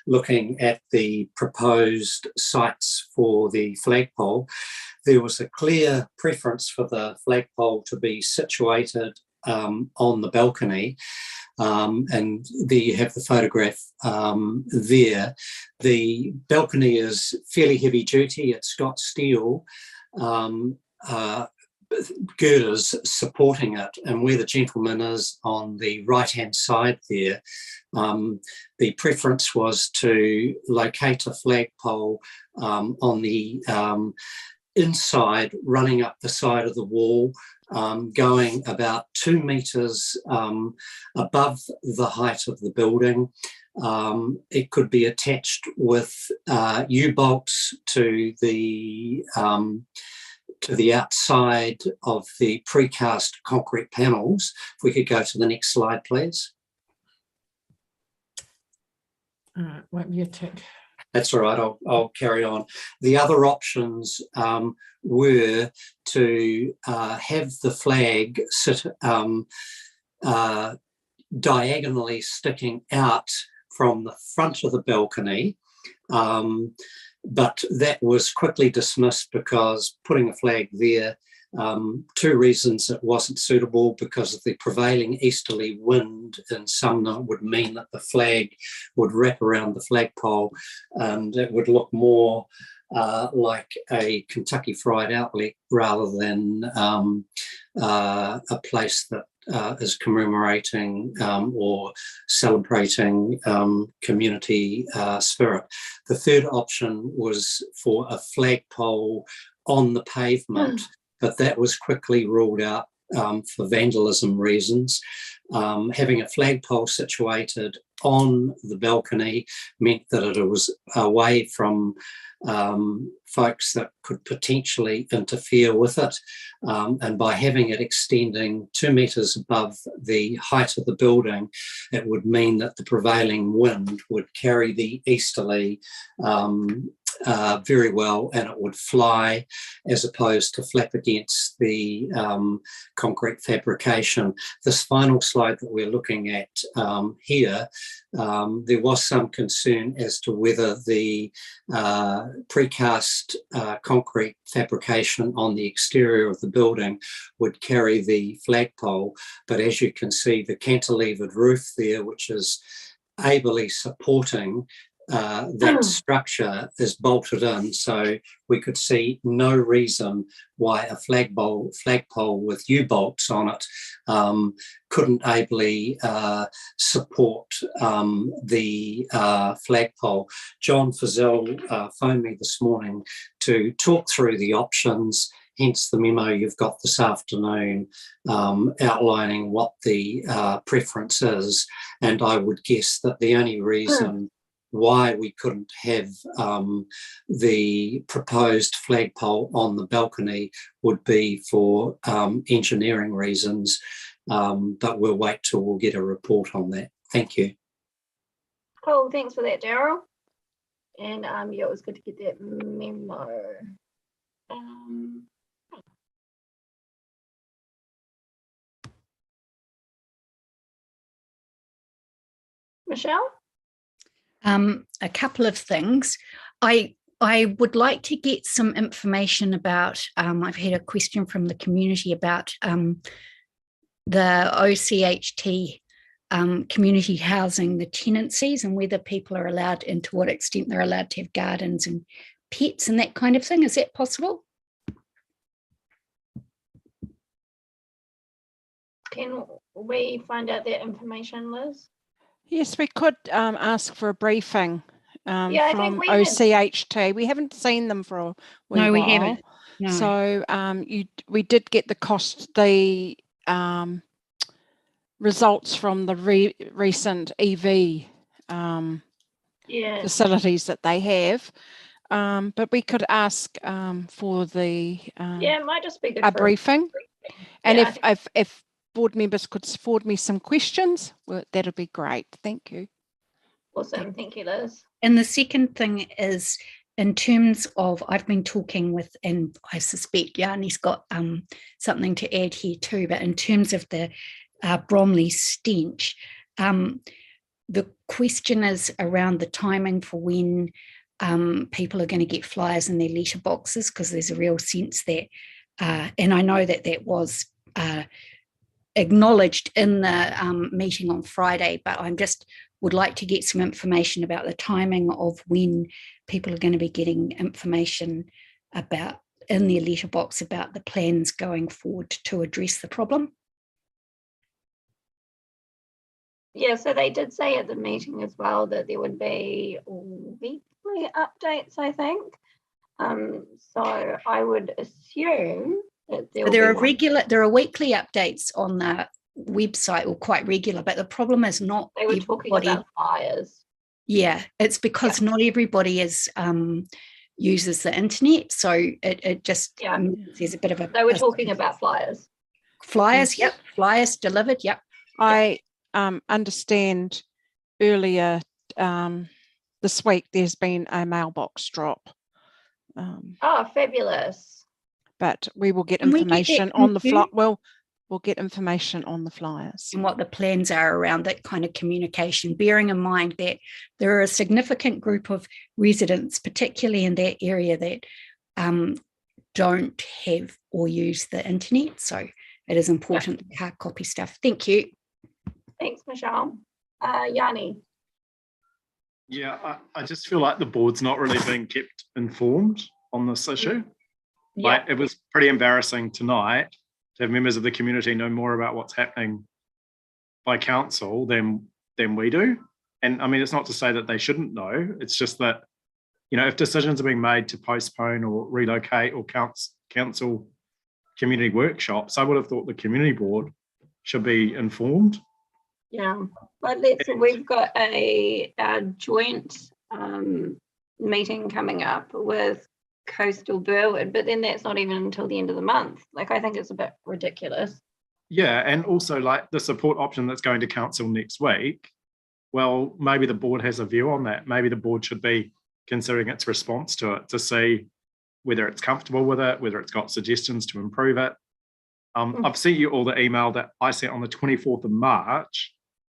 looking at the proposed sites for the flagpole. There was a clear preference for the flagpole to be situated on the balcony. And there you have the photograph there. The balcony is fairly heavy duty. It's got steel girders supporting it, and where the gentleman is on the right-hand side there, the preference was to locate a flagpole on the inside, running up the side of the wall, going about 2 metres above the height of the building. It could be attached with U-bolts to the outside of the precast concrete panels. If we could go to the next slide, please. Won't be a tick. That's all right, I'll carry on. The other options were to have the flag sit diagonally sticking out from the front of the balcony, but that was quickly dismissed because putting a flag there, 2 reasons: it wasn't suitable because of the prevailing easterly wind in Sumner would mean that the flag would wrap around the flagpole and it would look more like a Kentucky Fried Outlet rather than a place that is commemorating or celebrating community spirit. The third option was for a flagpole on the pavement, but that was quickly ruled out for vandalism reasons. Having a flagpole situated on the balcony meant that it was away from folks that could potentially interfere with it, and by having it extending 2 metres above the height of the building, it would mean that the prevailing wind would carry the easterly very well, and it would fly as opposed to flap against the concrete fabrication. This final slide that we're looking at here, there was some concern as to whether the precast concrete fabrication on the exterior of the building would carry the flagpole, but as you can see, the cantilevered roof there, which is ably supporting that structure, is bolted in, so we could see no reason why a flagpole with U-bolts on it couldn't ably support the flagpole. John Fazell phoned me this morning to talk through the options, hence the memo you've got this afternoon outlining what the preference is, and I would guess that the only reason why we couldn't have the proposed flagpole on the balcony would be for engineering reasons, but we'll wait till we'll get a report on that. Thank you. Cool, thanks for that, Daryl. And yeah, it was good to get that memo. Michelle? A couple of things. I would like to get some information about, I've had a question from the community about the OCHT community housing, the tenancies, and whether people are allowed, and to what extent they're allowed to have gardens and pets and that kind of thing. Is that possible? Can we find out that information, Liz? Yes, we could ask for a briefing Yeah, from OCHT. We haven't seen them for a wee while. We haven't. No. So we did get the results from the recent EV facilities that they have. But we could ask for the it might just be good a for briefing. And Yeah, if board members could forward me some questions, well, that'd be great. Thank you. Awesome. Thank you, Liz. And the second thing is, in terms of, I've been talking with, and I suspect Yanni's got something to add here too, but in terms of the Bromley stench, the question is around the timing for when people are going to get flyers in their letterboxes, because there's a real sense that, and I know that that was acknowledged in the meeting on Friday, but I'm just would like to get some information about the timing of when people are going to be getting information about in their letterbox about the plans going forward to address the problem. Yeah, so they did say at the meeting as well that there would be weekly updates, I think. So I would assume that there are weekly updates on the website, or quite regular, but the problem is not they were talking about flyers. Yeah, it's because not everybody uses the internet, so it just there's a bit of a. They were talking about flyers. Flyers, yep. Flyers delivered, yep. I understand earlier this week there's been a mailbox drop. Oh, fabulous! But we will get information on the fly. Well, we'll get information on the flyers and what the plans are around that kind of communication, bearing in mind that there are a significant group of residents, particularly in that area, that don't have or use the internet. So it is important to hard copy stuff. Thank you. Thanks, Michelle. Yanni. Yeah, I just feel like the board's not really being kept informed on this issue. Like, it was pretty embarrassing tonight to have members of the community know more about what's happening by council than we do. And I mean, it's not to say that they shouldn't know. It's just that, you know, if decisions are being made to postpone or relocate or council community workshops, I would have thought the community board should be informed. Yeah, but we've got a joint meeting coming up with Coastal Burwood, but then that's not even until the end of the month. Like, I think it's a bit ridiculous. Yeah, and also like the support option that's going to council next week, well, maybe the board has a view on that. Maybe the board should be considering its response to it to see whether it's comfortable with it, whether it's got suggestions to improve it. I've sent you all the email that I sent on the 24th of March,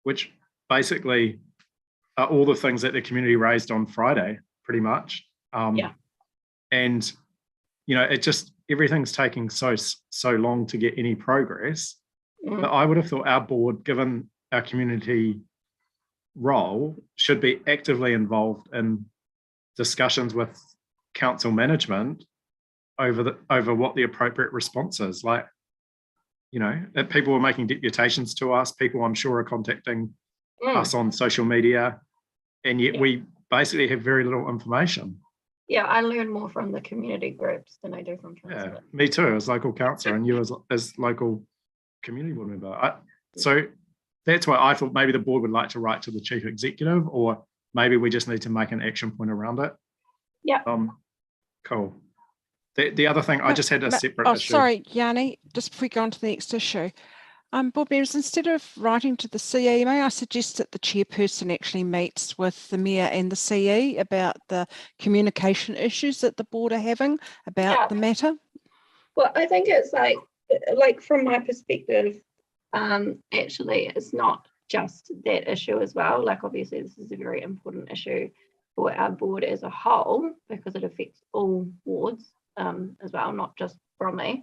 which basically are all the things that the community raised on Friday, pretty much. And, you know, it just, everything's taking so long to get any progress. But I would have thought our board, given our community role, should be actively involved in discussions with council management over what the appropriate response is. Like, you know, that people are making deputations to us, people I'm sure are contacting us on social media, and yet we basically have very little information. Yeah, I learn more from the community groups than I do from council. Yeah, me too, as local councillor, and you as local community board member. So that's why I thought maybe the board would like to write to the chief executive, or maybe we just need to make an action point around it. Yeah. Cool. The other thing, I just had a separate issue. Sorry, Yanni, just before we go on to the next issue. Board members, instead of writing to the CE, may I suggest that the chairperson actually meets with the mayor and the CE about the communication issues that the board are having about the matter? Well, I think it's like from my perspective, actually, it's not just that issue as well. Like obviously this is a very important issue for our board as a whole because it affects all wards as well, not just Bromley.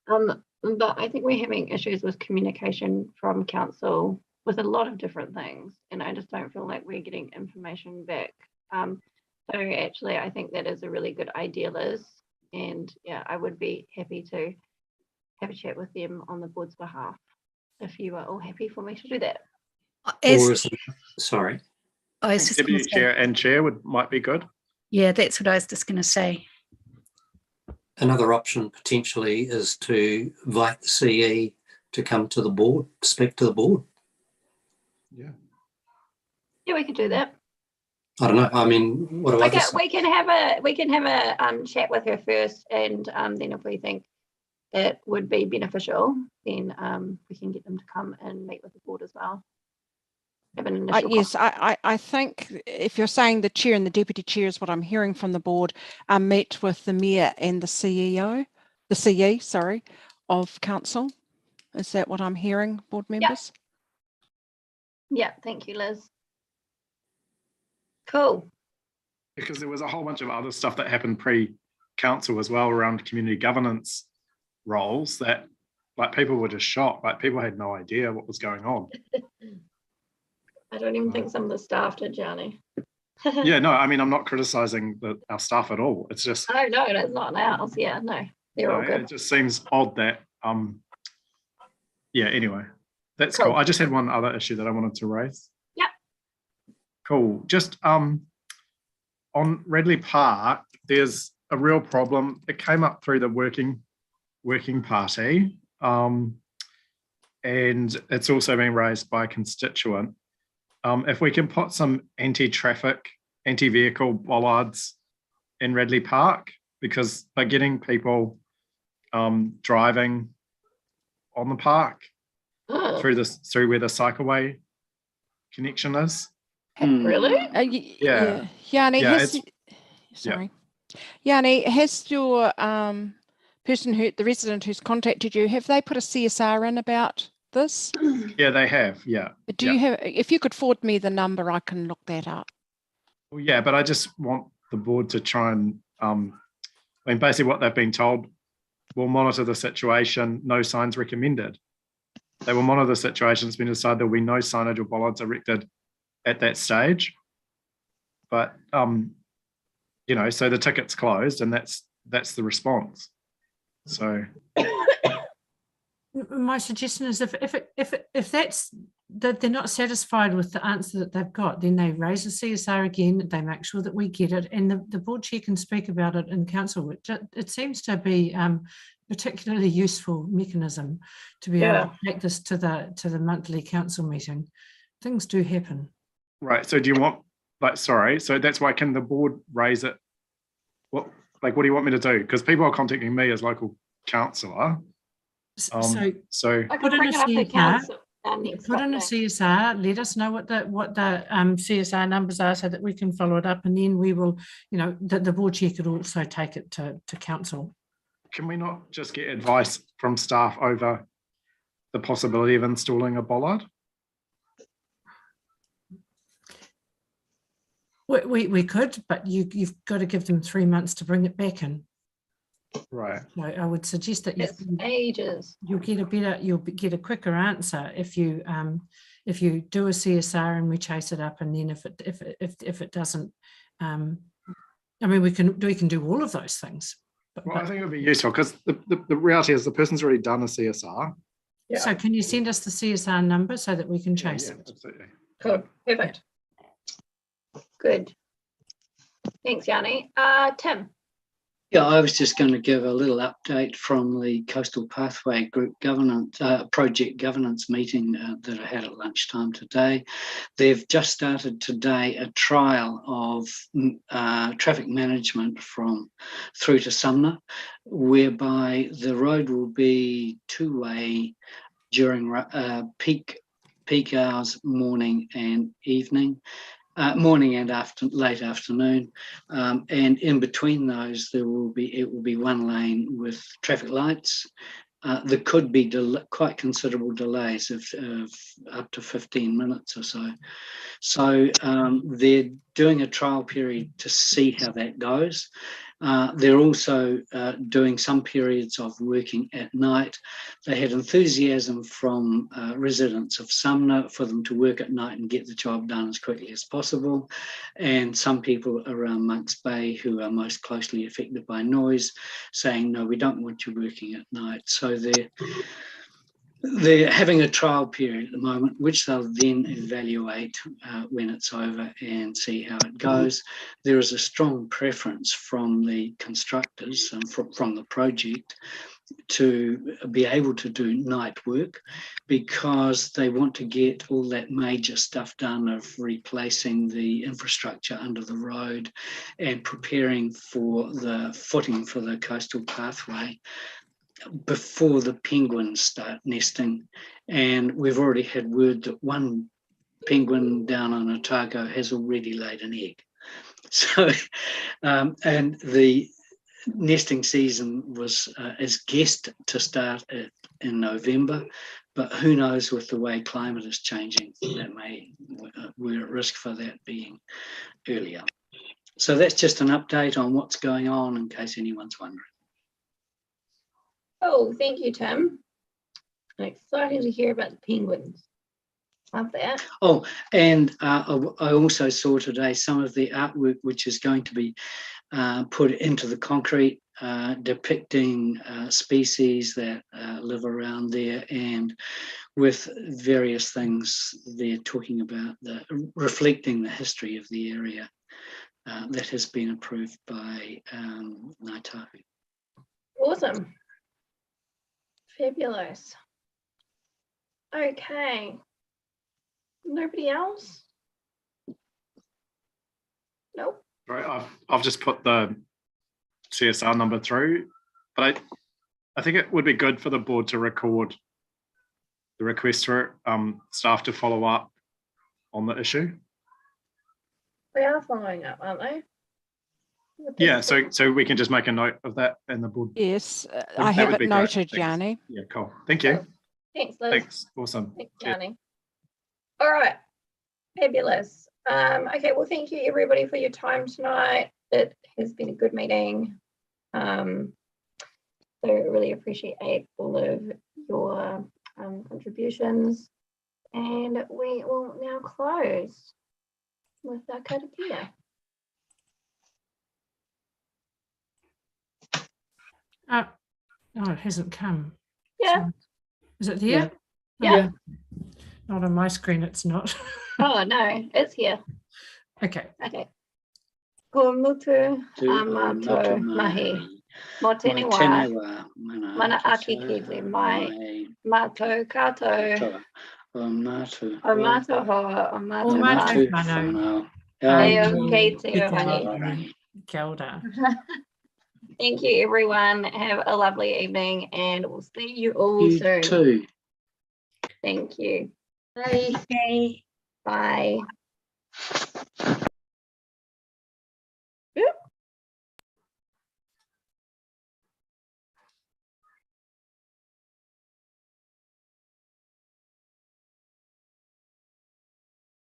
But I think we're having issues with communication from council with a lot of different things, and I just don't feel like we're getting information back. So actually I think that is a really good idea, Liz, and yeah, I would be happy to have a chat with them on the board's behalf if you are all happy for me to do that. Sorry. Deputy chair and chair might be good. Yeah, that's what I was just going to say. Another option potentially is to invite the CE to come to the board, speak to the board. Yeah. Yeah, we could do that. I don't know. I mean, what do I just... We can have a chat with her first, and then if we think it would be beneficial, then we can get them to come and meet with the board as well. Have an initial yes, I think if you're saying the chair and the deputy chair is what I'm hearing from the board, met with the mayor and the CE, sorry, of council. Is that what I'm hearing, board members? Yeah, thank you, Liz. Cool. Because there was a whole bunch of other stuff that happened pre-council as well around community governance roles that like people were just shocked. Like people had no idea what was going on. I don't even think some of the staff did, Gianni. Yeah, no, I mean, I'm not criticizing our staff at all. It's just... Oh, no, that's not ours. Yeah, no, they're all good. It just seems odd that, yeah, anyway, that's cool. I just had one other issue that I wanted to raise. Yep. Cool. Just on Redley Park, there's a real problem. It came up through the working party, and it's also been raised by a constituent. If we can put some anti-traffic, anti-vehicle bollards in Redley Park, because by getting people driving on the park through where the cycleway connection is. Really? Yeah. Yanni, Yeah, Yanni, has your the resident who's contacted you, have they put a CSR in about this? Yeah, they have. Yeah. Do you have? If you could forward me the number, I can look that up. Well, yeah, but I just want the board to try and, I mean, basically what they've been told, we'll monitor the situation, no signs recommended. They will monitor the situation. It's been decided there will be no signage or bollards erected at that stage. But, you know, so the ticket's closed and that's the response. So... My suggestion is if that's that they're not satisfied with the answer that they've got, then they raise the CSR again, they make sure that we get it, and the board chair can speak about it in council. It seems to be a particularly useful mechanism to be able to take this to the monthly council meeting. Things do happen. Right. So do you want, like, sorry, so that's why can the board raise it? What do you want me to do? Because people are contacting me as local councillor. So put in a CSR, let us know what the CSR numbers are so that we can follow it up, and then we will, you know, the board chair could also take it to council. Can we not just get advice from staff over the possibility of installing a bollard? We could, but you've got to give them 3 months to bring it back in. Right. So I would suggest that ages. You'll get a quicker answer if you do a CSR and we chase it up, and then if it doesn't, I mean, we can do all of those things. Well, I think it would be useful because the reality is the person's already done a CSR. Yeah. So can you send us the CSR number so that we can chase it? Absolutely. Cool. Perfect. Good. Thanks, Yanni. Tim. Yeah, I was just going to give a little update from the Coastal Pathway Group Governance Project Governance meeting that I had at lunchtime today. They've just started today a trial of traffic management through to Sumner, whereby the road will be two-way during peak hours, morning and evening. Morning and late afternoon, and in between those it will be one lane with traffic lights, there could be quite considerable delays of up to 15 minutes or so. So they're doing a trial period to see how that goes. They're also doing some periods of working at night. They had enthusiasm from residents of Sumner for them to work at night and get the job done as quickly as possible. And some people around Monks Bay who are most closely affected by noise saying, no, we don't want you working at night. So they're having a trial period at the moment, which they'll then evaluate when it's over and see how it goes. There is a strong preference from the constructors and from the project to be able to do night work because they want to get all that major stuff done of replacing the infrastructure under the road and preparing for the footing for the coastal pathway before the penguins start nesting. And we've already had word that one penguin down on Otago has already laid an egg. So, and the nesting season is guessed to start in November, but who knows with the way climate is changing, we're at risk for that being earlier. So that's just an update on what's going on in case anyone's wondering. Oh, thank you, Tim. Exciting to hear about the penguins. Love that. Oh, and I also saw today some of the artwork which is going to be put into the concrete depicting species that live around there, and with various things they're talking about, reflecting the history of the area that has been approved by Ngāi Tahu. Awesome. Fabulous. Okay. Nobody else? Nope. Right, I've just put the CSR number through, but I think it would be good for the board to record the request for staff to follow up on the issue. We are following up, aren't they? Yeah, so we can just make a note of that in the board. Yes, I have it noted, Yanni. Yeah, cool. Thank you. Thanks, Liz. Thanks. Awesome. Thanks, Yanni. All right. Fabulous. Okay, well, thank you everybody for your time tonight. It has been a good meeting. So really appreciate all of your contributions. And we will now close with our karakia. Oh, it hasn't come. Yeah. So, is it there? Yeah. Not on my screen, it's not. Oh, no, it's here. Okay. Okay. Ko mutu amato mahi. Mo tēnei wā. Mana ake kite mai. Mato kato. O mato hoa. O mato whānau. Eo kei te orangi. Kia ora. Thank you, everyone. Have a lovely evening, and we'll see you all soon. Too. Thank you. Bye. Bye.